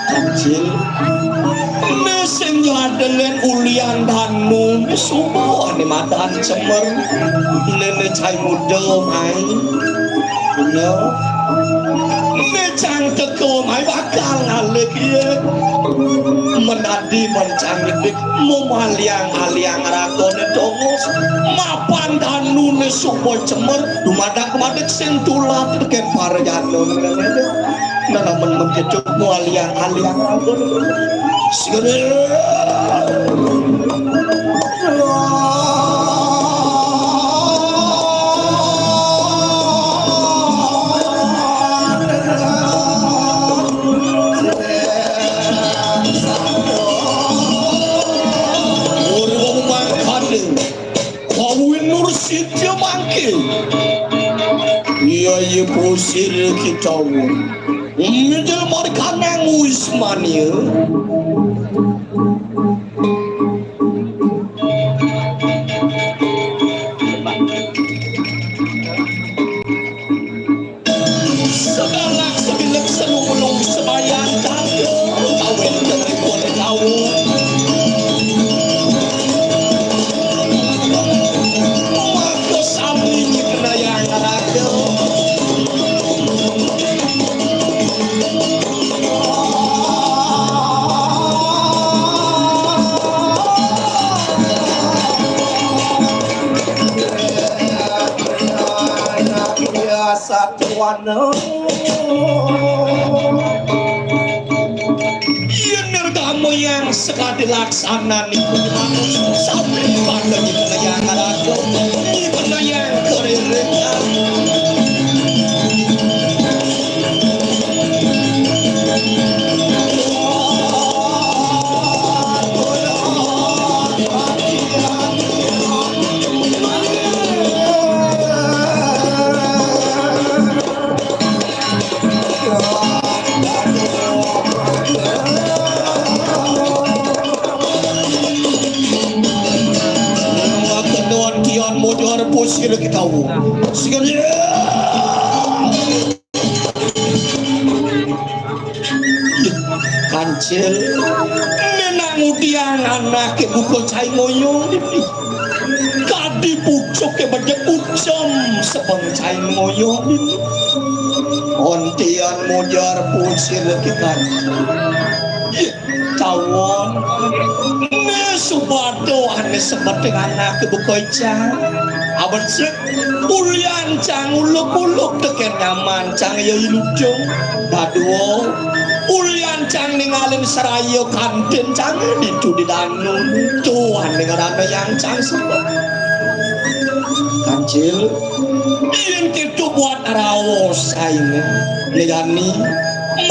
kancil. Mesin dengan ulian danu, semua ni madan cemer. Nenek cai muda mai, punya. Necang teko mai bakal ngalek ye. Menadi mencangit memaliang-aliang rakon dongos mapan danu ne supo cemer dumadak-madak sentulat ke para janon nanaman magkacok mo aliang siguro Sitya mangke iya posir kita menjel mereka nang wismania segala sebilek selulung sebayang kawin dari pun tahu satuan iya nergamu yang sekali laksana niku sampai pada kita yang ada kita yang keriringan posir kita sekali kancil menang udian anak buku cai ngoyong kadi pucuk ke banyak ucam sepeng cai ngoyong ontian mojar posir kita tawon subado ane sempat dengan anak buku cai abad sek ulian cang uluk-uluk teken nyaman cang ya ilujung daduo ulian cang ningalin serayo kantin cang itu di danun tuhan dengan ada yang cang sempat kancil ian gitu buat rawos aing negani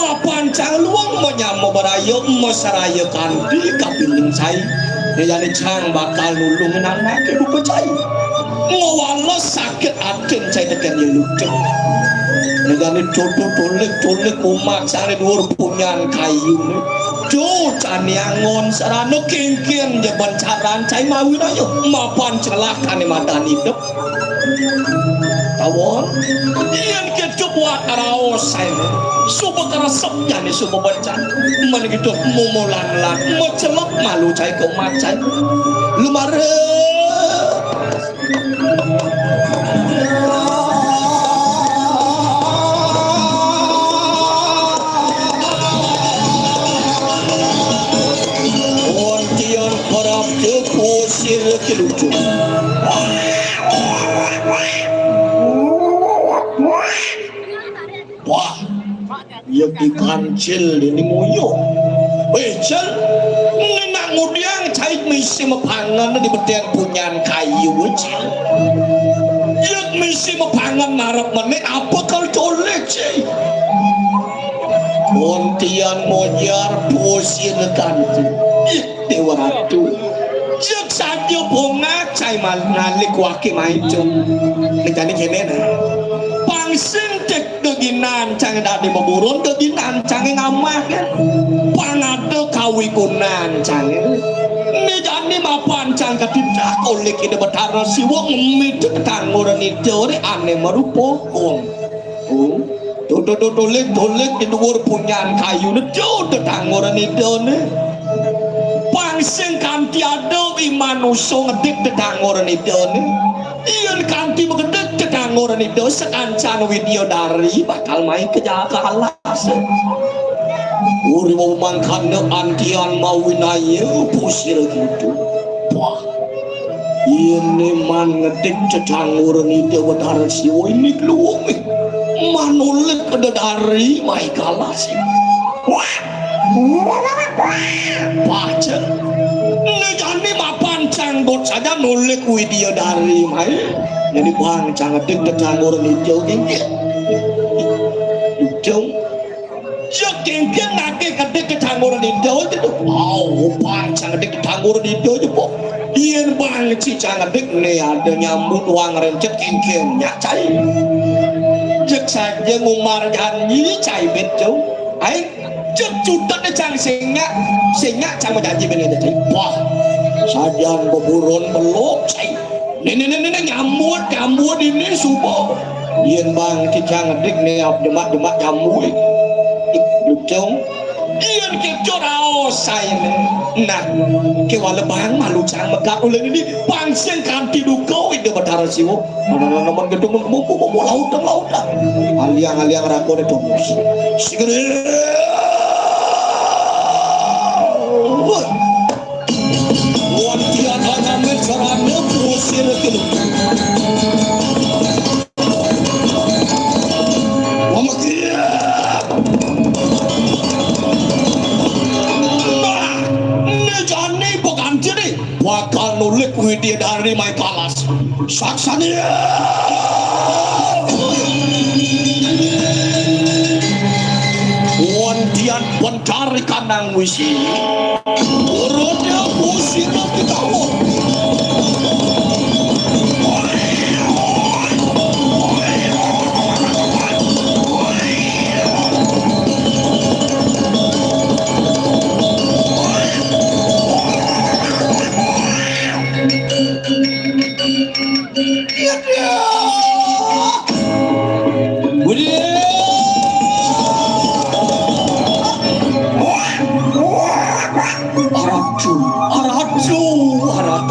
mapan cang luang menyamu berayo meserayo kantin kapiling cai negani cang bakal nulungin anak ke buku cai ngawala sakit atin cai tekan ya lucu negani tolek umat cari dhuwur punyan kayu jo cani angon sarana kengken je bancaran cai mawin ayo mapan celakane madan hidup tawon ian kecup buat araos saya suba karasep jani suba bancan menegitu mumulan mecelok malu cai ke umat cai lumare ontian parap ke posir ke lucu wah ya dikancil ini moyo cel ngenang mudiang cai misi mepangan di betian punyan kayu cel ya misi mepangan narap meneh apa kalau colek cai ontian mojar posir kancil dewa ratu jek saja bunga cai mal ngalik waki maicu nekani kene na pangsin tek deginan cang dadi memurun deginan cang ngamah kan pangado kawikunan cang ni jani mapan cang katindak oleh kita betara siwa ngemit ketangguran itu ane merupokon dolek di dhuwur punyan kayu nejo tetangguran itu pangsin kanti ada manusia ngedik tetangguran itu ian kanti mengedik tetangguran itu sekancan video dari bakal main kejakalan uri mau mangkane antian mau winaya pusir gitu wah ini man ngedik tetangguran itu wadara siwa ini keluang manulit dari mai kalas baca ini mapan canggot saja nulik video dari mai jadi bang canggih kecanggur hijau gengge hijau gengge nake kadek kecanggur hijau itu bang canggih kecanggur hijau itu po iya bang si canggih nih ada nyambut uang rencet gengge cai cek saja ngumar janji cai betul ay cek cutat cang singa cang janji begini cai wah sajang beburon belok cai ini nyamut ini subuh yen bang cicang dik nih jemak jamu lucu yen kecor aos saya nah kewala bang malu cang megak ulen ini pangseng kanti duko itu betara siwo naman gedung mau laut aliang rakor itu sigere wantian hanya mencerana pusir kelu bakal nulik widya dari mai kalas saksanya wantian pencari kanang wisi urutnya pusir kita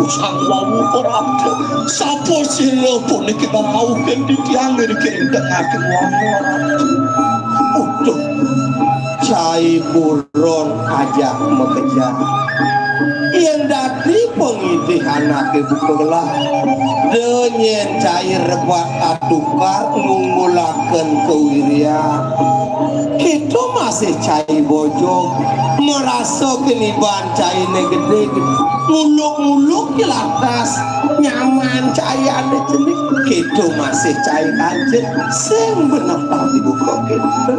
sang wawu korabdo sapo sila pun kita auken di tiang dari kerendang akan wawu udah cai buron ajak mekejar yang dati pengidih anak ibu kelah denyen cair rebat atukar ngunggulakan kewirian kita masih cai bojong merasa keniban cai gede muluk-muluk di lantas nyaman cai ada jenis kita masih cai kajet sing benar tadi buka kita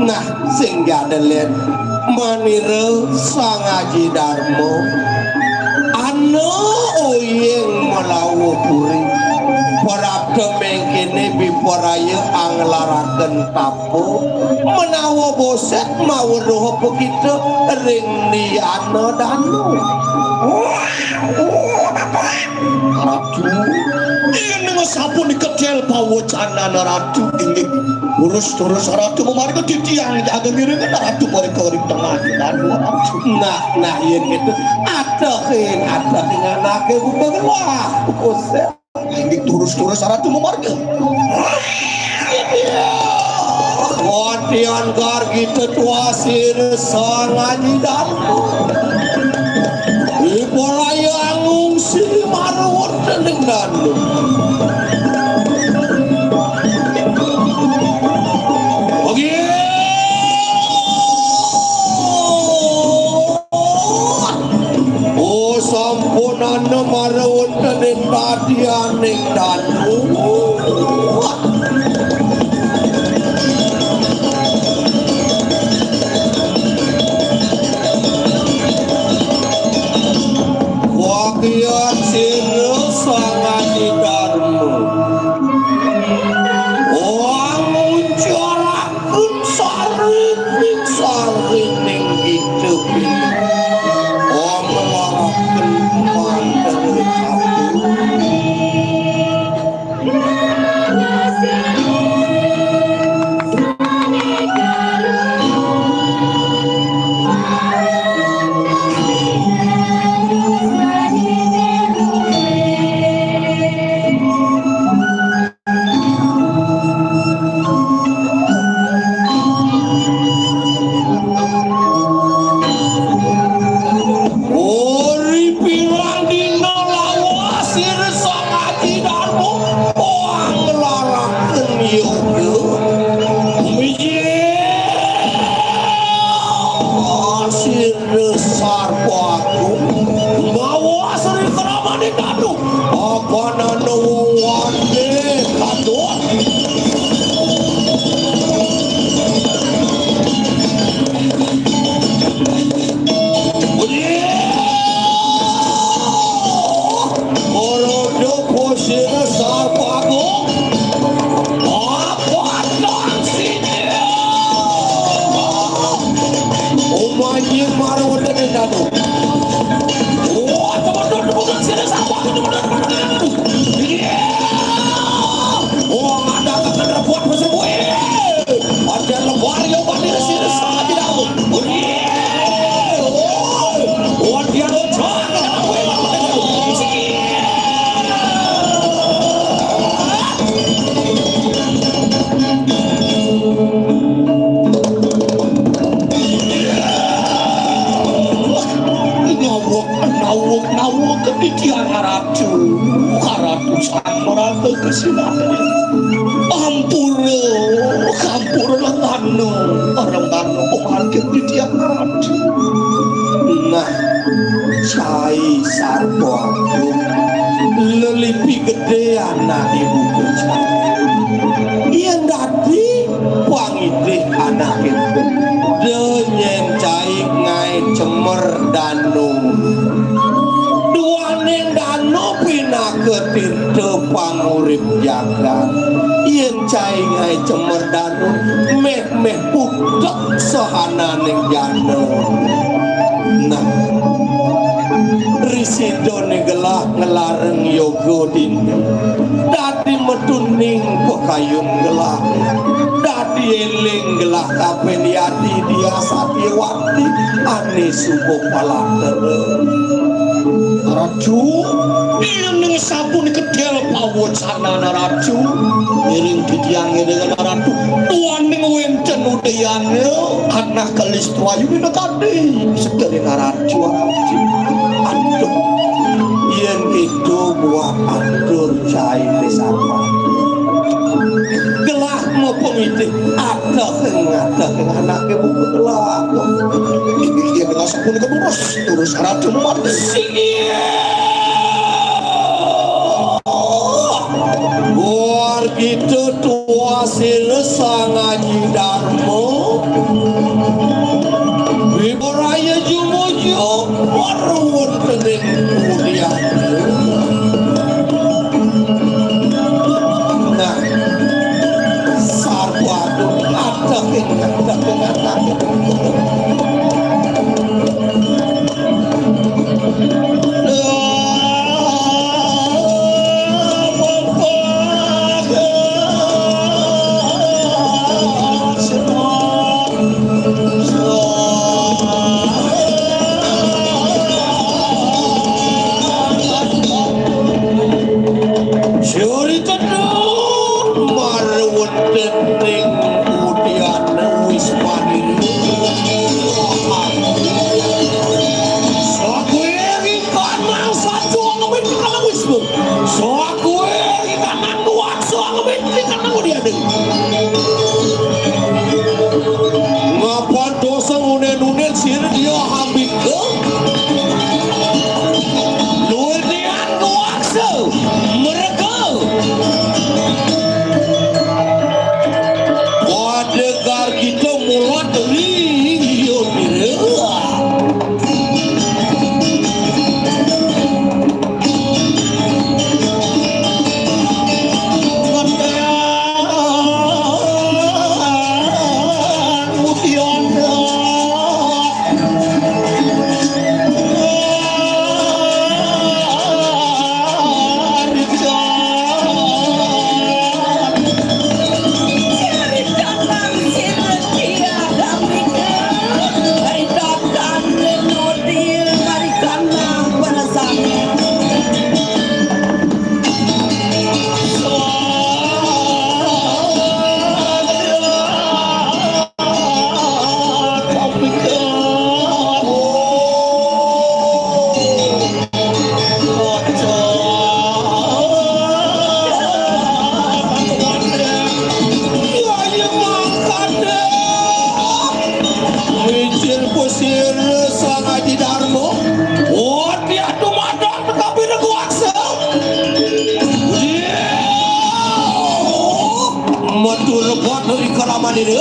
nah sing gak ada lihat manira sang aji darmo ano oyeng melawu puri para kemengkini biporaya anglaraken tapo menawa boset mau roh begitu ring di ano danu ratu ini ngesapun diketel pawacana ratu ini urus terus ratu memarga titiang jaga miringan ratu mereka orang tengah danu ratu nah yang itu ada anaknya bukan wah boset ini terus ratu memarga Wadian gargi tetua sir sang aji danu Ibolaya ngungsi marwut dening danu Oke Oh sampunane marwut dening tadianing danu Wakiat sirah sangat didarmu Wang munculakan saring ning hidup Wang melarakan mantan capu sir sarpaku bawa seri keramane dadu apa nano wande kadot Orodo posir sarpaku apa sini Umanyin marah dan dadu. Oh, teman-teman bukan sini sama teman-teman. Oh, ada kakak buat bersebu. Ada lebar yang bandir sini sama tidak. Oh, dia loncat. Nawuk ketidian haratu samara kesinane ampura langano orang tano omarke ketidian haratu nah cai sarpo aku lelipi gede anak ibu kerja yang dadi wangi deh anak itu denyen cai ngai cemer danu duaning danu pina ketirte pangurip jagat yen cai ngai cemer danu meh putek sahananing jana nah risidone gelah ngelareng yogo dini dadi metuning pekayun gelah dadi eling gelah kapen yadi dia sati wakti ane subuh palater raju yang sabun kedel pawocana raju miring didiangi dengan raju tuan mingwenten udayange anak kelis tuayu ini tadi segeri raju aduh yang itu buah atur cai desama gelah mau pengiti ada anaknya buku gelah ini dengan sabun terus raju mati sini buar gitu tua silesang ngaji darmo Wiboraya Jumojo warun tening kemudian nah sarwadu ada ngapan dosa ngunen-ngunen sir dia ambil ke luidian kuaksa mereka wadegar kita mulat dari yodira Usir sang Aji Darmo. Oh dia dumadang tetapi kuasa. Matur buat dari kalaman ini.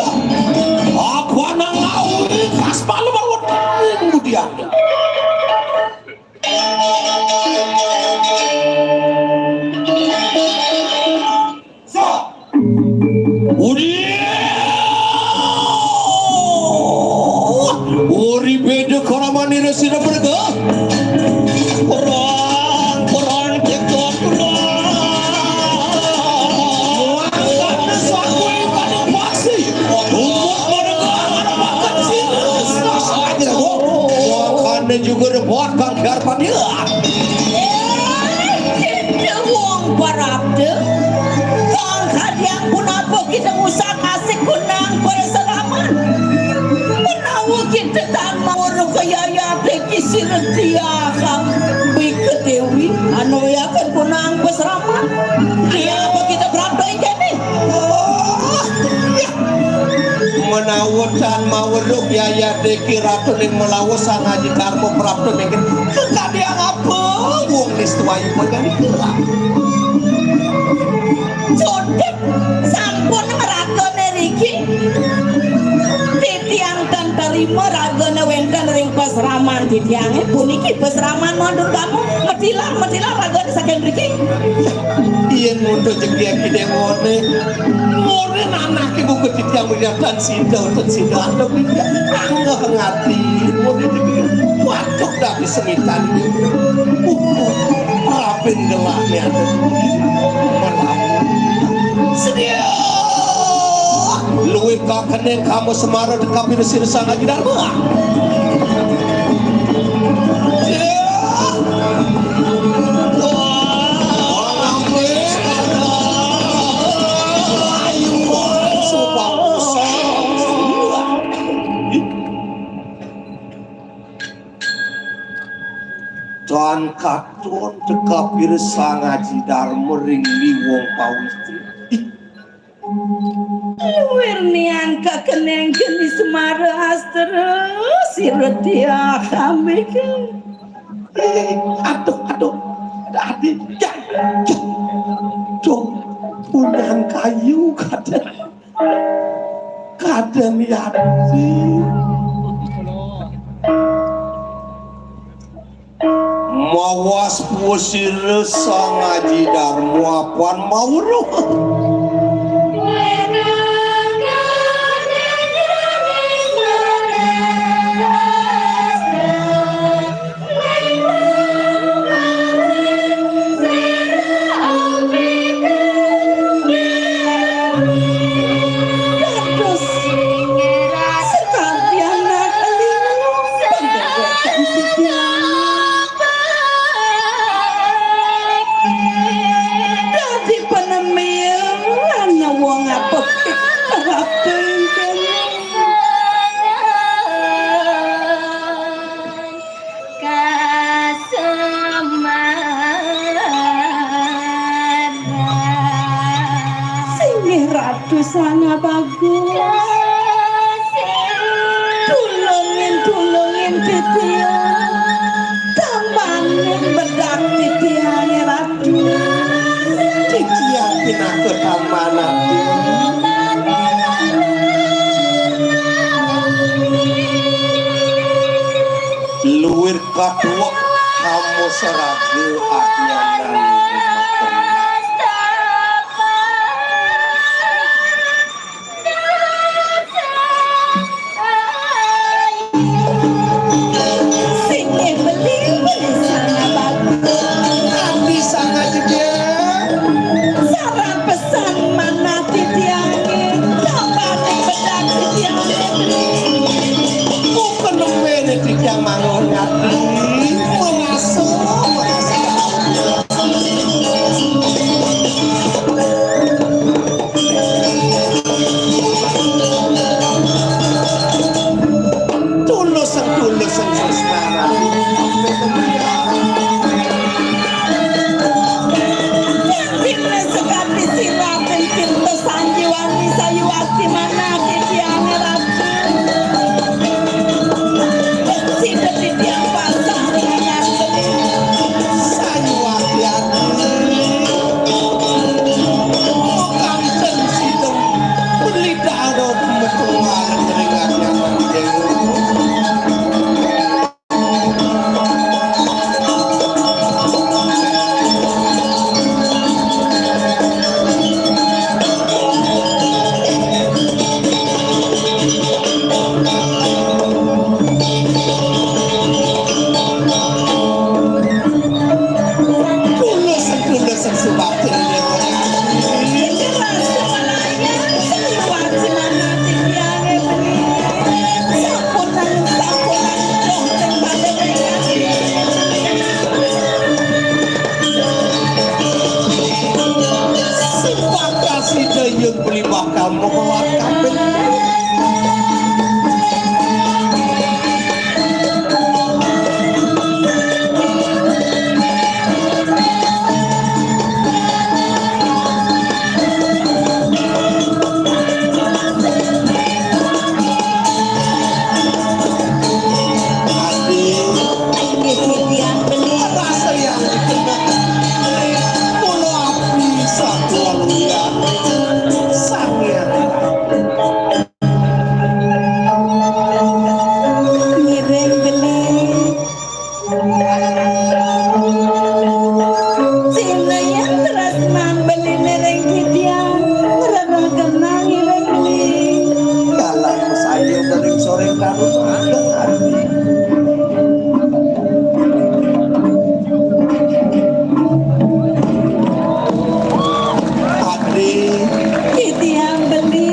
Apa nang ngau kas malu baru kemudian. So. Uri beda kalaman ini sudah pergi. Perang tekok dan juga buat banggar pada kita wong parabde kang kadiang pun apa kita usah kasih kunang perseraman menawa kita tak mau kaya kisi retia kang biketewi anu ya kan kunang perseraman dia apa kita berabda ini menawutan mawuruk yaya deki ratu ning melawu sang Haji Darmo prapto mungkin kekadiang apa wong nistuai pegang gerak Jodek sampun meragone riki titiang dan terima ragone wenten ring pesraman titiange puniki pesraman mundur kamu medilang ragone saking riki yen mundur jegi kide ngone ngone anak ibu ketitiang melihat dan sinda anda pikir angga ngati ngone jegi waduh dari semitan rapin gelaknya sedia luwih kakeneng kamu semara dekapi resir sang Aji Darmo dan katon dekapi sang Aji Darmo ring wong pawistri Wirnian kakeneng kini semara astera siretia kami aduh adik dong punang kayu kadang yati mawas pusir sang Aji Darmo apan mawuruh sangat bagus tulungin titian tamanin bedak titiannya ratu titian pina ke tamanan luwir kadua kamu serage adnyanan yang mangun ngati mengasuh tulus sesmara bila sekali siraten kita sanjiwani sayuati mana titiannya ratu Titiang beli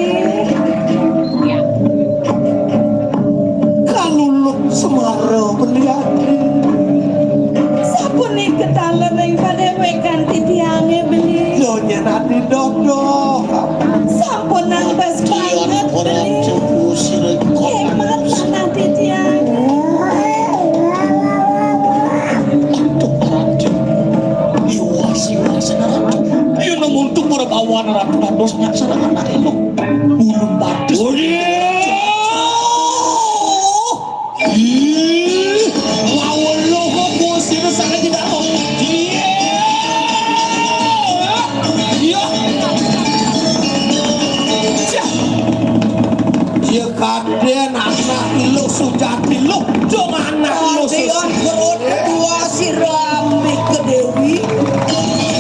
kaluluk semaro beli sapuni ketalan yang pada wekan titiangnya beli nyonya nanti dok sampun nang bas banget beli hemat mana titiang Iya namun tuh para bawa ratu dosnya sana anak itu burung bagus. Lawan lo kok bosnya sangat tidak mau. Iya kaden anak lo sujati lo jangan anak lo Dewan perut kedua si Rambi ke Dewi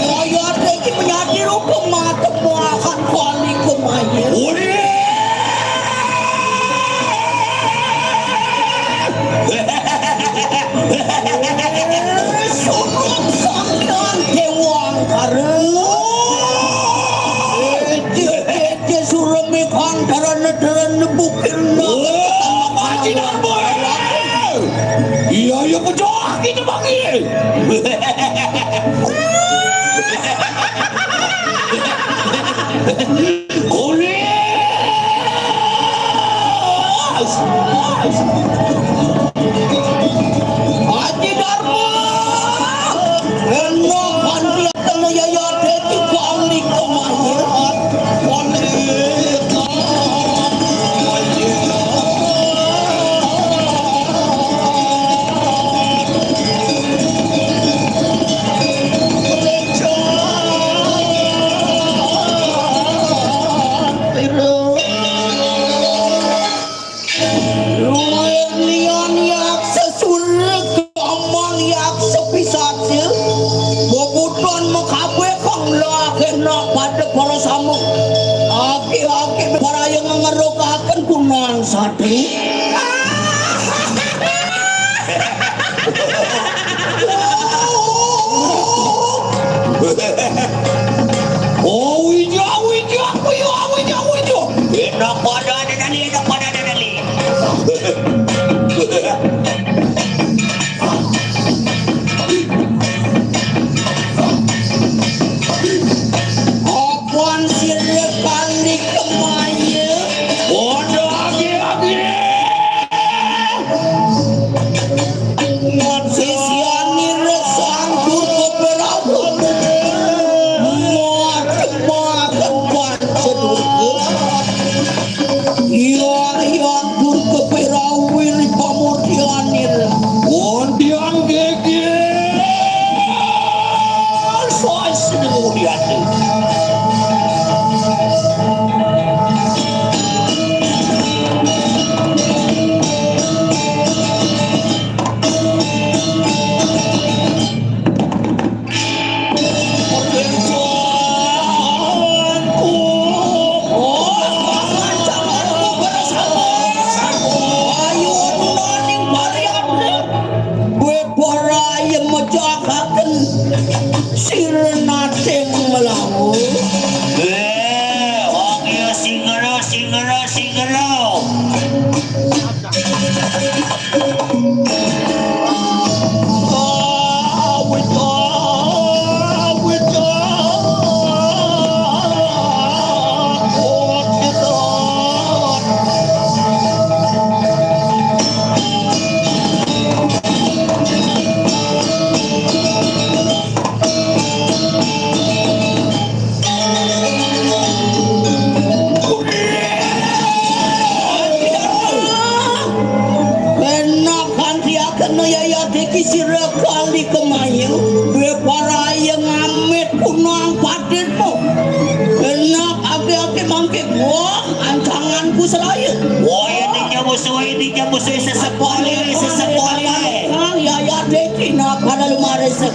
Raya Deki menjadi hukum mata muakan kuali kemaya Suruh sampean tewang karena Dia suruh mekan karena bukir Iya iya pejok itu bagi. Haji Dharma Enokan dia kena yaya deti kali kemahir Lian yak sesulit kamang yak sepisatnya Bobuton mengkabe kang lahir nak pada para samu Aki-aki para yang mengerukakan kunang satu Oh wija enak pada dadali Apaan sirnya kali kemanya Bodoh lagi. Sisiani resang turko berabu makan sedurku Yang turko berawil pamurdianir Kondian gege. Soal sedang diatur Sirna ting melawu Wong iya singero. Sira kali kemayu para yang amit kunang padetmu enak ake-ake mangke wah ancanganku seraya Wah ini jamu sesepoli. ya deki nak pada lumare se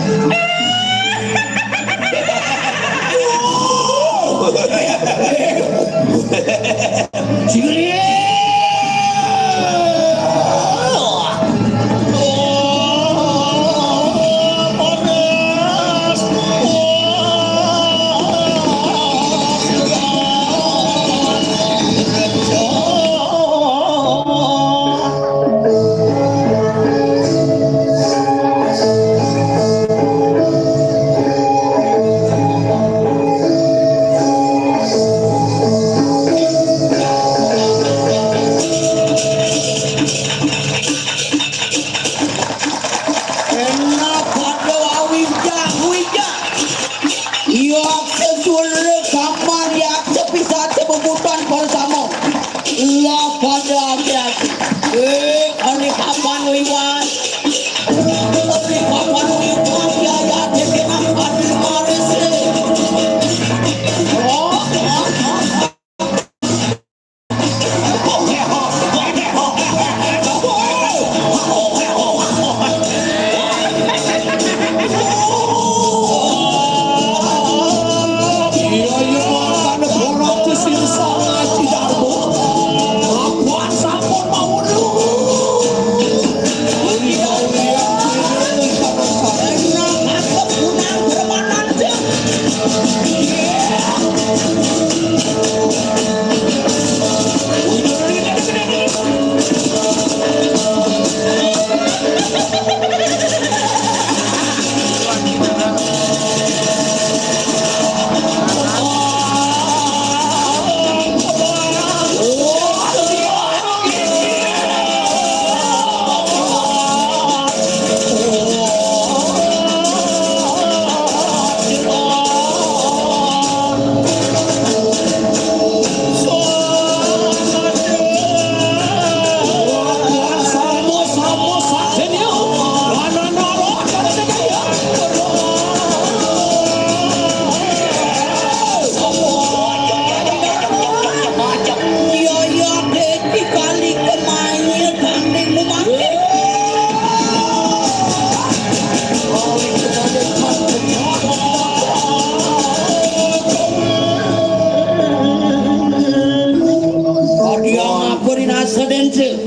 Dia ngapurin asa dense.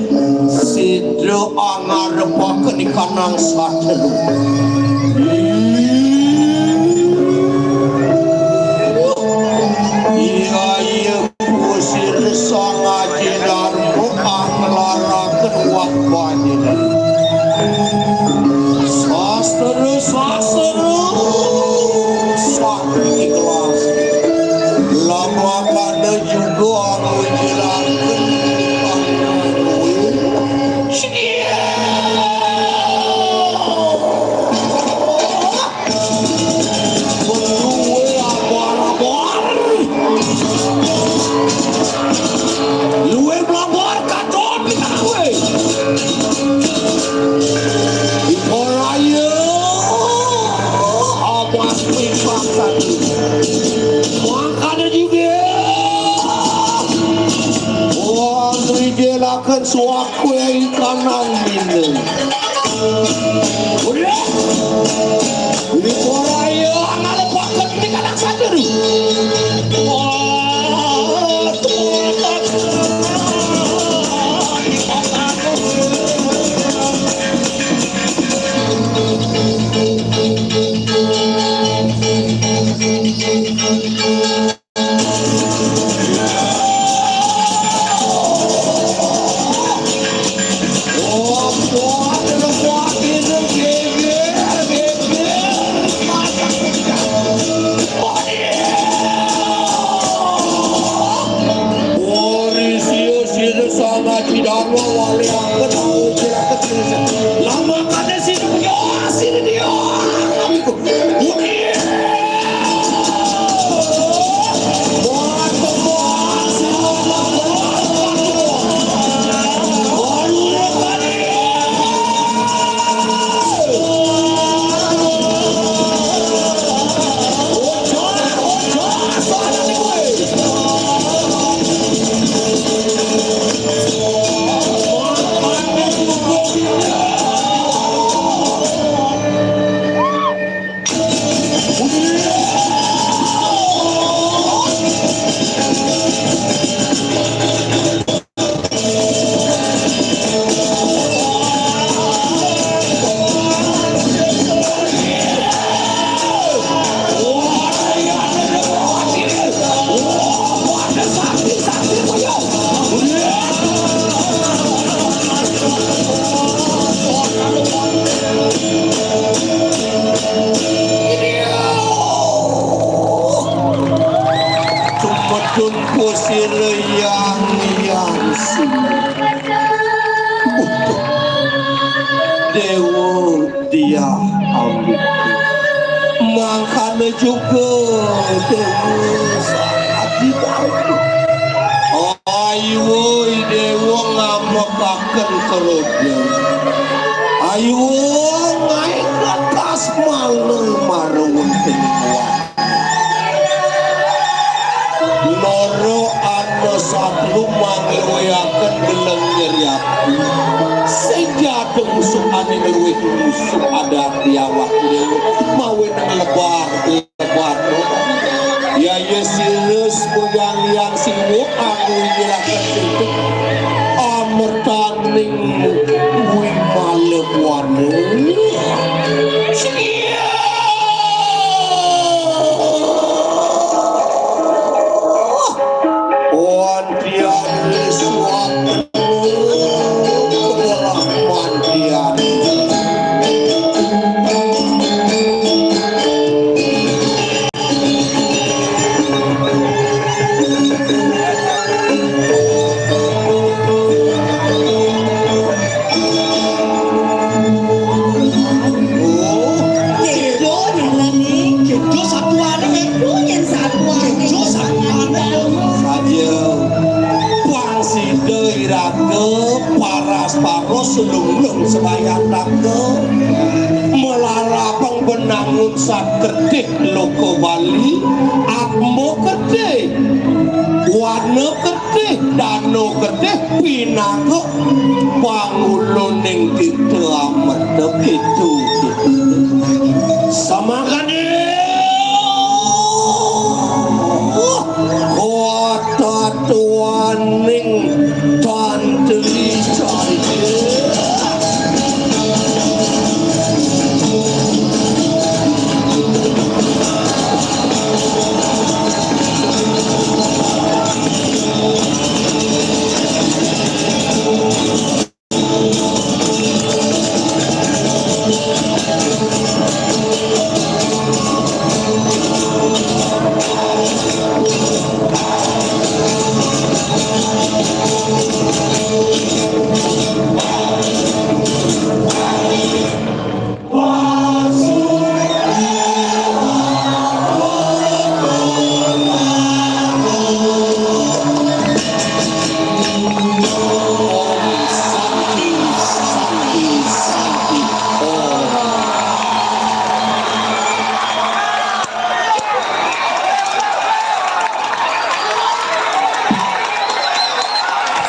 Sidro angarepakeun di kanang sateru. Iya iya kusir sangaji darmu anglarakeun wakbanya. Sasteru sakti kelas. Lama kada juga ngejilakeun luwe blabor katon di kawe di oraya abas pipaksan makanya juga wandri jelakan suaku yang kanan ini udah di oraya ngalepakan di kanan sadari lama kada sih punya sini dia kusir yang Dewa dia ambil makanya juga Dewa sangat dibantu ayo Dewa ngamakakan kerja ayo naik ke atas malu marun penyuan Noro anu satu mangiwayakan gelang nyeriaku sejadeng musuh ane ngeruih musuh ada tiawak mawin lebar ya yesirus pegang yang sibuk aku jelakan itu amertaning wing malebuane selulung sebayang tangga melarapang benangun sakedik loko Bali akmo kedih warna kedih dan anu getih pinaku panguluning kita medhek itu samakane kota tuaning tandeli cahaya.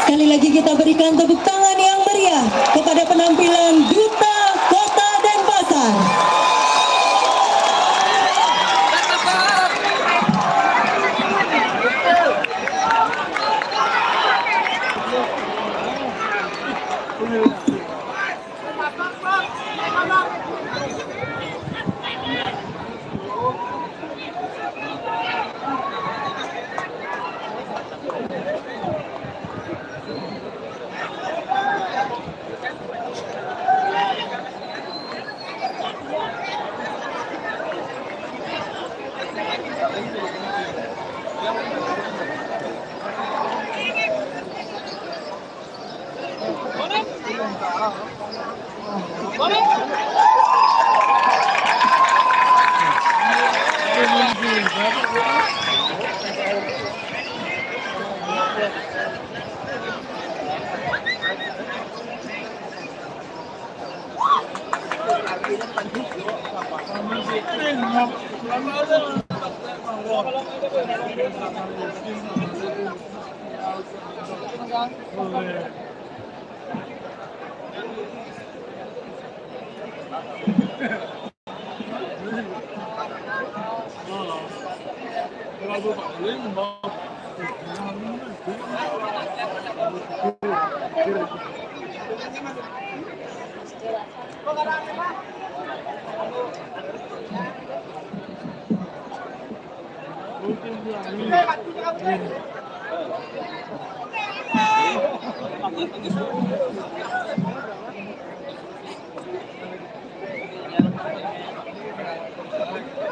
Sekali lagi kita berikan tepuk tangan yang meriah kepada penampilan Duta Kota Denpasar.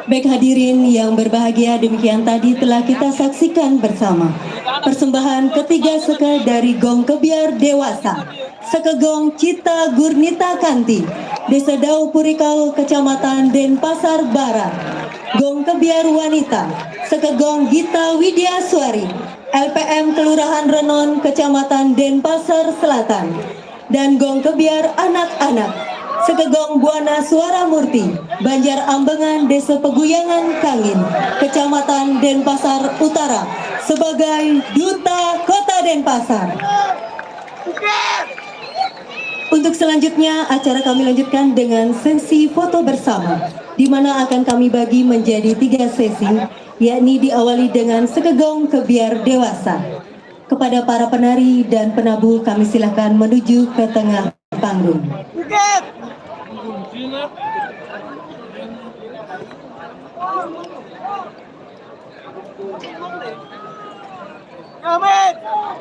Baik hadirin yang berbahagia, demikian tadi telah kita saksikan bersama persembahan ketiga seke dari Gong Kebiar Dewasa, Seke Gong Cita Gurnita Kanti, Desa Dau Purikau, Kecamatan Denpasar Barat, Gong Kebiar Wanita, Seke Gong Gita Widya Suari, LPM Kelurahan Renon, Kecamatan Denpasar Selatan, dan Gong Kebiar Anak-anak, Seke Gong Buana Suara Murti, Banjar Ambengan, Desa Peguyangan Kangin, Kecamatan Denpasar Utara, sebagai Duta Kota Denpasar. Untuk selanjutnya, acara kami lanjutkan dengan sesi foto bersama, di mana akan kami bagi menjadi 3 sesi, yakni diawali dengan Seke Gong Kebiar Dewasa. Kepada para penari dan penabuh, kami silakan menuju ke tengah panggung. Amin.